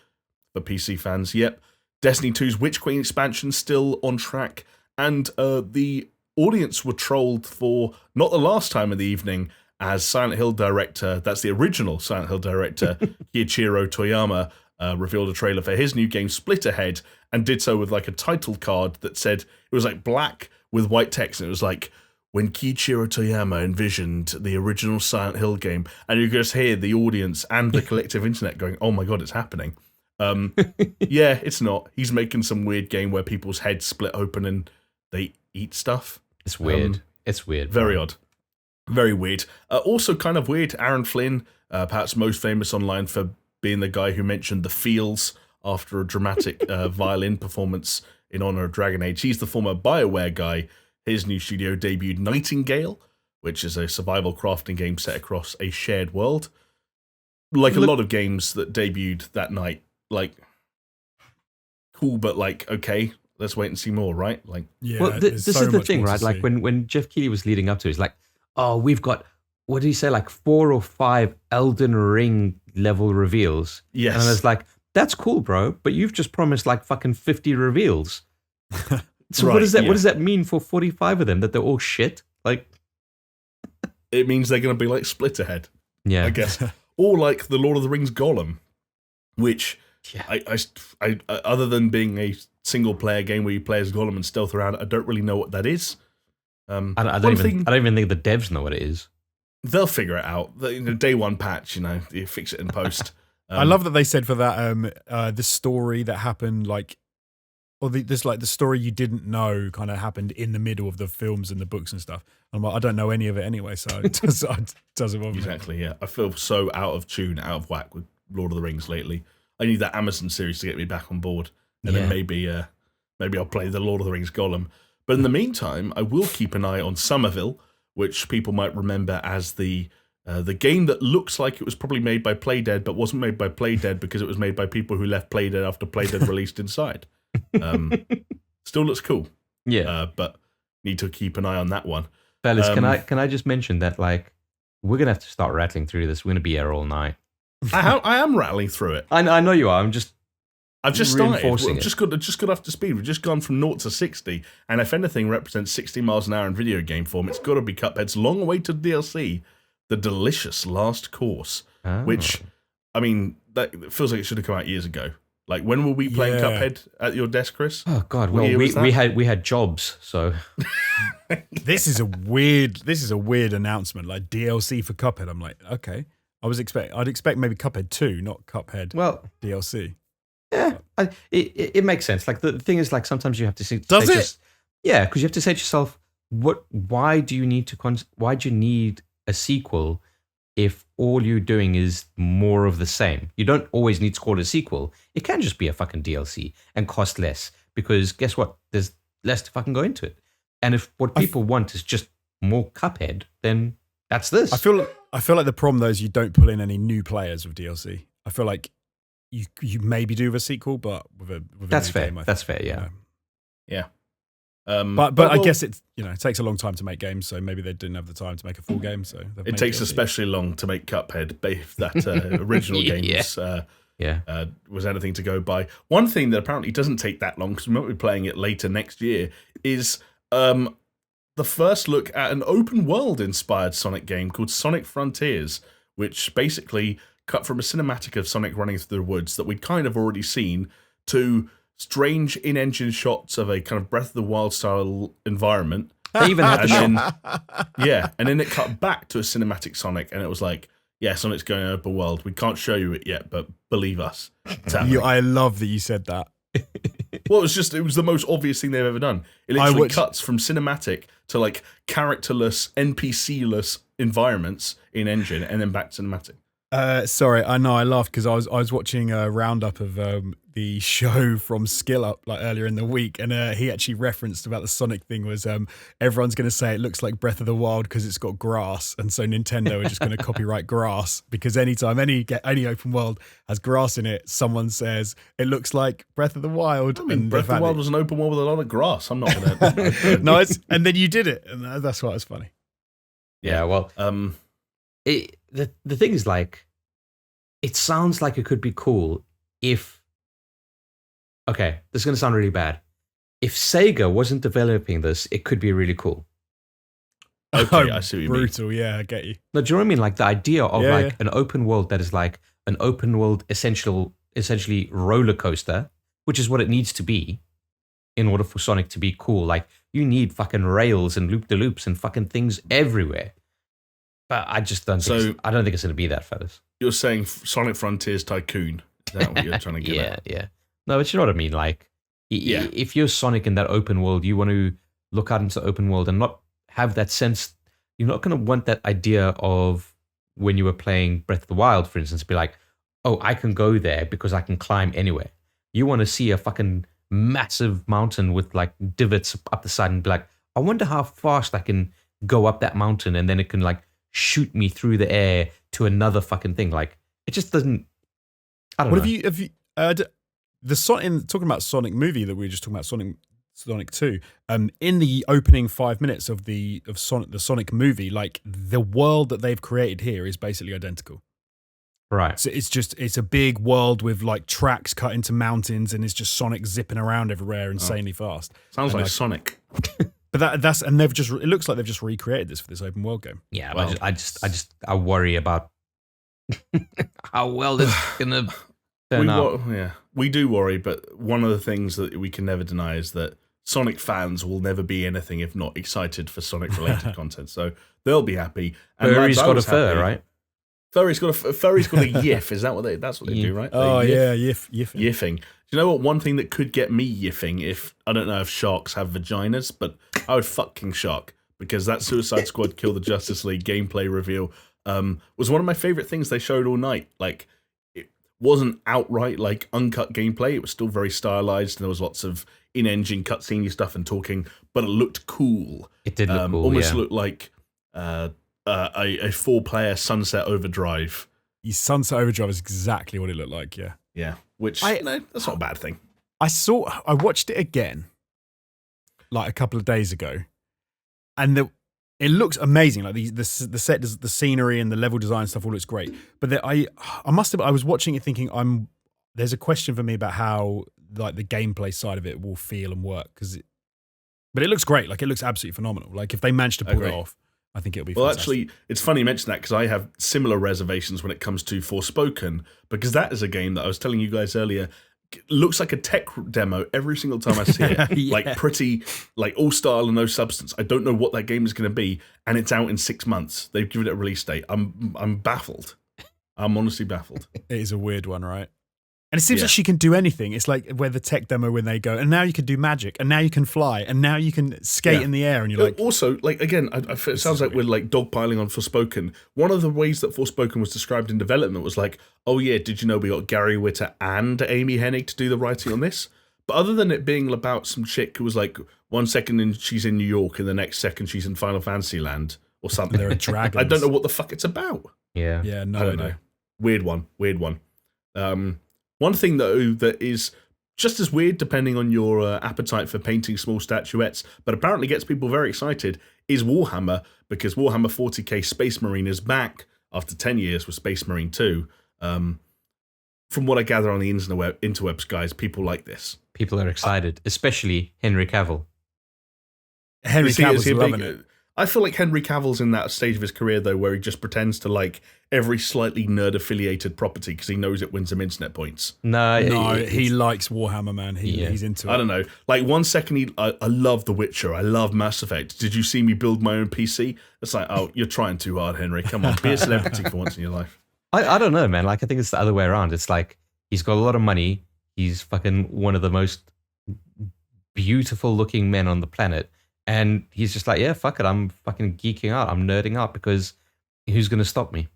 for PC fans. Yep. Destiny 2's Witch Queen expansion still on track. And the audience were trolled for not the last time of the evening as Silent Hill director, that's the original Silent Hill director, Kiichiro Toyama, revealed a trailer for his new game Splitterhead and did so with like a title card that said, it was like black with white text, and it was like, when Kiichiro Toyama envisioned the original Silent Hill game, and you could just hear the audience and the collective internet going, oh my god, it's happening. Yeah, it's not. He's making some weird game where people's heads split open and they eat stuff. It's weird. It's weird. Very odd. Very weird. Also kind of weird, Aaron Flynn, perhaps most famous online for being the guy who mentioned the feels after a dramatic violin performance in honor of Dragon Age. He's the former BioWare guy. His new studio debuted Nightingale, which is a survival crafting game set across a shared world. Like a lot of games that debuted that night, like, cool, but like, okay, let's wait and see more, right? Like, Yeah, well, this is the thing, right? Like when Jeff Keighley was leading up to it, he's like, oh, we've got, what did he say, like 4 or 5 Elden Ring level reveals. yes. And I was like, that's cool, bro, but you've just promised like fucking 50 reveals. So Right, what does that yeah. what does that mean for 45 of them? That they're all shit? Like, It means they're going to be like Splitterhead, yeah. I guess. Or like the Lord of the Rings Golem, which Yeah. I other than being a single player game where you play as Golem and stealth around, I don't really know what that is. I don't even think the devs know what it is. They'll figure it out. The day one patch, you fix it in post. I love that they said for that the story that happened the story you didn't know kind of happened in the middle of the films and the books and stuff. I'm like, I don't know any of it anyway, so it doesn't bother me. Exactly, yeah. I feel so out of tune, out of whack with Lord of the Rings lately. I need that Amazon series to get me back on board, and then maybe I'll play the Lord of the Rings Golem. But in the meantime, I will keep an eye on Somerville, which people might remember as the game that looks like it was probably made by Playdead, but wasn't made by Playdead because it was made by people who left Playdead after Playdead released Inside. Still looks cool. Yeah. But need to keep an eye on that one. Fellas, can I just mention that, like, we're going to have to start rattling through this. We're going to be here all night. I am rattling through it. I know you are. I've just started. reinforcing We've just got up to speed. We've just gone from 0 to 60. And if anything represents 60 miles an hour in video game form, it's got to be Cuphead's long-awaited DLC, The Delicious Last Course, which, I mean, that feels like it should have come out years ago. Like, when were we playing Cuphead at your desk, Chris? Oh God! Well, we had jobs, so This is a weird announcement, like DLC for Cuphead. I'm like, okay. I'd expect maybe Cuphead 2, not Cuphead DLC. Yeah, it makes sense. Like the thing is, like sometimes you have to say, Does it? Yeah, because you have to say to yourself, why do you need why do you need a sequel if all you're doing is more of the same? You don't always need to call it a sequel. It can just be a fucking DLC and cost less, because guess what? There's less to fucking go into it. And if what people want is just more Cuphead, then that's this. I feel like the problem though is you don't pull in any new players with DLC. I feel like you maybe do with a sequel, but with a that's new fair. game, That's fair. Yeah. Yeah. But I guess it takes a long time to make games, so maybe they didn't have the time to make a full game. So it takes especially long to make Cuphead, if that original game was anything to go by. One thing that apparently doesn't take that long, because we might be playing it later next year, is the first look at an open world inspired Sonic game called Sonic Frontiers, which basically cut from a cinematic of Sonic running through the woods that we'd kind of already seen to strange in-engine shots of a kind of Breath of the Wild style environment. They even had the shot. And then it cut back to a cinematic Sonic, and it was like, yeah, Sonic's going open world. We can't show you it yet, but believe us. I love that you said that. Well, it was the most obvious thing they've ever done. It literally cuts from cinematic to like characterless, NPC-less environments in engine, and then back to cinematic. Sorry, I know I laughed because I was watching a roundup of the show from Skill Up like earlier in the week, and he actually referenced about the Sonic thing was everyone's going to say it looks like Breath of the Wild because it's got grass, and so Nintendo are just going to copyright grass, because anytime any open world has grass in it, someone says it looks like Breath of the Wild. I mean, Breath of the Wild was an open world with a lot of grass. I'm not going to. No, and then you did it, and that's why it's funny. Yeah, well, the thing is, like, it sounds like it could be cool if. Okay, this is going to sound really bad. If Sega wasn't developing this, it could be really cool. Okay, I see what you mean. Brutal, yeah, I get you. No, do you know what I mean? Like the idea of an open world that is like an open world essentially roller coaster, which is what it needs to be in order for Sonic to be cool. Like, you need fucking rails and loop-de-loops and fucking things everywhere. But I just don't think I don't think it's going to be that, fellas. You're saying Sonic Frontiers Tycoon. Is that what you're trying to get at? Yeah. No, but you know what I mean? Like, if you're Sonic in that open world, you want to look out into the open world and not have that sense. You're not going to want that idea of when you were playing Breath of the Wild, for instance, be like, oh, I can go there because I can climb anywhere. You want to see a fucking massive mountain with like divots up the side and be like, I wonder how fast I can go up that mountain, and then it can like shoot me through the air to another fucking thing. Like, it just doesn't. I don't know. Have you talking about Sonic movie that we were just talking about, Sonic 2, in the opening 5 minutes of the Sonic movie, like, the world that they've created here is basically identical. Right. So it's a big world with like tracks cut into mountains, and it's just Sonic zipping around everywhere insanely fast. Sounds like Sonic. But it looks like they've just recreated this for this open world game. Yeah, well, I worry about how well this is gonna turn out. We do worry, but one of the things that we can never deny is that Sonic fans will never be anything if not excited for Sonic-related content. So they'll be happy. And Furry's got a fur, right? Furry's got a yiff. Is that what that's what they do, right? Yiffing. Yiffing. Do you know what? One thing that could get me yiffing, if I don't know if sharks have vaginas, but I would fuck King Shark, because that Suicide Squad Kill the Justice League gameplay reveal was one of my favorite things they showed all night. Like, it wasn't outright like uncut gameplay. It was still very stylized, and there was lots of in-engine cutscene stuff and talking, but it looked cool. It did look cool. Almost looked like a 4-player Sunset Overdrive. Sunset Overdrive is exactly what it looked like. Yeah. Which that's not a bad thing. I watched it again like a couple of days ago, and it looks amazing. Like the set, the scenery and the level design stuff all looks great. But I was watching it thinking, there's a question for me about how like the gameplay side of it will feel and work, but it looks great. Like, it looks absolutely phenomenal. Like, if they manage to pull it off, I think it'll be fantastic. Actually, it's funny you mention that, because I have similar reservations when it comes to Forspoken, because that is a game that I was telling you guys earlier, looks like a tech demo every single time I see it. Yeah. Like, pretty, like, all style and no substance. I don't know what that game is going to be, and it's out in 6 months. They've given it a release date. I'm baffled. I'm honestly baffled. It is a weird one, right? And it seems like she can do anything. It's like where the tech demo, when they go, and now you can do magic, and now you can fly, and now you can skate in the air, and you're like... Also, like, again, it sounds like we're like dogpiling on Forspoken. One of the ways that Forspoken was described in development was like, oh yeah, did you know we got Gary Whitta and Amy Hennig to do the writing on this? But other than it being about some chick who was like, 1 second she's in New York, and the next second she's in Final Fantasy Land, or something. There are dragons. I don't know what the fuck it's about. Yeah. Yeah, no, I don't know. Weird one. One thing, though, that is just as weird, depending on your appetite for painting small statuettes, but apparently gets people very excited, is Warhammer, because Warhammer 40k Space Marine is back after 10 years with Space Marine 2. From what I gather on the interwebs, guys, people like this. People are excited, especially Henry Cavill. Henry Cavill's loving it. I feel like Henry Cavill's in that stage of his career, though, where he just pretends to like every slightly nerd-affiliated property because he knows it wins him internet points. No, he likes Warhammer, man. He's into it. I don't know. Like, 1 second, I love The Witcher. I love Mass Effect. Did you see me build my own PC? It's like, oh, you're trying too hard, Henry. Come on, be a celebrity for once in your life. I don't know, man. Like, I think it's the other way around. It's like, he's got a lot of money. He's fucking one of the most beautiful-looking men on the planet. And he's just like, yeah, fuck it. I'm fucking geeking out. I'm nerding out because who's going to stop me?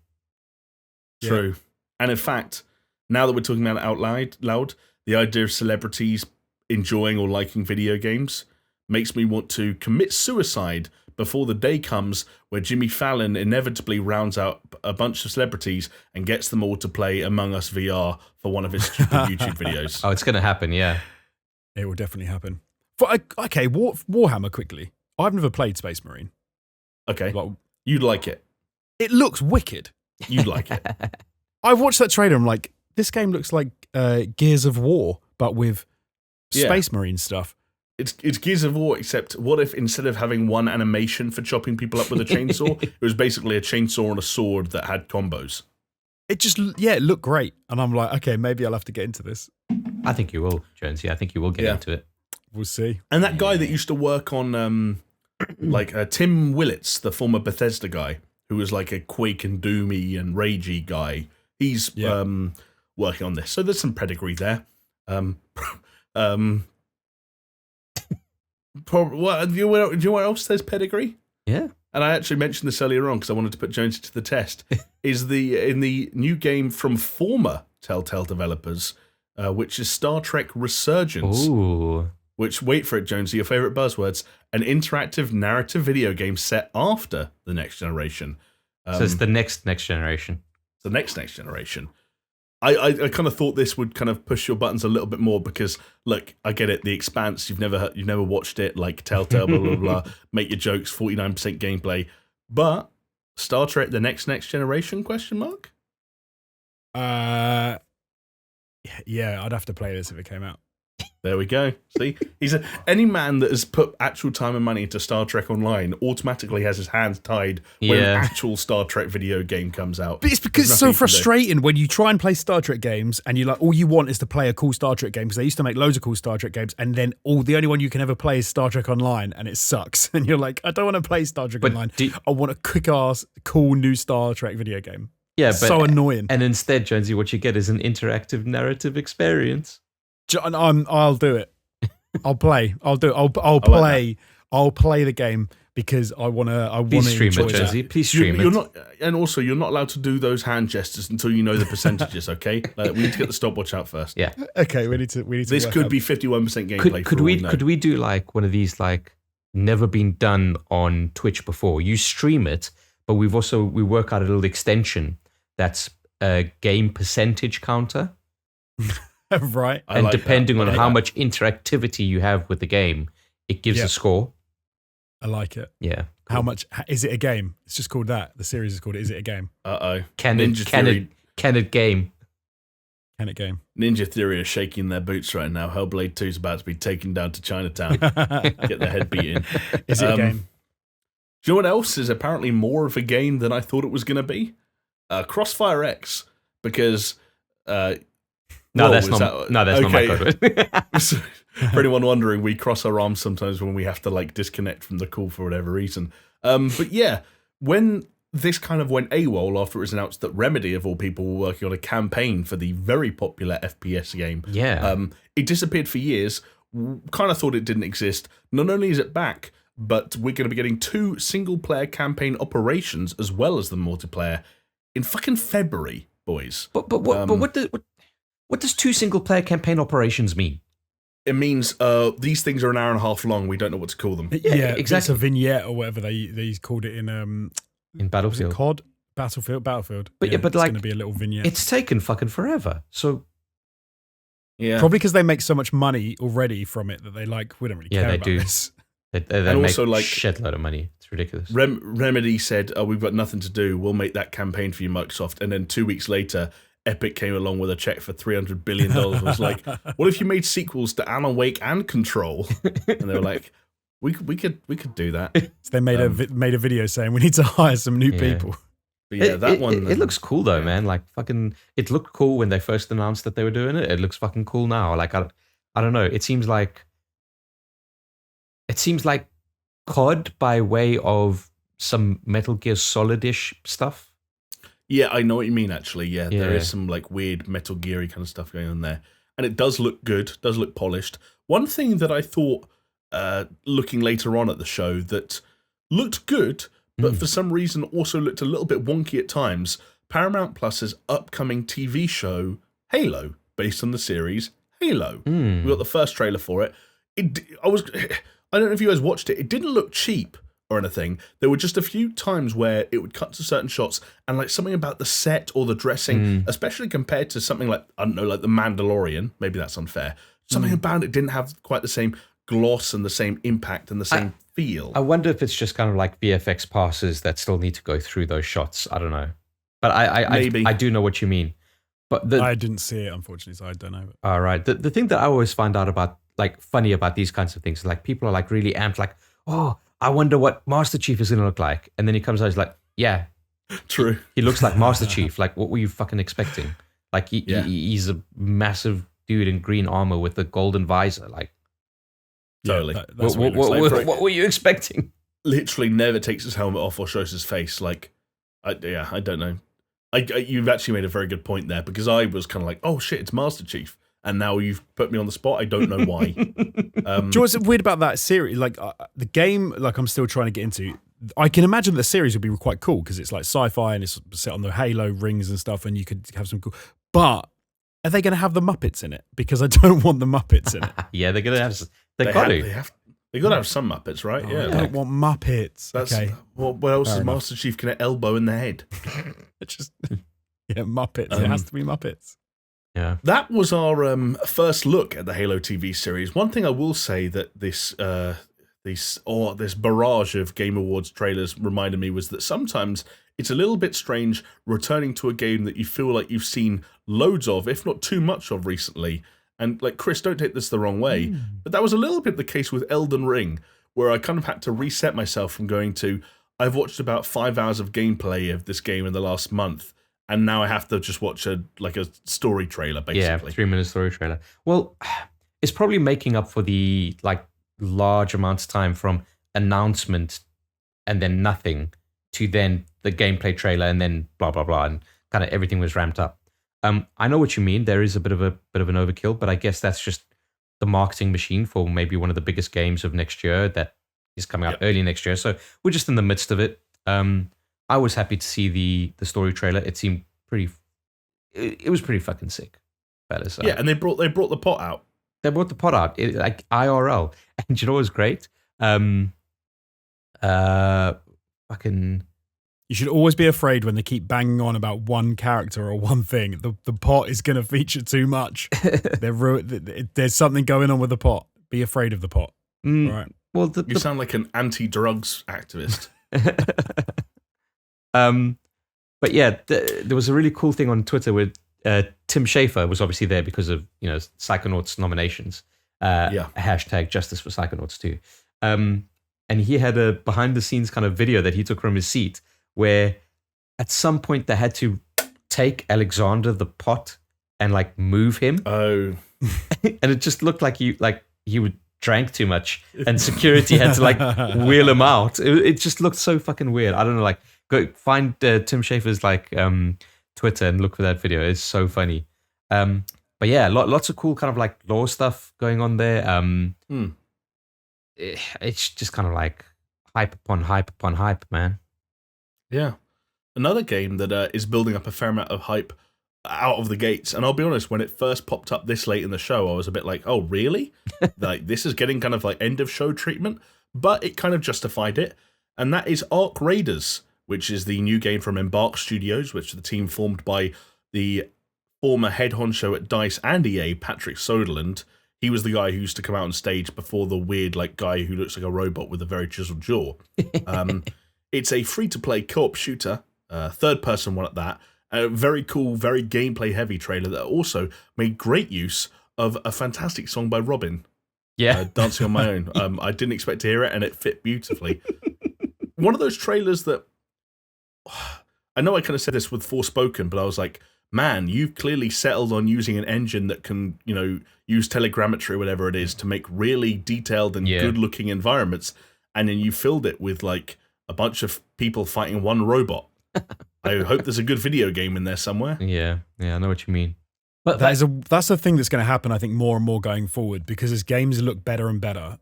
True. And in fact, now that we're talking about it out loud, The idea of celebrities enjoying or liking video games makes me want to commit suicide before the day comes where Jimmy Fallon inevitably rounds out a bunch of celebrities and gets them all to play Among Us VR for one of his stupid YouTube videos. Oh, it's going to happen, yeah. It will definitely happen. Okay, Warhammer quickly. I've never played Space Marine. Okay, Like, you'd like it. it looks wicked. You'd like it. I watched that trailer. I'm like, this game looks like Gears of War, but with Space Marine stuff. It's Gears of War, except what if instead of having one animation for chopping people up with a chainsaw, it was basically a chainsaw and a sword that had combos? It looked great. And I'm like, okay, maybe I'll have to get into this. I think you will, Jones. Yeah, I think you will get into it. We'll see. And that guy that used to work on, Tim Willits, the former Bethesda guy, who was like a Quake and Doomy and Ragey guy, he's working on this. So there's some pedigree there. Do you know what else there's pedigree? Yeah. And I actually mentioned this earlier on because I wanted to put Jonesy to the test. In the new game from former Telltale developers, which is Star Trek Resurgence. Ooh. Which, wait for it, Jonesy, your favourite buzzwords, an interactive narrative video game set after the next generation. So it's the next generation. The next generation. I kind of thought this would kind of push your buttons a little bit more because, look, I get it. The Expanse, you've never watched it, like Telltale, blah blah blah. Make your jokes, 49% gameplay, but Star Trek: The Next Generation? Question mark. Yeah, I'd have to play this if it came out. There we go. See, any man that has put actual time and money into Star Trek Online automatically has his hands tied when an actual Star Trek video game comes out. But it's because it's so frustrating when you try and play Star Trek games and you're like, all you want is to play a cool Star Trek game because they used to make loads of cool Star Trek games, and then the only one you can ever play is Star Trek Online, and it sucks. And you're like, I don't want to play Star Trek Online. I want a kick-ass, cool new Star Trek video game. Yeah, it's so annoying. And instead, Jonesy, what you get is an interactive narrative experience. I'll do it. I'll play. I'll do it. I'll play. I'll play the game because I want to. Please stream it, Jonesy. Please stream it. And also, you're not allowed to do those hand gestures until you know the percentages. Okay, we need to get the stopwatch out first. Yeah. Okay, we need to. This could be 51% gameplay. Could we do like one of these like never been done on Twitch before? You stream it, but we work out a little extension that's a game percentage counter. Right. And depending on how much interactivity you have with the game, it gives a score. I like it. Yeah. Cool. How much is it a game? It's just called that. The series is called Is It a Game? Can it game? Can it game? Ninja Theory are shaking their boots right now. Hellblade 2 is about to be taken down to Chinatown. Get their head beaten. Is it a game? Do you know what else is apparently more of a game than I thought it was going to be? Crossfire X. Because... that's not my code. For anyone wondering, we cross our arms sometimes when we have to like disconnect from the call for whatever reason. But yeah, when this kind of went AWOL after it was announced that Remedy, of all people, were working on a campaign for the very popular FPS game. Yeah. It disappeared for years. Kind of thought it didn't exist. Not only is it back, but we're going to be getting 2 single-player campaign operations as well as the multiplayer in fucking February, boys. But what does 2 single-player campaign operations mean? It means these things are an hour and a half long. We don't know what to call them. Yeah, exactly. It's a vignette or whatever they called it in Battlefield. COD? Battlefield. But it's like, going to be a little vignette. It's taken fucking forever. So yeah, probably because they make so much money already from it that they we don't really care about this. They and make also like shitload of money. It's ridiculous. Remedy said, we've got nothing to do. We'll make that campaign for you, Microsoft. And then 2 weeks later, Epic came along with a check for $300 billion. It was like, what if you made sequels to Alan Wake and Control? And they were like, we could do that. So they made a video saying we need to hire some new people. But yeah, it looks cool though, man. Like fucking, it looked cool when they first announced that they were doing it. It looks fucking cool now. Like I don't know. It seems like COD by way of some Metal Gear Solid-ish stuff. Yeah, I know what you mean, actually. Yeah, there is some like weird Metal Gear-y kind of stuff going on there. And it does look good, does look polished. One thing that I thought, looking later on at the show, that looked good, but for some reason also looked a little bit wonky at times, Paramount Plus's upcoming TV show, Halo, based on the series Halo. Mm. We got the first trailer for it. I don't know if you guys watched it. It didn't look cheap or anything. There were just a few times where it would cut to certain shots and like something about the set or the dressing, especially compared to something like, I don't know, like The Mandalorian. Maybe that's unfair. Something about it didn't have quite the same gloss and the same impact and the same feel. I wonder if it's just kind of like VFX passes that still need to go through those shots. I don't know. But I do know what you mean. But I didn't see it, unfortunately, so I don't know. All right. The thing that I always find out about, like, funny about these kinds of things, like, people are like really amped, like, oh, I wonder what Master Chief is going to look like. And then he comes out, he's like, yeah. True. He looks like Master Chief. Like, what were you fucking expecting? Like, he's a massive dude in green armor with a golden visor. Like, totally. That's what were you expecting? Literally never takes his helmet off or shows his face. Like, I don't know. You've actually made a very good point there, because I was kind of like, oh shit, it's Master Chief. And now you've put me on the spot. I don't know why. Do you know what's weird about that series? Like the game, like I'm still trying to get into. I can imagine the series would be quite cool because it's like sci-fi and it's set on the Halo rings and stuff, and you could have some cool. But are they going to have the Muppets in it? Because I don't want the Muppets in it. Yeah, they're going to have. They got to have some Muppets, right? Oh, I don't want Muppets. Okay. What else is Master Chief going to elbow in the head? Just Muppets. It has to be Muppets. Yeah. That was our first look at the Halo TV series. One thing I will say that this barrage of Game Awards trailers reminded me was that sometimes it's a little bit strange returning to a game that you feel like you've seen loads of, if not too much of recently. And like, Chris, don't take this the wrong way, but that was a little bit the case with Elden Ring, where I kind of had to reset myself from going to, I've watched about 5 hours of gameplay of this game in the last month, and now I have to just watch a story trailer, basically. Yeah, 3-minute story trailer. Well, it's probably making up for the like large amounts of time from announcement and then nothing to then the gameplay trailer and then blah blah blah, and kind of everything was ramped up. I know what you mean. There is a bit of an overkill, but I guess that's just the marketing machine for maybe one of the biggest games of next year that is coming out early next year. So we're just in the midst of it. I was happy to see the story trailer. It seemed pretty. It was pretty fucking sick. Better say. Yeah, and they brought the pot out. They brought the pot out, like IRL, and you know what was great? Fucking. You should always be afraid when they keep banging on about one character or one thing. The pot is going to feature too much. There's something going on with the pot. Be afraid of the pot. Right. Well, you sound like an anti-drugs activist. But yeah, there was a really cool thing on Twitter with Tim Schafer was obviously there because of Psychonauts nominations. Hashtag Justice for Psychonauts too. And he had a behind the scenes kind of video that he took from his seat, where at some point they had to take Alexander the pot and like move him. Oh, and it just looked like he would drank too much, and security had to like wheel him out. It just looked so fucking weird. I don't know. Like, go find Tim Schafer's like Twitter and look for that video. It's so funny. But yeah, lots of cool kind of like lore stuff going on there. It's just kind of like hype upon hype upon hype, man. Yeah. Another game that is building up a fair amount of hype out of the gates. And I'll be honest, when it first popped up this late in the show, I was a bit like, oh, really? Like, this is getting kind of like end of show treatment, but it kind of justified it. And that is Ark Raiders, which is the new game from Embark Studios, which is the team formed by the former head honcho at DICE and EA, Patrick Soderlund. He was the guy who used to come out on stage before the weird like guy who looks like a robot with a very chiseled jaw. It's a free-to-play co-op shooter, third-person one at that. A very cool, very gameplay-heavy trailer that also made great use of a fantastic song by Robin. Yeah. Dancing on My Own. I didn't expect to hear it, and it fit beautifully. One of those trailers that... I know I kind of said this with Forspoken, but I was like, man, you've clearly settled on using an engine that can, use telegrammetry or whatever it is to make really detailed and good-looking environments, and then you filled it with, like, a bunch of people fighting one robot. I hope there's a good video game in there somewhere. Yeah, I know what you mean. But that's the thing that's going to happen, I think, more and more going forward, because as games look better and better,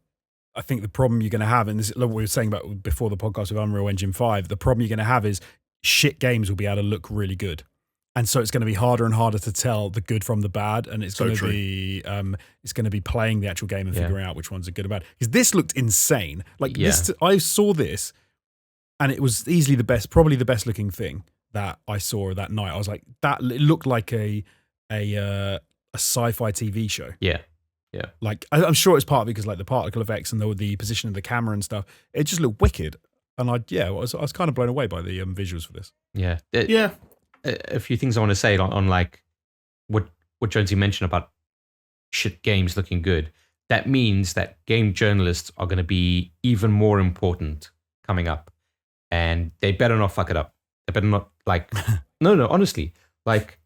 I think the problem you're going to have, and this is what we were saying about before the podcast with Unreal Engine 5, the problem you're going to have is shit games will be able to look really good. And so it's going to be harder and harder to tell the good from the bad, and it's So going to true. be playing the actual game and Yeah. figuring out which ones are good or bad. Because this looked insane. Like Yeah. this, I saw this, and it was easily the best, probably the best looking thing that I saw that night. I was like, that it looked like a sci-fi TV show. Yeah. Like I'm sure it's partly because like the particle effects and the position of the camera and stuff. It just looked wicked, and I was kind of blown away by the visuals for this. Yeah. Yeah. A few things I want to say on like what Jonesy mentioned about shit games looking good. That means that game journalists are going to be even more important coming up, and they better not fuck it up. They better not like no, honestly, like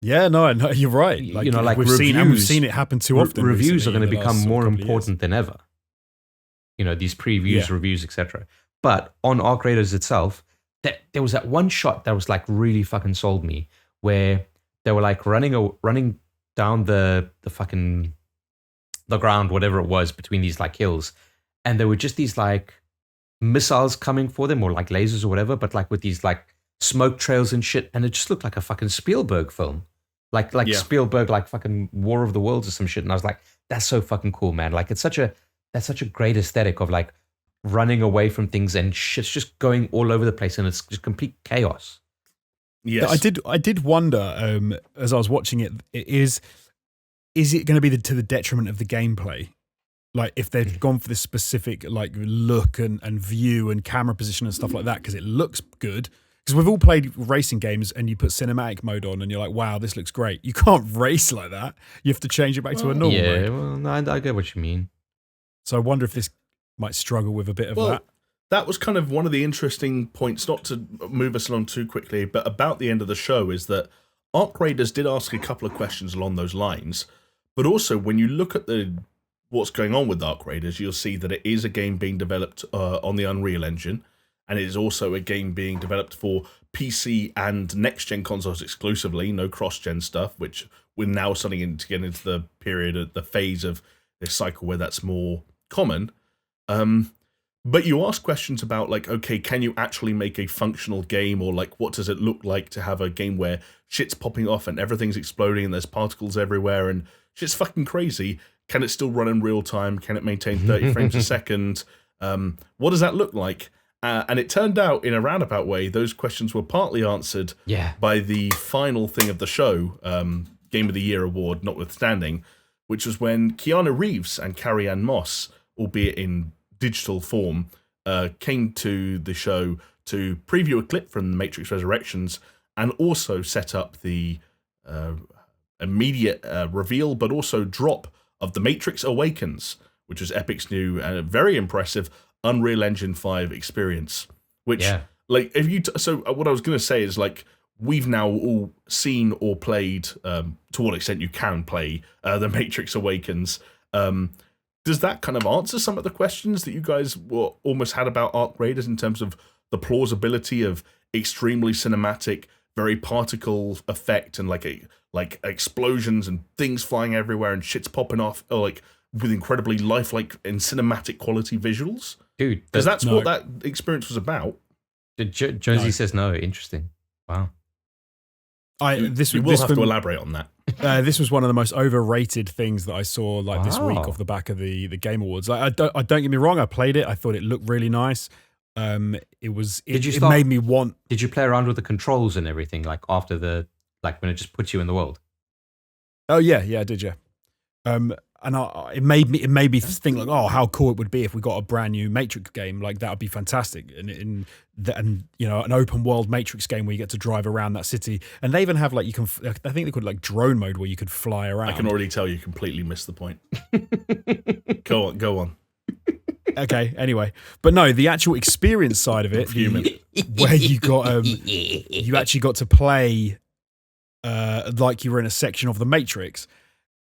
Yeah, no, you're right. Like, you know, like we've reviews, seen it happen too often. Reviews are recently going to in the become last more couple of years. important than ever. You know, these previews, Yeah. reviews, etc. But on Arc Raiders itself, there was that one shot that was like really fucking sold me, where they were like running down the fucking the ground, whatever it was, between these like hills, and there were just these like missiles coming for them, or like lasers or whatever, but like with these like smoke trails and shit, and it just looked like a fucking Spielberg film. Like Yeah. Spielberg, like fucking War of the Worlds or some shit. And I was like, that's so fucking cool, man. Like that's such a great aesthetic of like running away from things and shit's just going all over the place, and it's just complete chaos. Yes. I did wonder as I was watching it, is it going to be to the detriment of the gameplay? Like if they've gone for this specific like look and view and camera position and stuff like that, because it looks good. Because we've all played racing games and you put cinematic mode on and you're like, wow, this looks great. You can't race like that. You have to change it back to a normal Yeah, mode. well, no, I get what you mean. So I wonder if this might struggle with a bit of that. That was kind of one of the interesting points, not to move us along too quickly, but about the end of the show is that Arc Raiders did ask a couple of questions along those lines, but also when you look at what's going on with Arc Raiders, you'll see that it is a game being developed on the Unreal Engine, and it is also a game being developed for PC and next-gen consoles exclusively, no cross-gen stuff, which we're now starting to get into the period, the phase of this cycle where that's more common. But you ask questions about like, okay, can you actually make a functional game, or like, what does it look like to have a game where shit's popping off and everything's exploding and there's particles everywhere and shit's fucking crazy? Can it still run in real time? Can it maintain 30 frames a second? What does that look like? And it turned out, in a roundabout way, those questions were partly answered by the final thing of the show, Game of the Year award notwithstanding, which was when Keanu Reeves and Carrie-Anne Moss, albeit in digital form, came to the show to preview a clip from the Matrix Resurrections and also set up the immediate reveal but also drop of the Matrix Awakens, which was Epic's new and very impressive Unreal Engine 5 experience. Which, like, if you so what I was going to say is, like, we've now all seen or played, to what extent you can play, the Matrix Awakens. Does that kind of answer some of the questions that you guys almost had about Arc Raiders in terms of the plausibility of extremely cinematic, very particle effect and like explosions and things flying everywhere and shit's popping off, or like with incredibly lifelike and cinematic quality visuals? Dude, because that's what that experience was about. Jonesy says no. Interesting. Wow. You will have to elaborate on that. This was one of the most overrated things that I saw this week off the back of the Game Awards. Like, I don't get me wrong, I played it. I thought it looked really nice. It made me want. Did you play around with the controls and everything, like after when it just puts you in the world? Oh yeah, I did, yeah. And it made me think like, oh, how cool it would be if we got a brand new Matrix game. Like that would be fantastic. And you know, an open world Matrix game where you get to drive around that city. And they even have like, I think they could like drone mode where you could fly around. I can already tell you completely missed the point. Go on. Okay, anyway, but no, the actual experience side of it, where you actually got to play like you were in a section of the Matrix.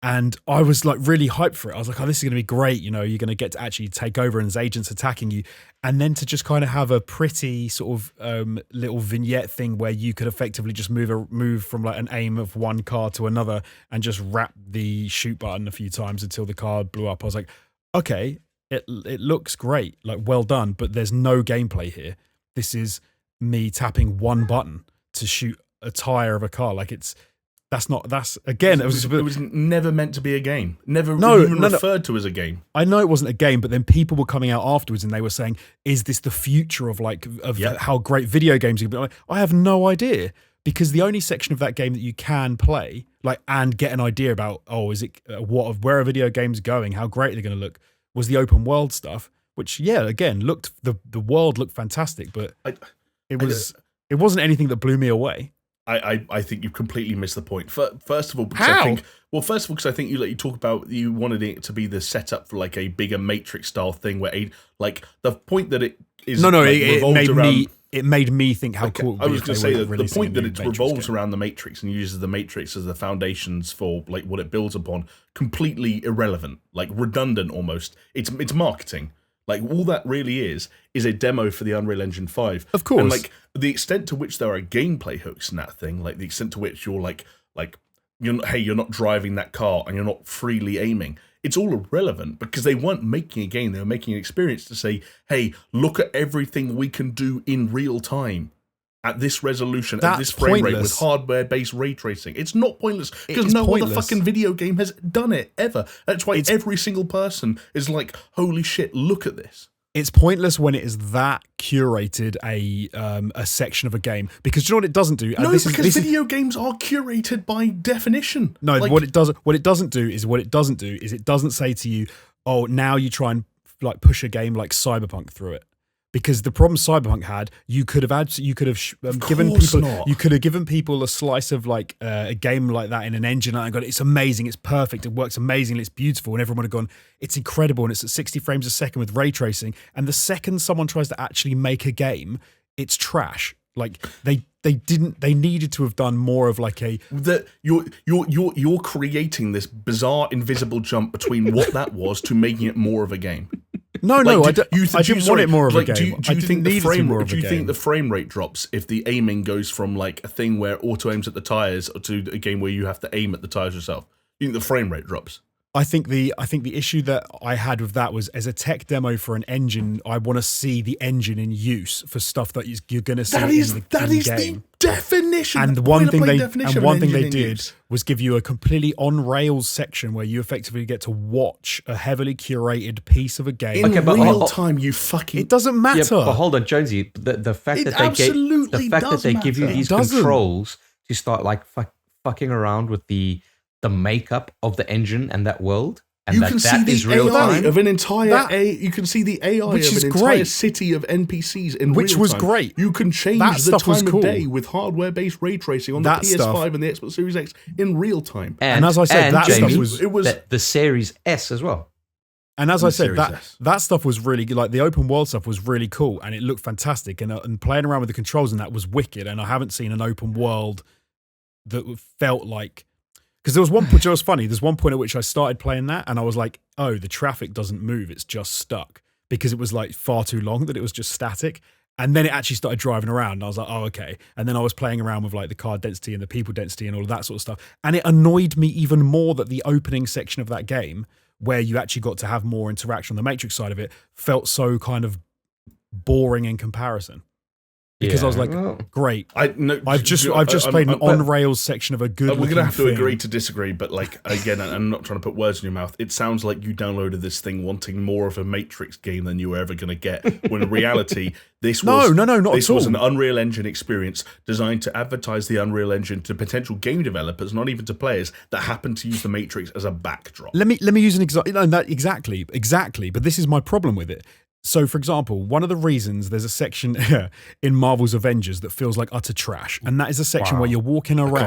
And I was like really hyped for it. I was like, oh, this is going to be great. You know, you're going to get to actually take over and there's agents attacking you. And then to just kind of have a pretty sort of little vignette thing where you could effectively just move from like an aim of one car to another and just wrap the shoot button a few times until the car blew up. I was like, okay, it looks great. Like, well done. But there's no gameplay here. This is me tapping one button to shoot a tire of a car. Like that's again. It was never meant to be a game. Never even referred to as a game. I know it wasn't a game, but then people were coming out afterwards and they were saying, "Is this the future of how great video games are?" Like, I have no idea, because the only section of that game that you can play and get an idea about, is it where are video games going? How great they're going to look, was the open world stuff, which again looked the world looked fantastic, but it wasn't anything that blew me away. I think you completely missed the point. First of all, because I think you talk about you wanted it to be the setup for like a bigger Matrix style thing, where the point that it is it made me think how cool. I was going to say that the point that it revolves around the Matrix and uses the Matrix as the foundations for like what it builds upon, completely irrelevant, like redundant almost. It's marketing. Like, all that really is a demo for the Unreal Engine 5. Of course. And, like, the extent to which there are gameplay hooks in that thing, like, the extent to which you're, you're not driving that car and you're not freely aiming, it's all irrelevant, because they weren't making a game. They were making an experience to say, hey, look at everything we can do in real time at this resolution, at this frame rate, with hardware-based ray tracing. It's not pointless, because no other fucking video game has done it, ever. That's why every single person is like, holy shit, look at this. It's pointless when it is that curated a section of a game, because you know what it doesn't do? No, because video games are curated by definition. No, what it doesn't do is it doesn't say to you, oh, now you try and like push a game like Cyberpunk through it. Because the problem Cyberpunk had, you could have given people a slice of like a game like that in an engine and gone, it's amazing, it's perfect, it works amazingly, it's beautiful, and everyone would have gone, it's incredible, and it's at 60 frames a second with ray tracing. And the second someone tries to actually make a game, it's trash. Like they needed to have done more of like you're creating this bizarre invisible jump between what that was to making it more of a game. No, I didn't want it more of a game. Do you think the frame rate drops if the aiming goes from like a thing where auto aims at the tires to a game where you have to aim at the tires yourself? You think the frame rate drops? I think the issue that I had with that was, as a tech demo for an engine, I want to see the engine in use for stuff that you're going to see in the game. The definition. And one thing they did was give you a completely on rails section where you effectively get to watch a heavily curated piece of a game in real time. It doesn't matter. Yeah, but hold on, Jonesy. The fact that they give you these controls to start like fucking around with the makeup of the engine and that world, and you can see the real AI time of an entire you can see the AI which of is an entire city of NPCs in which real was time. Great. You can change the time of day with hardware-based ray tracing on the PS5 and the Xbox Series X in real time. And as I said, that Jamie, stuff was the Series S as well. And as I said, that stuff was really good. Like the open world stuff was really cool, and it looked fantastic. And playing around with the controls and that was wicked. And I haven't seen an open world that felt like. Because there was one point, it was funny, there's one point at which I started playing that and I was like, oh, the traffic doesn't move, it's just stuck. Because it was like far too long that it was just static. And then it actually started driving around and I was like, oh, okay. And then I was playing around with like the car density and the people density and all of that sort of stuff. And it annoyed me even more that the opening section of that game, where you actually got to have more interaction on the Matrix side of it, felt so kind of boring in comparison. Because I was like, great. I've just played an on-rails section of a good. We're going to have to agree to disagree, but like again, I'm not trying to put words in your mouth. It sounds like you downloaded this thing wanting more of a Matrix game than you were ever going to get. When in reality, this was not at all. This was an Unreal Engine experience designed to advertise the Unreal Engine to potential game developers, not even to players that happen to use the Matrix as a backdrop. Let me use an example. No, exactly. But this is my problem with it. So, for example, one of the reasons there's a section in Marvel's Avengers that feels like utter trash, and that is a section where you're walking around. I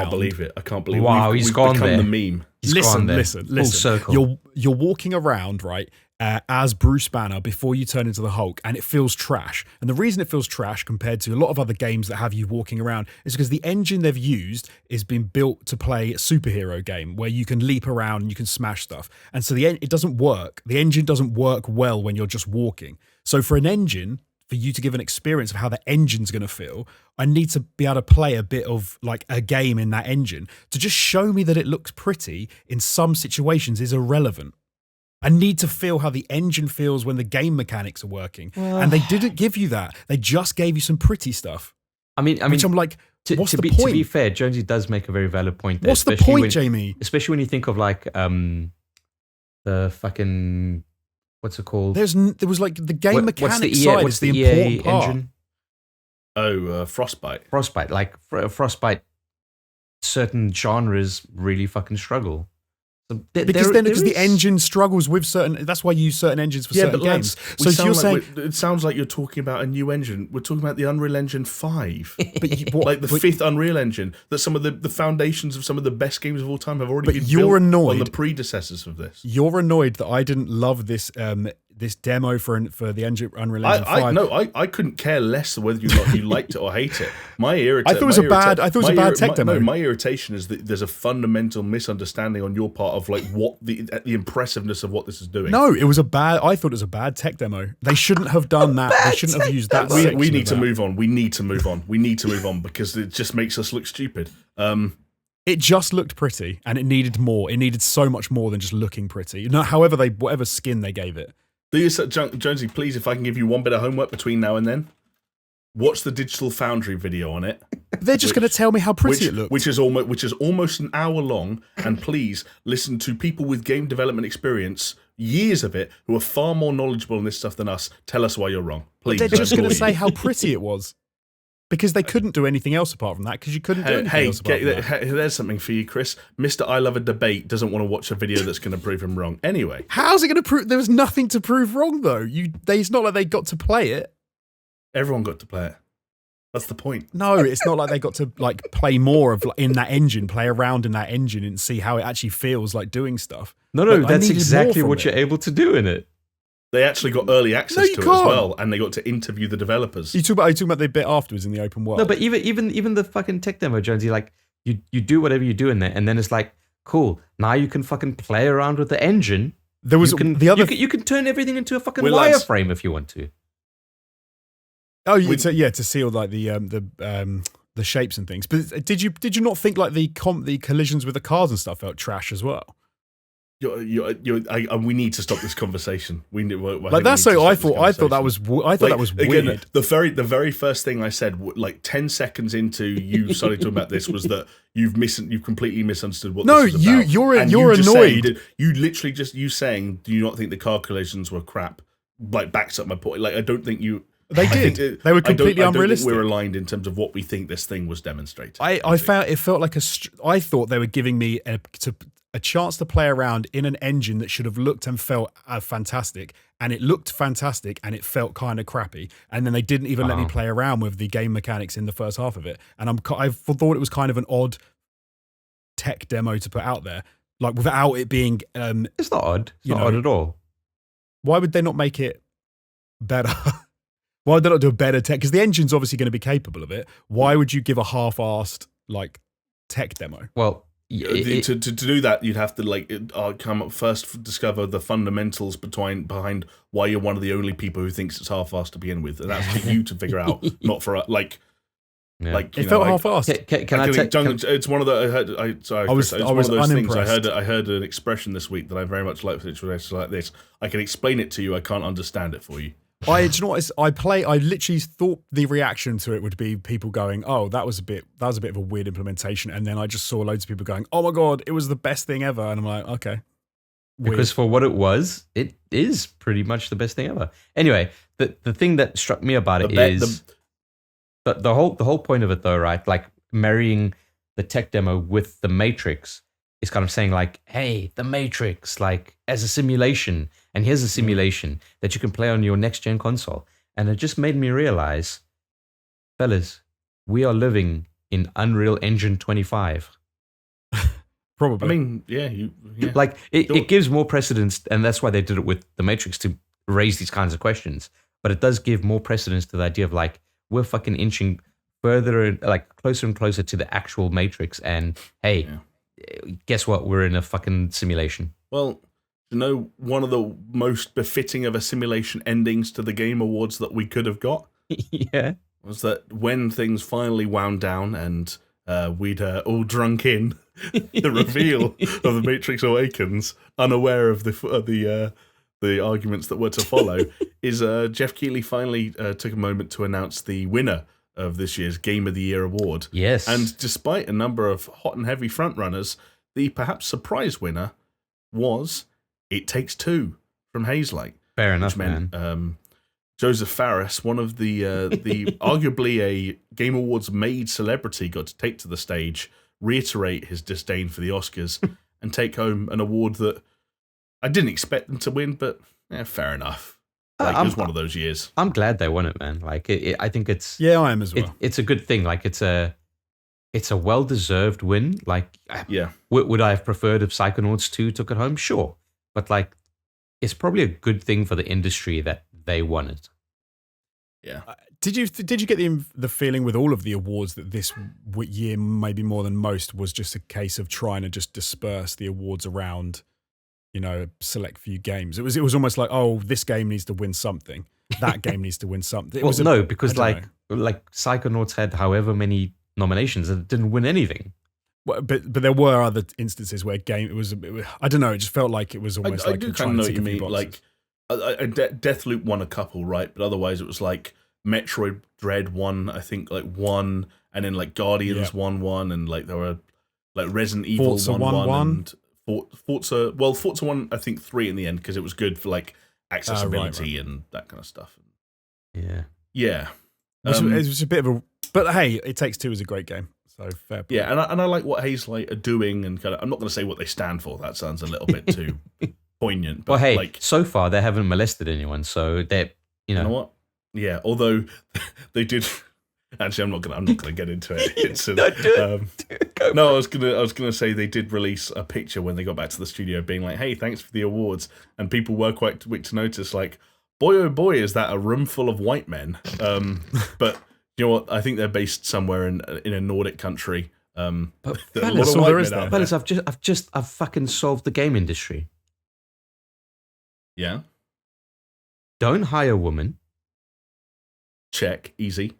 can't believe it. Wow, we've gone become there. the meme. Listen. Full circle. You're walking around, right, as Bruce Banner before you turn into the Hulk, and it feels trash. And the reason it feels trash compared to a lot of other games that have you walking around is because the engine they've used is been built to play a superhero game where you can leap around and you can smash stuff. And so it doesn't work. The engine doesn't work well when you're just walking. So for an engine, for you to give an experience of how the engine's going to feel, I need to be able to play a bit of like a game in that engine. To just show me that it looks pretty in some situations is irrelevant. I need to feel how the engine feels when the game mechanics are working. And they didn't give you that. They just gave you some pretty stuff. I mean, which I'm like, What's the To point? be fair, Jonesy does make a very valid point there. What's the point, Jamie? Especially when you think of like the fucking what's it called? There was like the game mechanics side is the important part. engine? Oh, Frostbite. Frostbite. Like Frostbite, certain genres really fucking struggle. So because the engine struggles with certain. That's why you use certain engines for certain games. So you're saying it sounds like you're talking about a new engine. We're talking about the Unreal Engine 5, but the fifth Unreal Engine. That some of the foundations of some of the best games of all time have already been you're built annoyed, on the predecessors of this. You're annoyed that I didn't love this this demo for the Unreal Engine 5. I couldn't care less whether you liked it or hate it. My irritation. I thought it was a bad tech demo. No, my irritation is that there's a fundamental misunderstanding on your part of like what the impressiveness of what this is doing. No, I thought it was a bad tech demo. They shouldn't have done that. They shouldn't have used that. We need to move on. We need to move on because it just makes us look stupid. It just looked pretty, and it needed more. It needed so much more than just looking pretty. However, whatever skin they gave it. Jonesy, please, if I can give you one bit of homework between now and then, watch the Digital Foundry video on it. They're just going to tell me how pretty it looks. Which is almost an hour long, and please listen to people with game development experience, years of it, who are far more knowledgeable on this stuff than us. Tell us why you're wrong, please. They're just going to say how pretty it was. Because they couldn't do anything else apart from that, because you couldn't do anything else apart from that. There's something for you, Chris. Mr. I Love a Debate doesn't want to watch a video that's going to prove him wrong. Anyway. How's it going to prove? There was nothing to prove wrong, though. It's not like they got to play it. Everyone got to play it. That's the point. No, it's not like they got to play more of in that engine, play around in that engine and see how it actually feels like doing stuff. No, that's exactly what you're able to do in it. They actually got early access to it as well, and they got to interview the developers. Are you talking about the bit afterwards in the open world? No, but even the fucking tech demo, Jonesy, like you do whatever you do in there, and then it's like, cool, now you can fucking play around with the engine. You can turn everything into a fucking wireframe if you want to. Oh, to see all like the shapes and things. But did you not think like the collisions with the cars and stuff felt trash as well? We need to stop this conversation. I thought that was weird. Again, the very first thing I said, like 10 seconds into you starting talking about this, was that you've completely misunderstood what this is about. You're annoyed. You literally you saying, do you not think the car collisions were crap? Like backs up my point. Like I don't think you. They did. They were completely unrealistic. We're aligned in terms of what we think this thing was demonstrating. I found it felt like I thought they were giving me a chance to play around in an engine that should have looked and felt fantastic, and it looked fantastic and it felt kind of crappy, and then they didn't even let me play around with the game mechanics in the first half of it, and I thought it was kind of an odd tech demo to put out there, like without it being it's not odd. It's not odd at all. Why would they not make it better? Why would they not do a better tech? Because the engine's obviously going to be capable of it. Why would you give a half-assed tech demo? Well, to do that, you'd have to come up first, discover the fundamentals behind why you're one of the only people who thinks it's half-assed to begin with, and that's for you to figure out, not for it felt half-assed. It's one of the. I was unimpressed. I heard an expression this week that I very much like for situations like this. I can explain it to you. I can't understand it for you. I literally thought the reaction to it would be people going, "Oh, that was a bit of a weird implementation," and then I just saw loads of people going, "Oh my god, it was the best thing ever," and I'm like, okay, weird. Because for what it was, it is pretty much the best thing ever. Anyway, the thing that struck me about it is the whole point of it, though, right? Like marrying the tech demo with the Matrix is kind of saying like, hey, the Matrix, like as a simulation, and here's a simulation that you can play on your next gen console. And it just made me realize, fellas, we are living in Unreal Engine 25. Probably. I mean, yeah. Like it gives more precedence, and that's why they did it with the Matrix, to raise these kinds of questions. But it does give more precedence to the idea of like, we're fucking inching further, like closer and closer to the actual Matrix. And hey, guess what? We're in a fucking simulation. Well, one of the most befitting of a simulation endings to the Game Awards that we could have got was that when things finally wound down and we'd all drunk in the reveal of the Matrix Awakens, unaware of the arguments that were to follow, is Jeff Keighley finally took a moment to announce the winner of this year's Game of the Year award. Yes. And despite a number of hot and heavy frontrunners, the perhaps surprise winner was It Takes Two from Hazelight. Fair enough, which meant, Joseph Fares, one of the arguably a Game Awards made celebrity, got to take to the stage, reiterate his disdain for the Oscars, and take home an award that I didn't expect them to win, but fair enough. Like, it was one of those years. I'm glad they won it, man. Like, I think it's... Yeah, I am as well. It's a good thing. Like, it's a well-deserved win. Like, would I have preferred if Psychonauts 2 took it home? Sure. But, like, it's probably a good thing for the industry that they won it. Yeah. Did you get the feeling with all of the awards that this year, maybe more than most, was just a case of trying to just disperse the awards around, a select few games? It was almost like, oh, this game needs to win something, that game needs to win something. Because like Psychonauts had however many nominations and it didn't win anything. Well, but there were other instances where it was I don't know. It just felt like it was almost like I kind of know what you mean. Like, Deathloop won a couple, right? But otherwise, it was like Metroid Dread won, I think, like one, and then like Guardians won one, and like there were like Resident Evil won one, and Forza won, I think, 3 in the end because it was good for like accessibility and that kind of stuff. Yeah. It was a bit of a, but hey, It Takes Two is a great game. So fair play. Yeah, and I like what Hazelight are doing, and kind of, I'm not going to say what they stand for. That sounds a little bit too poignant. But well, hey, like, so far they haven't molested anyone, so they're you know what? Yeah, although they did. Actually, I'm not gonna get into it. It's no, I was gonna say they did release a picture when they got back to the studio, being like, "Hey, thanks for the awards," and people were quite quick to notice, like, "Boy, oh boy, is that a room full of white men?" But you know what? I think they're based somewhere in a Nordic country. But fellas, I've fucking solved the game industry. Yeah. Don't hire women. Check. Easy.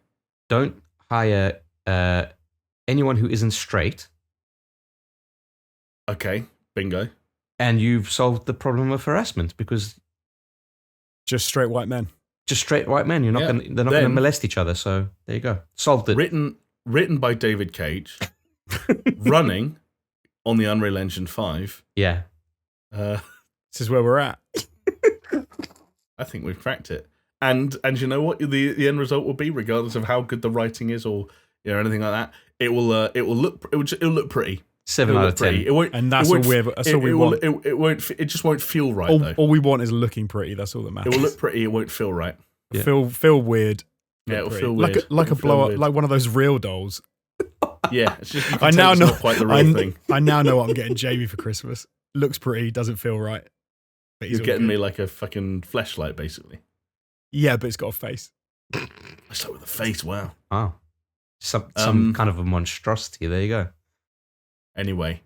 Don't hire anyone who isn't straight. Okay. Bingo. And you've solved the problem of harassment because just straight white men. Just straight white men. They're not going to molest each other. So there you go. Solved it. Written by David Cage. Running on the Unreal Engine 5. Yeah. This is where we're at. I think we've cracked it. And you know what the end result will be, regardless of how good the writing is or anything like that. It'll look pretty. 7 out of 10. It won't, and that's all we want. It just won't feel right. Though. All we want is looking pretty. That's all that matters. It will look pretty. It won't feel right. Yeah. Feel weird. Yeah, it'll feel weird. Like a blow up, like one of those real dolls. Yeah, it's just. I now know. Not quite the real thing. I now know what I'm getting Jamie for Christmas. Looks pretty, doesn't feel right. You're getting me like a fucking fleshlight, basically. Yeah, but it's got a face. It's like with a face. Wow. Oh, some kind of a monstrosity. There you go. Anyway,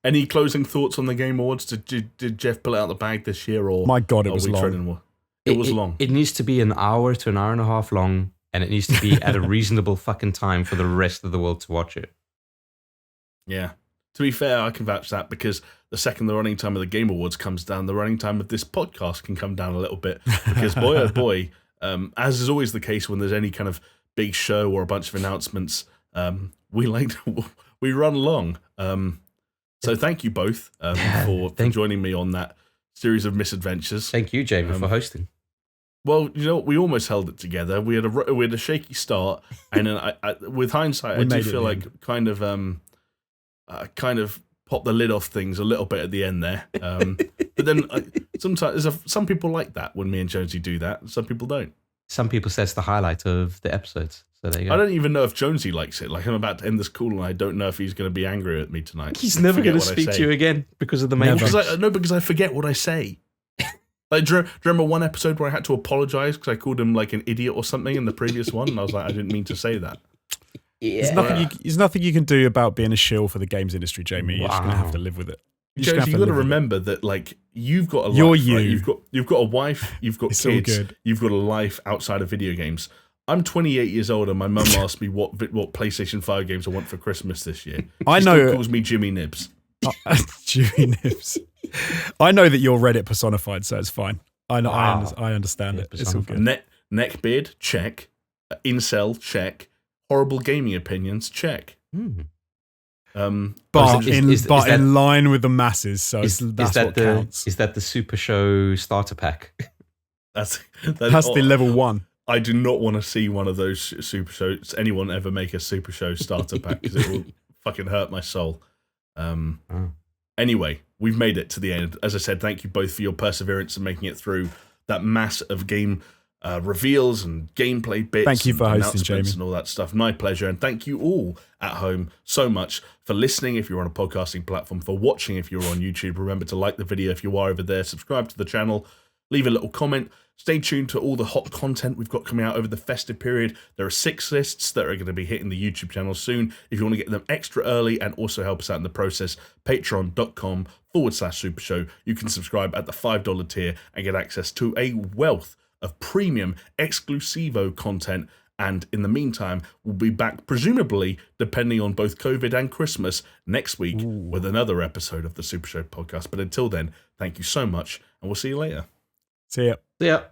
any closing thoughts on the Game Awards? Did Jeff pull it out of the bag this year, or my God, it was long. It was long. It needs to be an hour to an hour and a half long, and it needs to be at a reasonable fucking time for the rest of the world to watch it. Yeah. To be fair, I can vouch that because the second the running time of the Game Awards comes down, the running time of this podcast can come down a little bit. Because boy, oh boy, as is always the case when there's any kind of big show or a bunch of announcements, we run long. So thank you both for joining me on that series of misadventures. Thank you, Jamie, for hosting. Well, you know, we almost held it together. We had a shaky start, and then with hindsight, I do feel like kind of pop the lid off things a little bit at the end there. But then sometimes some people like that when me and Jonesy do that, and some people don't. Some people say it's the highlight of the episodes. So there you go. I don't even know if Jonesy likes it. Like, I'm about to end this call, and I don't know if he's going to be angry at me tonight. He's never going to speak to you again because of the Matrix. Because I forget what I say. Like, do you remember one episode where I had to apologize because I called him like an idiot or something in the previous one, and I was like, I didn't mean to say that. Yeah. There's nothing you can do about being a shill for the games industry, Jamie. You're just gonna have to live with it. Jonesy, you got to remember that, like, you've got a life. You're you. Right? You've got a wife. You've got kids. You've got a life outside of video games. I'm 28 years old, and my mum asked me what PlayStation 5 games I want for Christmas this year. She still calls me Jimmy Nibs. Jimmy Nibs. I know that you're Reddit personified, so it's fine. I understand it. It's all good. Neck beard, check. Incel, check. Horrible gaming opinions, check. But Is that- in line with the masses, so Is that's that what the counts. is that the SuperShow starter pack? That's That's the level 1. I do not want to see one of those Super Shows. Anyone ever make a Super Show starter pack, because it will fucking hurt my soul. Anyway, we've made it to the end. As I said, thank you both for your perseverance and making it through that mass of game reveals and gameplay bits. Thank you for and hosting, announcements Jamie. and all that stuff. My pleasure. And thank you all at home so much for listening if you're on a podcasting platform, for watching if you're on YouTube. Remember to like the video if you are over there, subscribe to the channel, leave a little comment. Stay tuned to all the hot content we've got coming out over the festive period. There are 6 lists that are going to be hitting the YouTube channel soon. If you want to get them extra early and also help us out in the process, patreon.com/supershow. You can subscribe at the $5 tier and get access to a wealth of premium exclusivo content. And in the meantime, we'll be back, presumably, depending on both COVID and Christmas, next week with another episode of the Super Show podcast. But until then, thank you so much, and we'll see you later. See ya. Yeah.